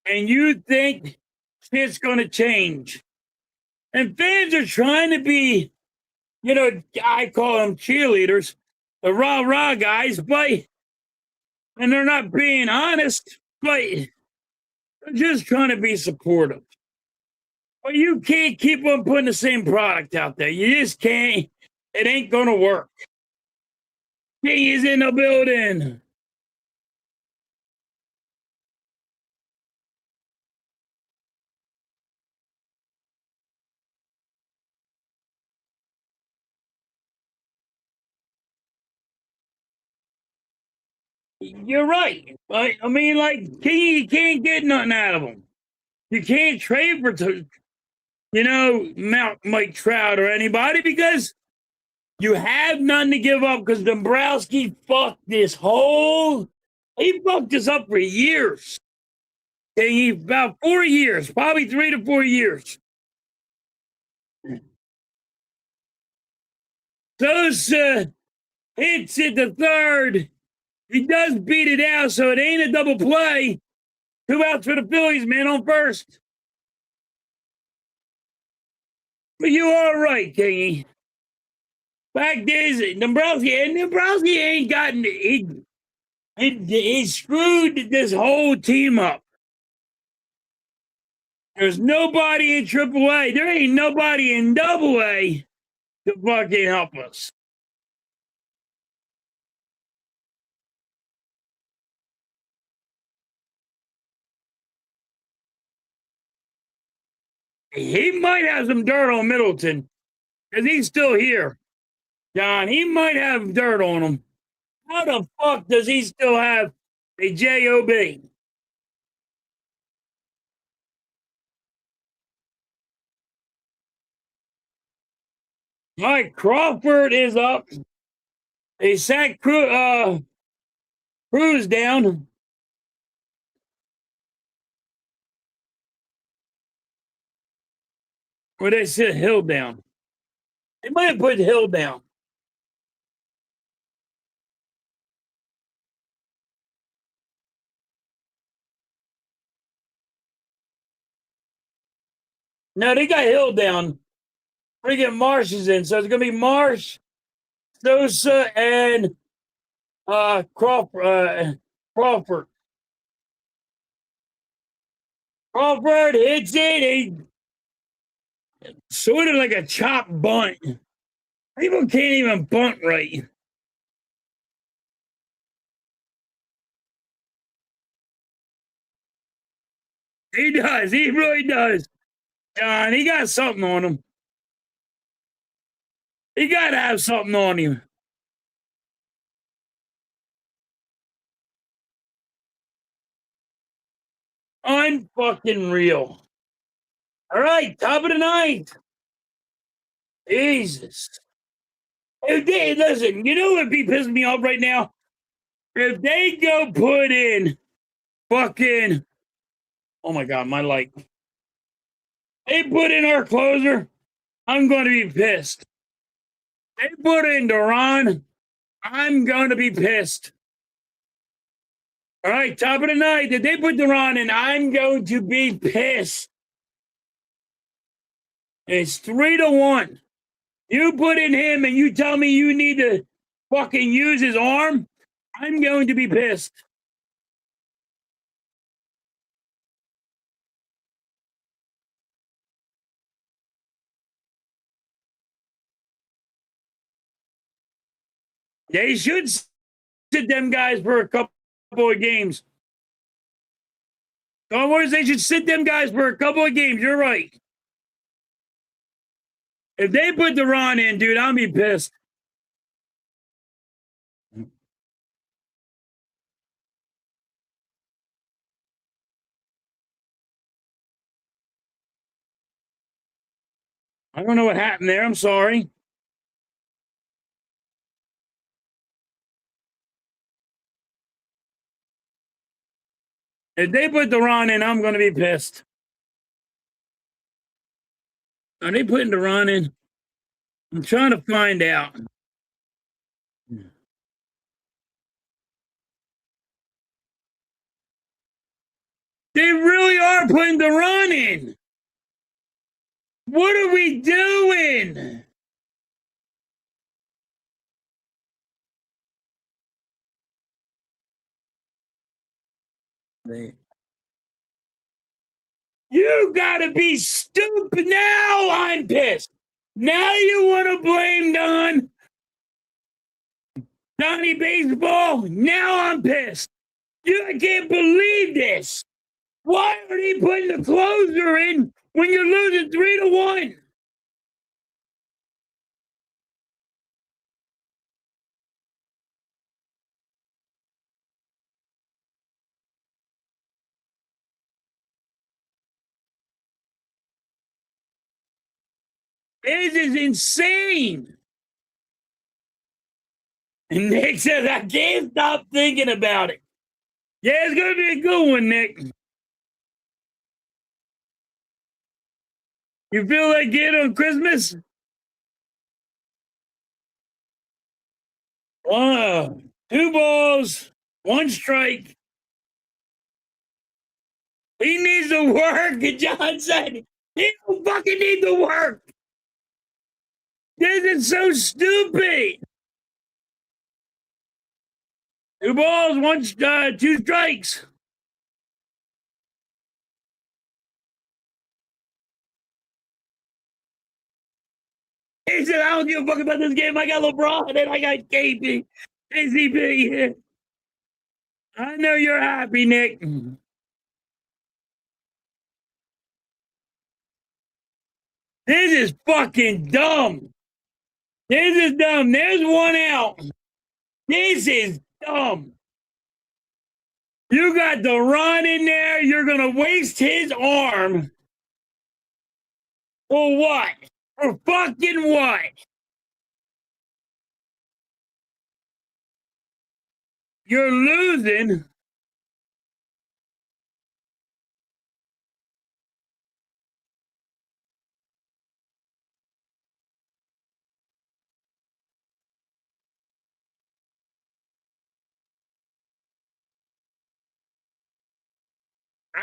Speaker 1: and you think shit's going to change. And fans are trying to be, I call them cheerleaders, the rah rah guys, but, and they're not being honest, but they're just trying to be supportive. But you can't keep on putting the same product out there. You just can't. It ain't going to work. He is in the building. You're right. But, I mean, like, you can't get nothing out of him. You can't trade for, Mike Trout or anybody because you have nothing to give up because Dombrowski fucked this whole. He fucked this up for years. About 4 years, probably 3 to 4 years. Those hits at the third. He does beat it out, so it ain't a double play. 2 outs for the Phillies, man, on first. But you are right, Kingy. Fact is, Dombrowski ain't gotten he screwed this whole team up. There's nobody in AAA. There ain't nobody in AA to fucking help us. He might have some dirt on Middleton because he's still here. John, he might have dirt on him. How the fuck does he still have a JOB? All right, Crawford is up. They sat Cruz down. Or they sit Hill down. They might have put Hill down. No, they got Hill down. Freaking Marsh is in. So it's going to be Marsh, Sosa, and Crawford. Crawford hits it. He sort of like a chop bunt. People can't even bunt right. He does. He really does. John, he got something on him. He got to have something on him. Unfucking real. All right, top of the ninth. Jesus. If they listen, you know what be pissing me off right now? If they go put in fucking, oh my god, my light. They put in our closer, I'm going to be pissed. They put in Duran, I'm going to be pissed. All right, top of the night. Did they put Duran in? I'm going to be pissed. It's 3-1. You put in him and you tell me you need to fucking use his arm, I'm going to be pissed. They should sit them guys for a couple of games. Cowboys, they should sit them guys for a couple of games. You're right. If they put Duran in, dude, I'll be pissed. I don't know what happened there. I'm sorry. If they put Duran in, I'm going to be pissed. Are they putting Duran in? I'm trying to find out. They really are putting Duran in. What are we doing? You gotta be stupid. Now I'm pissed. Now you want to blame Donnie Baseball? Now I'm pissed. I can't believe this. Why are they putting the closer in when you're losing 3-1? This is insane. And Nick says, I can't stop thinking about it. Yeah, it's going to be a good one, Nick. You feel like it on Christmas? 2 balls, 1 strike. He needs to work, John said. He don't fucking need to work. This is so stupid. 2 balls, 2 strikes. He said, I don't give a fuck about this game. I got LeBron and I got KCP. I know you're happy, Nick. This is fucking dumb. This is dumb. There's one out. This is dumb. You got the run in there. You're going to waste his arm. For what? For fucking what? You're losing.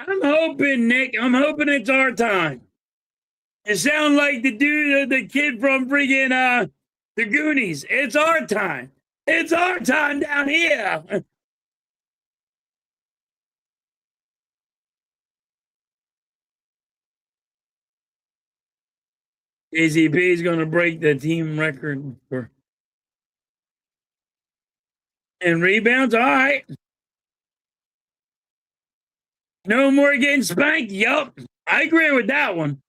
Speaker 1: I'm hoping, Nick, I'm hoping it's our time. It sounds like the dude, the kid from friggin' the Goonies. It's our time. It's our time down here. KCP is going to break the team record for and rebounds. All right. No more getting spanked. Yup. I agree with that one.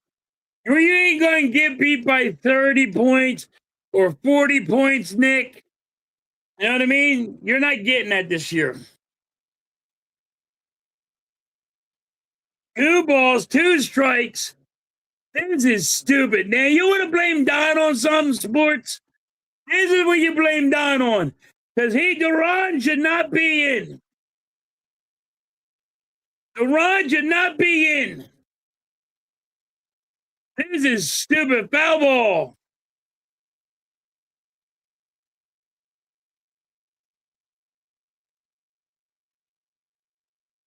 Speaker 1: You ain't going to get beat by 30 points or 40 points, Nick. You know what I mean? You're not getting that this year. 2 balls, 2 strikes. This is stupid. Now, you want to blame Don on some sports? This is what you blame Don on. Because Duran should not be in. Duran should not be in. This is stupid. Foul ball.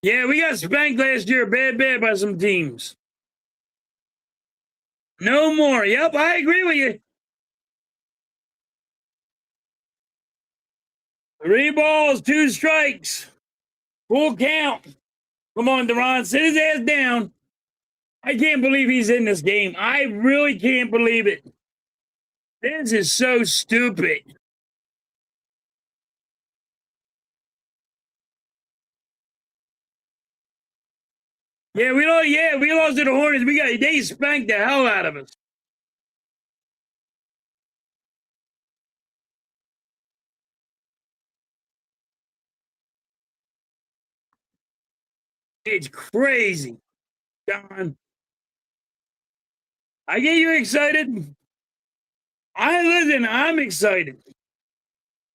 Speaker 1: Yeah, we got spanked last year bad by some teams. No more. Yep, I agree with you. 3 balls, 2 strikes. Full count. Come on, Duran. Sit his ass down. I can't believe he's in this game. I really can't believe it. This is so stupid. Yeah, we lost to the Hornets. They spanked the hell out of us. It's crazy. John. I get you excited. I'm excited.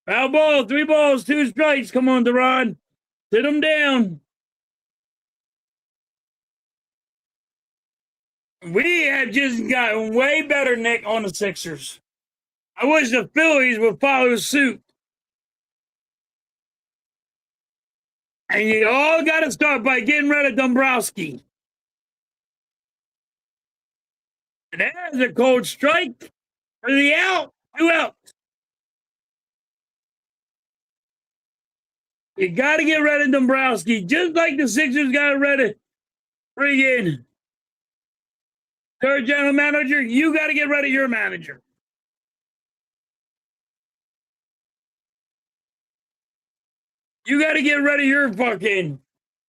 Speaker 1: Foul ball, 3 balls, 2 strikes. Come on, Duran. Sit him down. We have just gotten way better, Nick, on the Sixers. I wish the Phillies would follow suit. And you all got to start by getting rid of Dombrowski. And there's a cold strike for the out. 2 outs. You got to get rid of Dombrowski, just like the Sixers got rid of friggin' third general manager. You got to get rid of your manager. You got to get rid of your fucking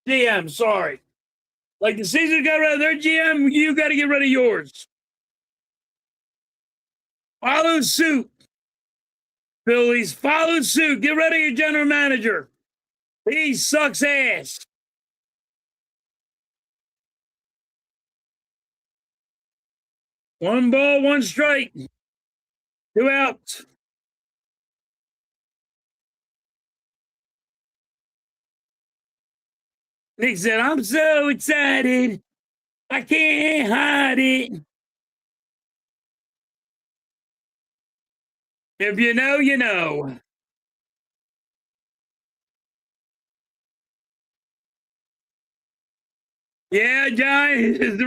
Speaker 1: GM. Sorry. Like the Sixers got rid of their GM, you got to get rid of yours. Follow suit. Phillies, follow suit. Get rid of your general manager. He sucks ass. One ball, 1 strike. 2 outs. Nick said, I'm so excited. I can't hide it. If you know, you know. Yeah, Giants.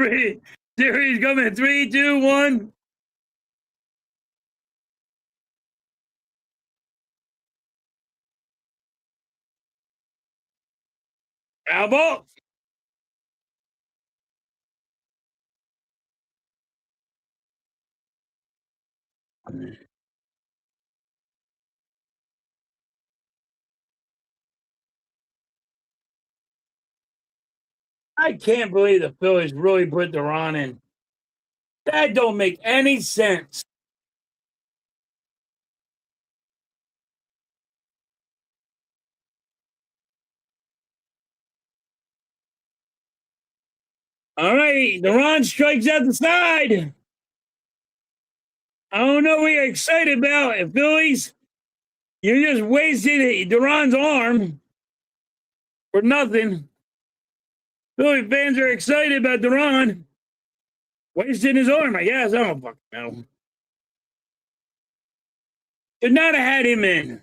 Speaker 1: Series coming. 3, 2, 1. Foul ball. I can't believe the Phillies really put the run in. That don't make any sense. All right, Deron strikes out the side. I don't know what you're excited about. Phillies, you just wasted Duran's arm for nothing. Philly fans are excited about Duran wasting his arm, I guess. I don't fucking know. Should not have had him in.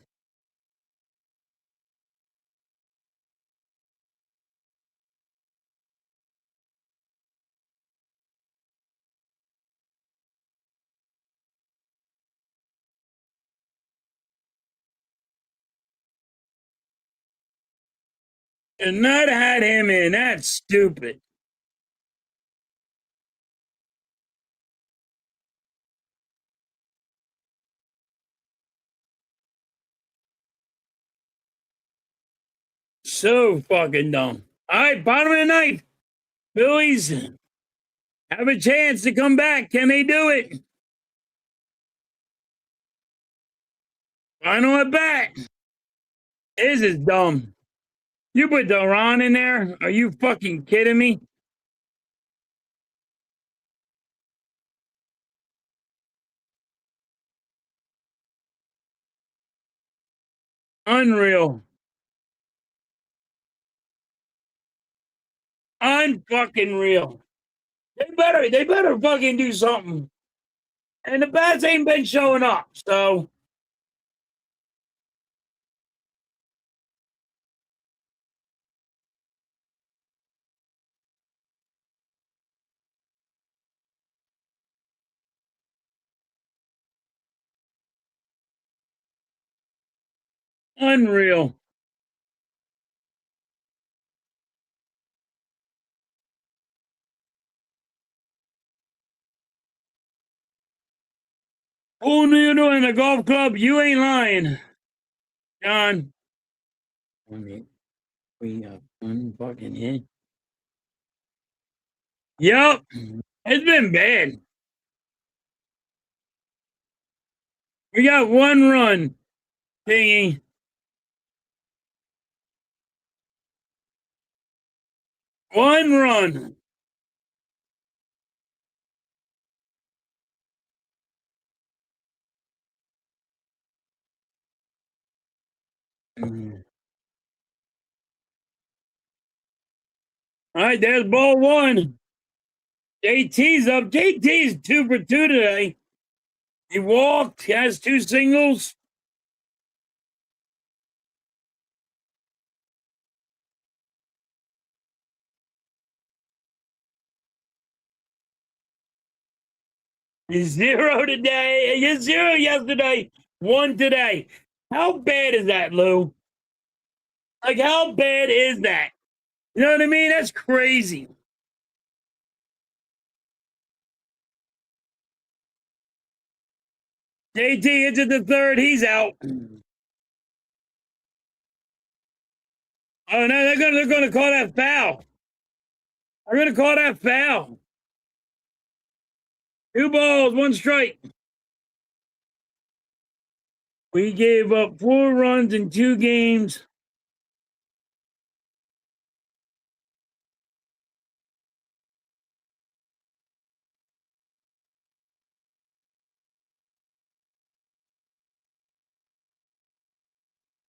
Speaker 1: Should not have had him in. That's stupid. So fucking dumb. All right, bottom of the ninth. Phillies have a chance to come back. Can they do it? Final at bat. This is dumb. You put Duran in there? Are you fucking kidding me? Unreal. Unfucking real. They better fucking do something. And the bats ain't been showing up. So unreal. Who knew you doing the golf club? You ain't lying, John. We got one fucking hit. Yep. It's been bad. We got one run, thingy. One run. All right, there's ball one. JT's up. JT's 2 for 2 today. He walked. He has 2 singles. He's 0 today. He's 0 yesterday. 1 today. How bad is that, Lou? Like, how bad is that? You know what I mean? That's crazy. JT hits it the third. He's out. Oh no, they're gonna call that foul. They're gonna call that foul. 2 balls, 1 strike. We gave up 4 runs in 2 games.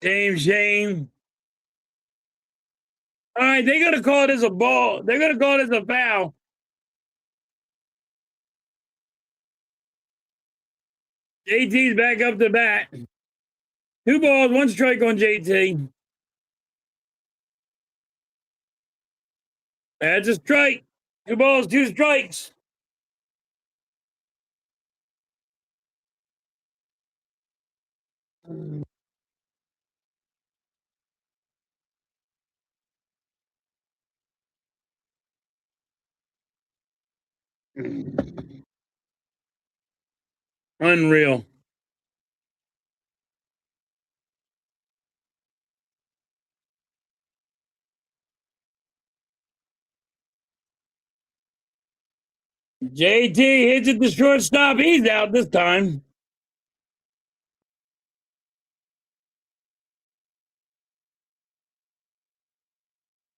Speaker 1: Shame. All right, they're gonna call this a ball. They're gonna call this a foul. JT's back up to bat. 2 balls, 1 strike on JT. That's a strike. 2 balls, 2 strikes. Unreal. JT hits it to shortstop. He's out this time.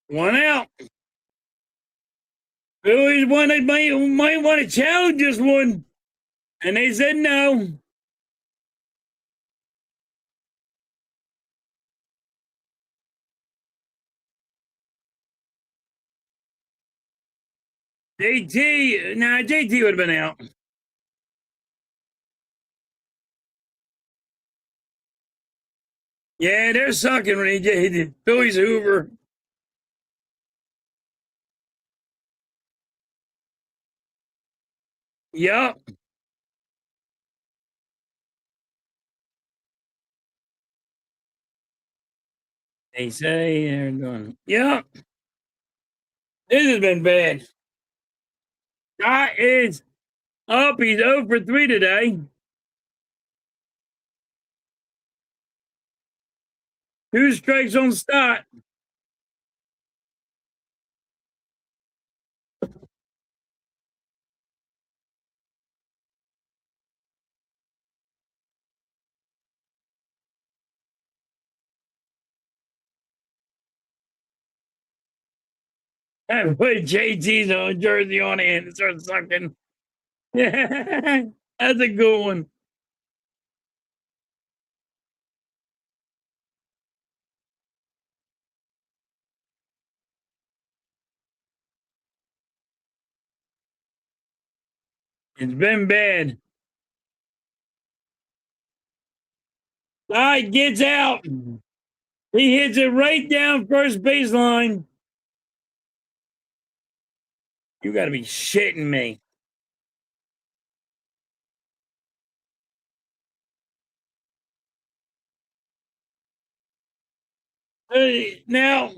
Speaker 1: One out. Phillies might want to challenge this one. And they said no. JT would have been out. Yeah, they're sucking when the Phillies Hoover. Yup. They say they're doing. Yup. This has been bad. Scott is up. He's 0 for 3 today. 2 strikes on Stott. I put JT's own jersey on it and start sucking. Yeah, that's a good one. It's been bad. Stott gets out. He hits it right down first baseline. You got to be shitting me. Now,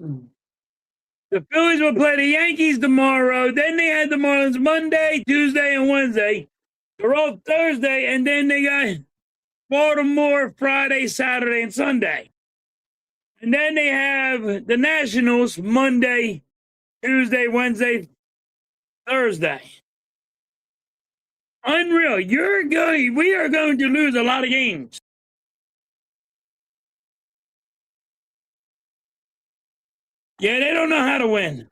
Speaker 1: the Phillies will play the Yankees tomorrow. Then they had the Marlins Monday, Tuesday, and Wednesday. They're off Thursday, and then they got Baltimore Friday, Saturday, and Sunday. And then they have the Nationals Monday, Tuesday, Wednesday, Thursday. Unreal. We are going to lose a lot of games. Yeah, they don't know how to win.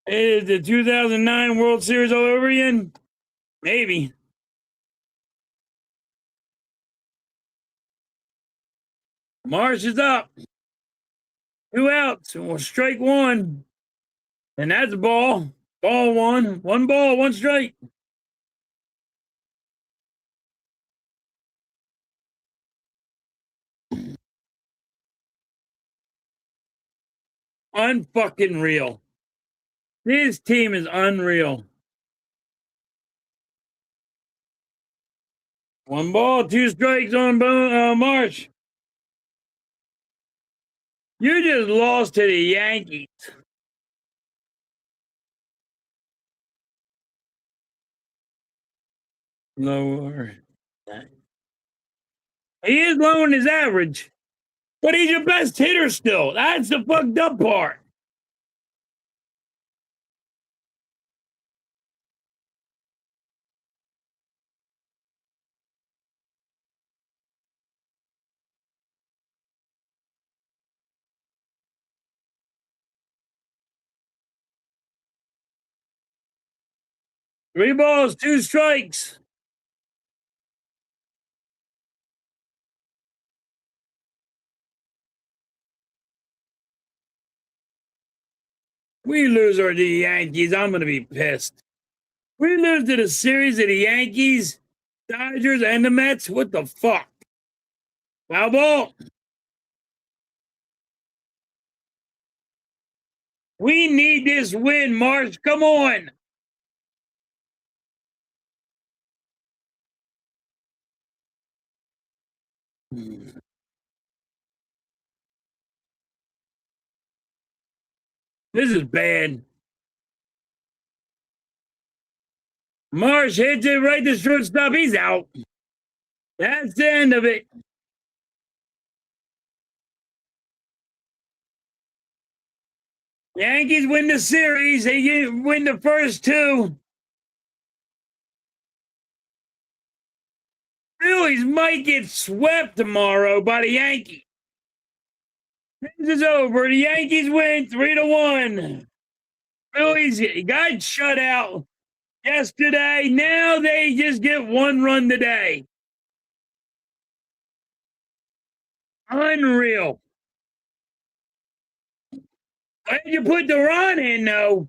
Speaker 1: Is the 2009 World Series all over again? Maybe. Marsh is up. 2 outs. Strike 1. And that's a ball. Ball 1. 1 ball, 1 strike. Unfucking real. This team is unreal. 1 ball, 2 strikes on Marsh. You just lost to the Yankees. Lower. He is lowering his average, but he's your best hitter still. That's the fucked up part. Three balls, 2 strikes. We lose to the Yankees. I'm going to be pissed. We lose to the series of the Yankees, Dodgers, and the Mets. What the fuck? Foul ball. We need this win, Marsh. Come on. This is bad. Marsh hits it right to shortstop. He's out. That's the end of it. Yankees win the series. They win the first two. Phillies might get swept tomorrow by the Yankees. This is over. The Yankees win 3-1. Phillies got shut out yesterday. Now they just get one run today. Unreal. Why did you put the run in, though?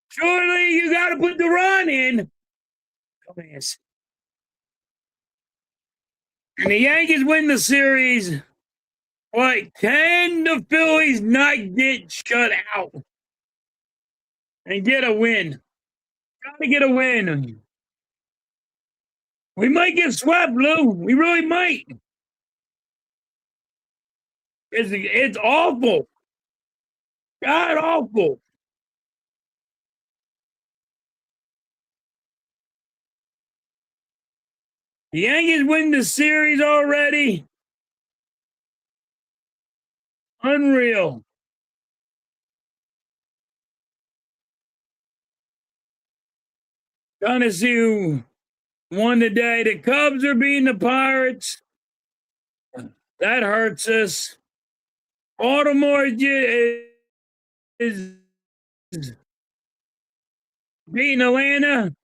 Speaker 1: Surely you got to put the run in. Dumbass. And the Yankees win the series. What, can the Phillies not get shut out and get a win? Gotta get a win. We might get swept, Lou. We really might. It's awful. God awful. The Yankees win the series already. Unreal. Gonna see who won today. The Cubs are beating the Pirates. That hurts us. Baltimore is beating Atlanta.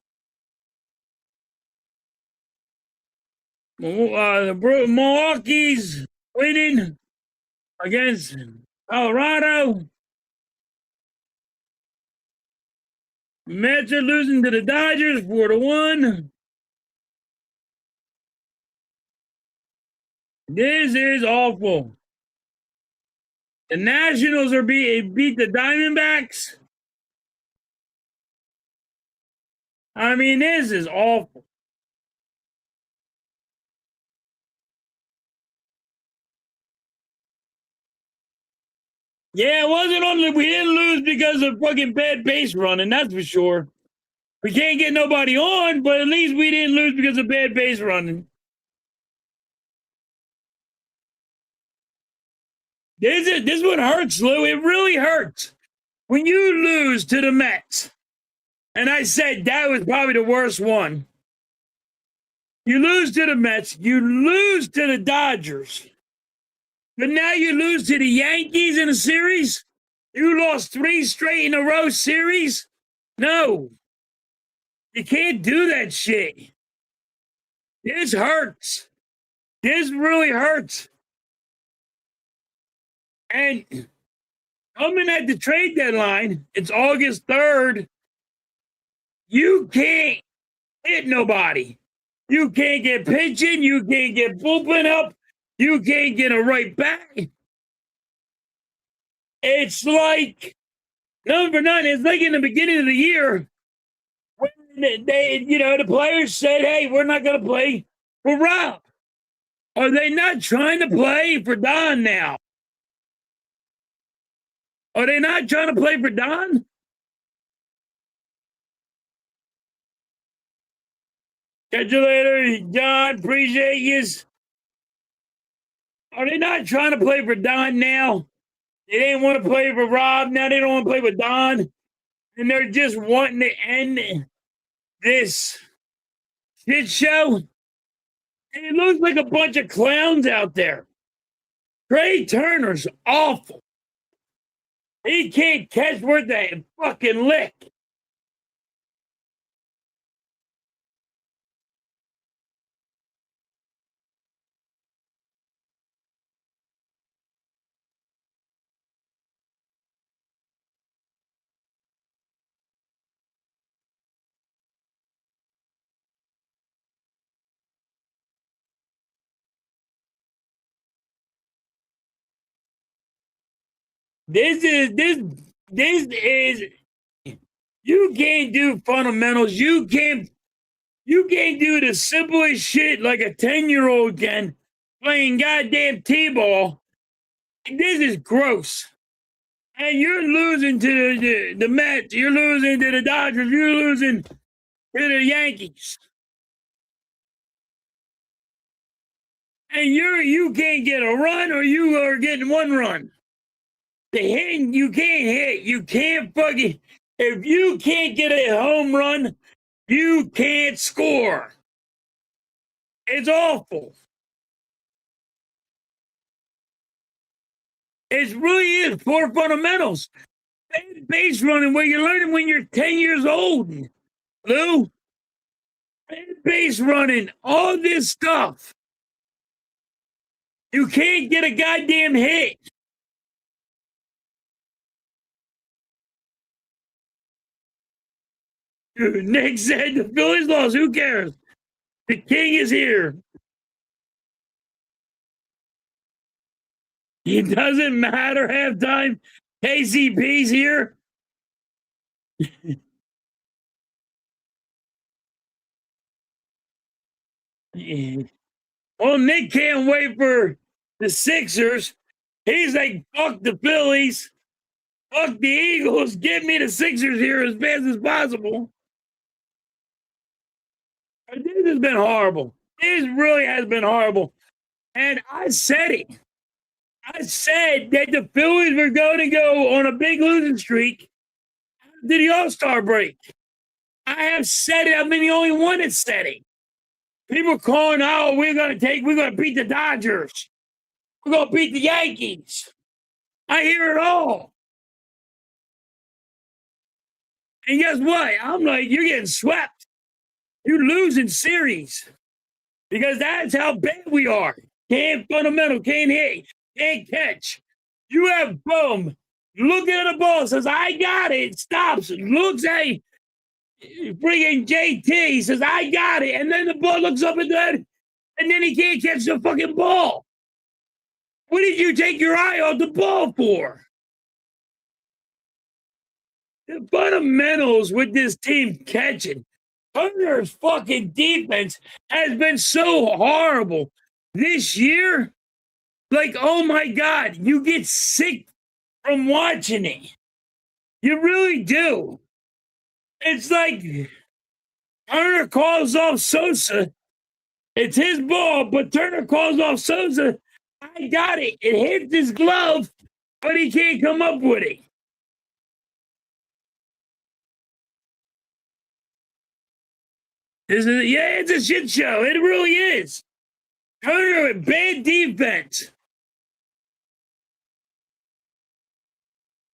Speaker 1: The Milwaukee's winning against Colorado. Mets are losing to the Dodgers 4-1. This is awful. The Nationals are beat the Diamondbacks. I mean, this is awful. Yeah, it wasn't only we didn't lose because of fucking bad base running, that's for sure. We can't get nobody on, but at least we didn't lose because of bad base running. This one hurts, Lou. It really hurts. When you lose to the Mets, and I said that was probably the worst one. You lose to the Mets, you lose to the Dodgers, but now you lose to the Yankees in a series? You lost 3 straight in a row series? No. You can't do that shit. This hurts. This really hurts. And coming at the trade deadline, it's August 3rd. You can't hit nobody. You can't get pitching. You can't get bullpen up. You can't get a right back. It's like, number 9, it's like in the beginning of the year when the players said, hey, we're not going to play for Rob. Are they not trying to play for Don now? Are they not trying to play for Don? Catch you later, John. Appreciate you. Are they not trying to play for Don now? They didn't want to play for Rob. Now they don't want to play with Don. And they're just wanting to end this shit show. And it looks like a bunch of clowns out there. Trey Turner's awful. He can't catch worth a fucking lick. This is you can't do fundamentals. You can't do the simplest shit like a 10-year-old can playing goddamn T-ball. This is gross. And you're losing to the Mets. You're losing to the Dodgers. You're losing to the Yankees. And you can't get a run, or you are getting one run. The hitting, you can't hit. You can't fucking. If you can't get a home run, you can't score. It's awful. It really is poor fundamentals. Base running, where you learn it when you're 10 years old. Lou, base running, all this stuff. You can't get a goddamn hit. Dude, Nick said the Phillies lost. Who cares? The king is here. It doesn't matter halftime. KCP's here. Well, Nick can't wait for the Sixers. He's like, fuck the Phillies. Fuck the Eagles. Get me the Sixers here as fast as possible. This has been horrible. This really has been horrible. And I said it. I said that the Phillies were going to go on a big losing streak after the All-Star break. I have said it. I've been the only one that said it. People calling, oh, we're going to beat the Dodgers. We're going to beat the Yankees. I hear it all. And guess what? I'm like, you're getting swept. You're losing series. Because that's how bad we are. Can't fundamental, can't hit, can't catch. You have boom. Looking at the ball, says, I got it. Stops, looks at freaking JT, says, I got it. And then the ball looks up at that, and then he can't catch the fucking ball. What did you take your eye off the ball for? The fundamentals with this team catching. Hunter's fucking defense has been so horrible this year. Like, oh my God, you get sick from watching it. You really do. It's like Turner calls off Sosa. It's his ball, but Turner calls off Sosa. I got it. It hits his glove, but he can't come up with it. It's a shit show. It really is. Turner with bad defense.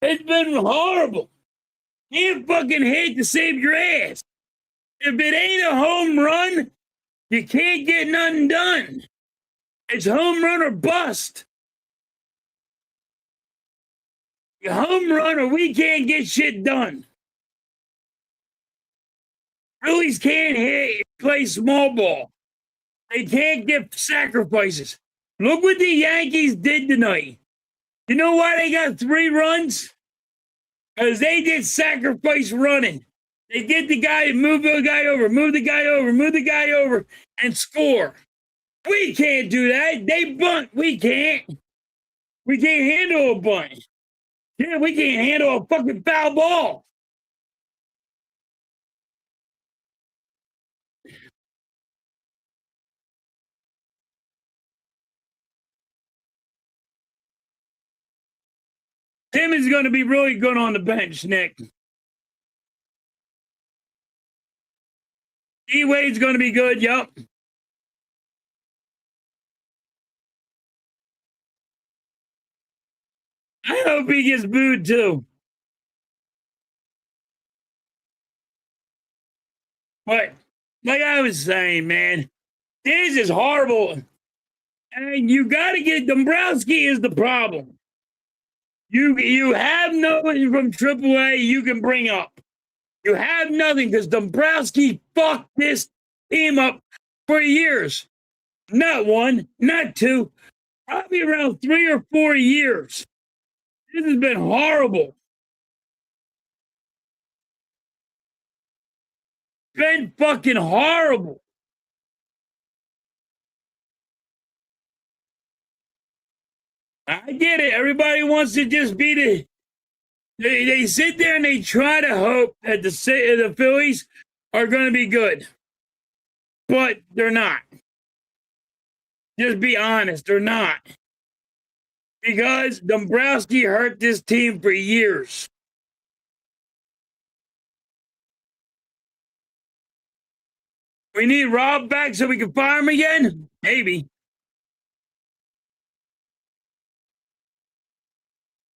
Speaker 1: It's been horrible. Can't fucking hit to save your ass. If it ain't a home run, you can't get nothing done. It's home run or bust. Home run or we can't get shit done. Phillies can't hit, play small ball. They can't get sacrifices. Look what the Yankees did tonight. You know why they got 3 runs? Because they did sacrifice running. They get the guy, move the guy over, move the guy over, move the guy over, and score. We can't do that. They bunt. We can't. We can't handle a bunt. Yeah, we can't handle a fucking foul ball. Tim is going to be really good on the bench, Nick. D-Wade's going to be good, yep. I hope he gets booed too. But like I was saying, man, this is horrible. And you got to get Dombrowski is the problem. You have nobody from AAA you can bring up. You have nothing because Dombrowski fucked this team up for years. Not 1, not 2, probably around 3 or 4 years. This has been horrible. Been fucking horrible. I get it. Everybody wants to just be they sit there and they try to hope that the Phillies are going to be good. But they're not. Just be honest, they're not. because Dombrowski hurt this team for years. We need Rob back so we can fire him again? Maybe.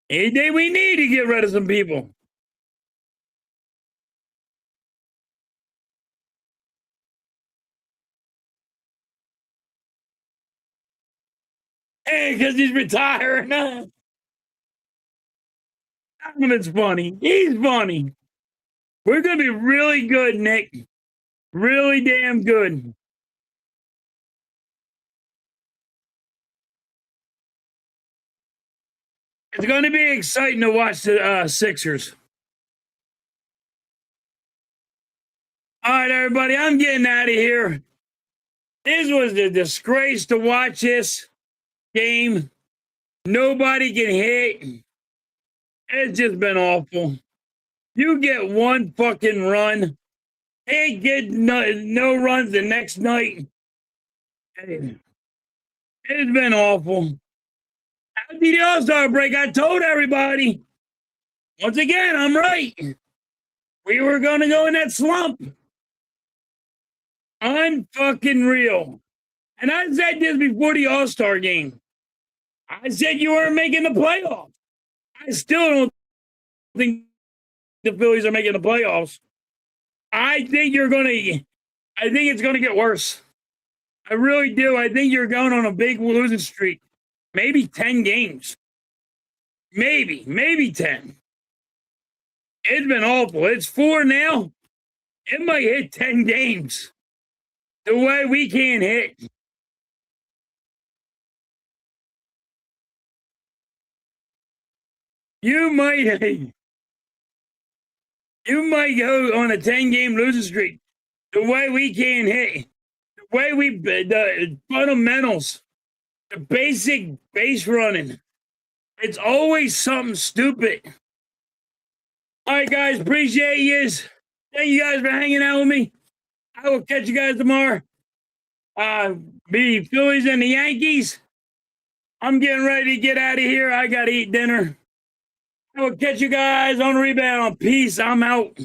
Speaker 1: Any day we need to get rid of some people. Hey, because he's retiring. It's funny. He's funny. We're going to be really good, Nick. Really damn good. It's going to be exciting to watch the Sixers. All right, everybody, I'm getting out of here. This was a disgrace to watch this game. Nobody can hit. It's just been awful. You get one fucking run. Can't get no runs the next night. It's been awful. After the All-Star break, I told everybody, once again, I'm right. We were going to go in that slump. Unfucking real. And I said this before the All-Star game. I said you weren't making the playoffs. I still don't think the Phillies are making the playoffs. I think it's going to get worse. I really do. I think you're going on a big losing streak. Maybe 10 games. Maybe 10. It's been awful. It's 4 now. It might hit 10 games. The way we can't hit. You might go on a 10-game losing streak. The way we can't hit. The way the fundamentals. The basic base running. It's always something stupid. All right, guys. Appreciate you. Thank you guys for hanging out with me. I will catch you guys tomorrow. Be Phillies and the Yankees. I'm getting ready to get out of here. I got to eat dinner. I will catch you guys on the rebound. Peace. I'm out.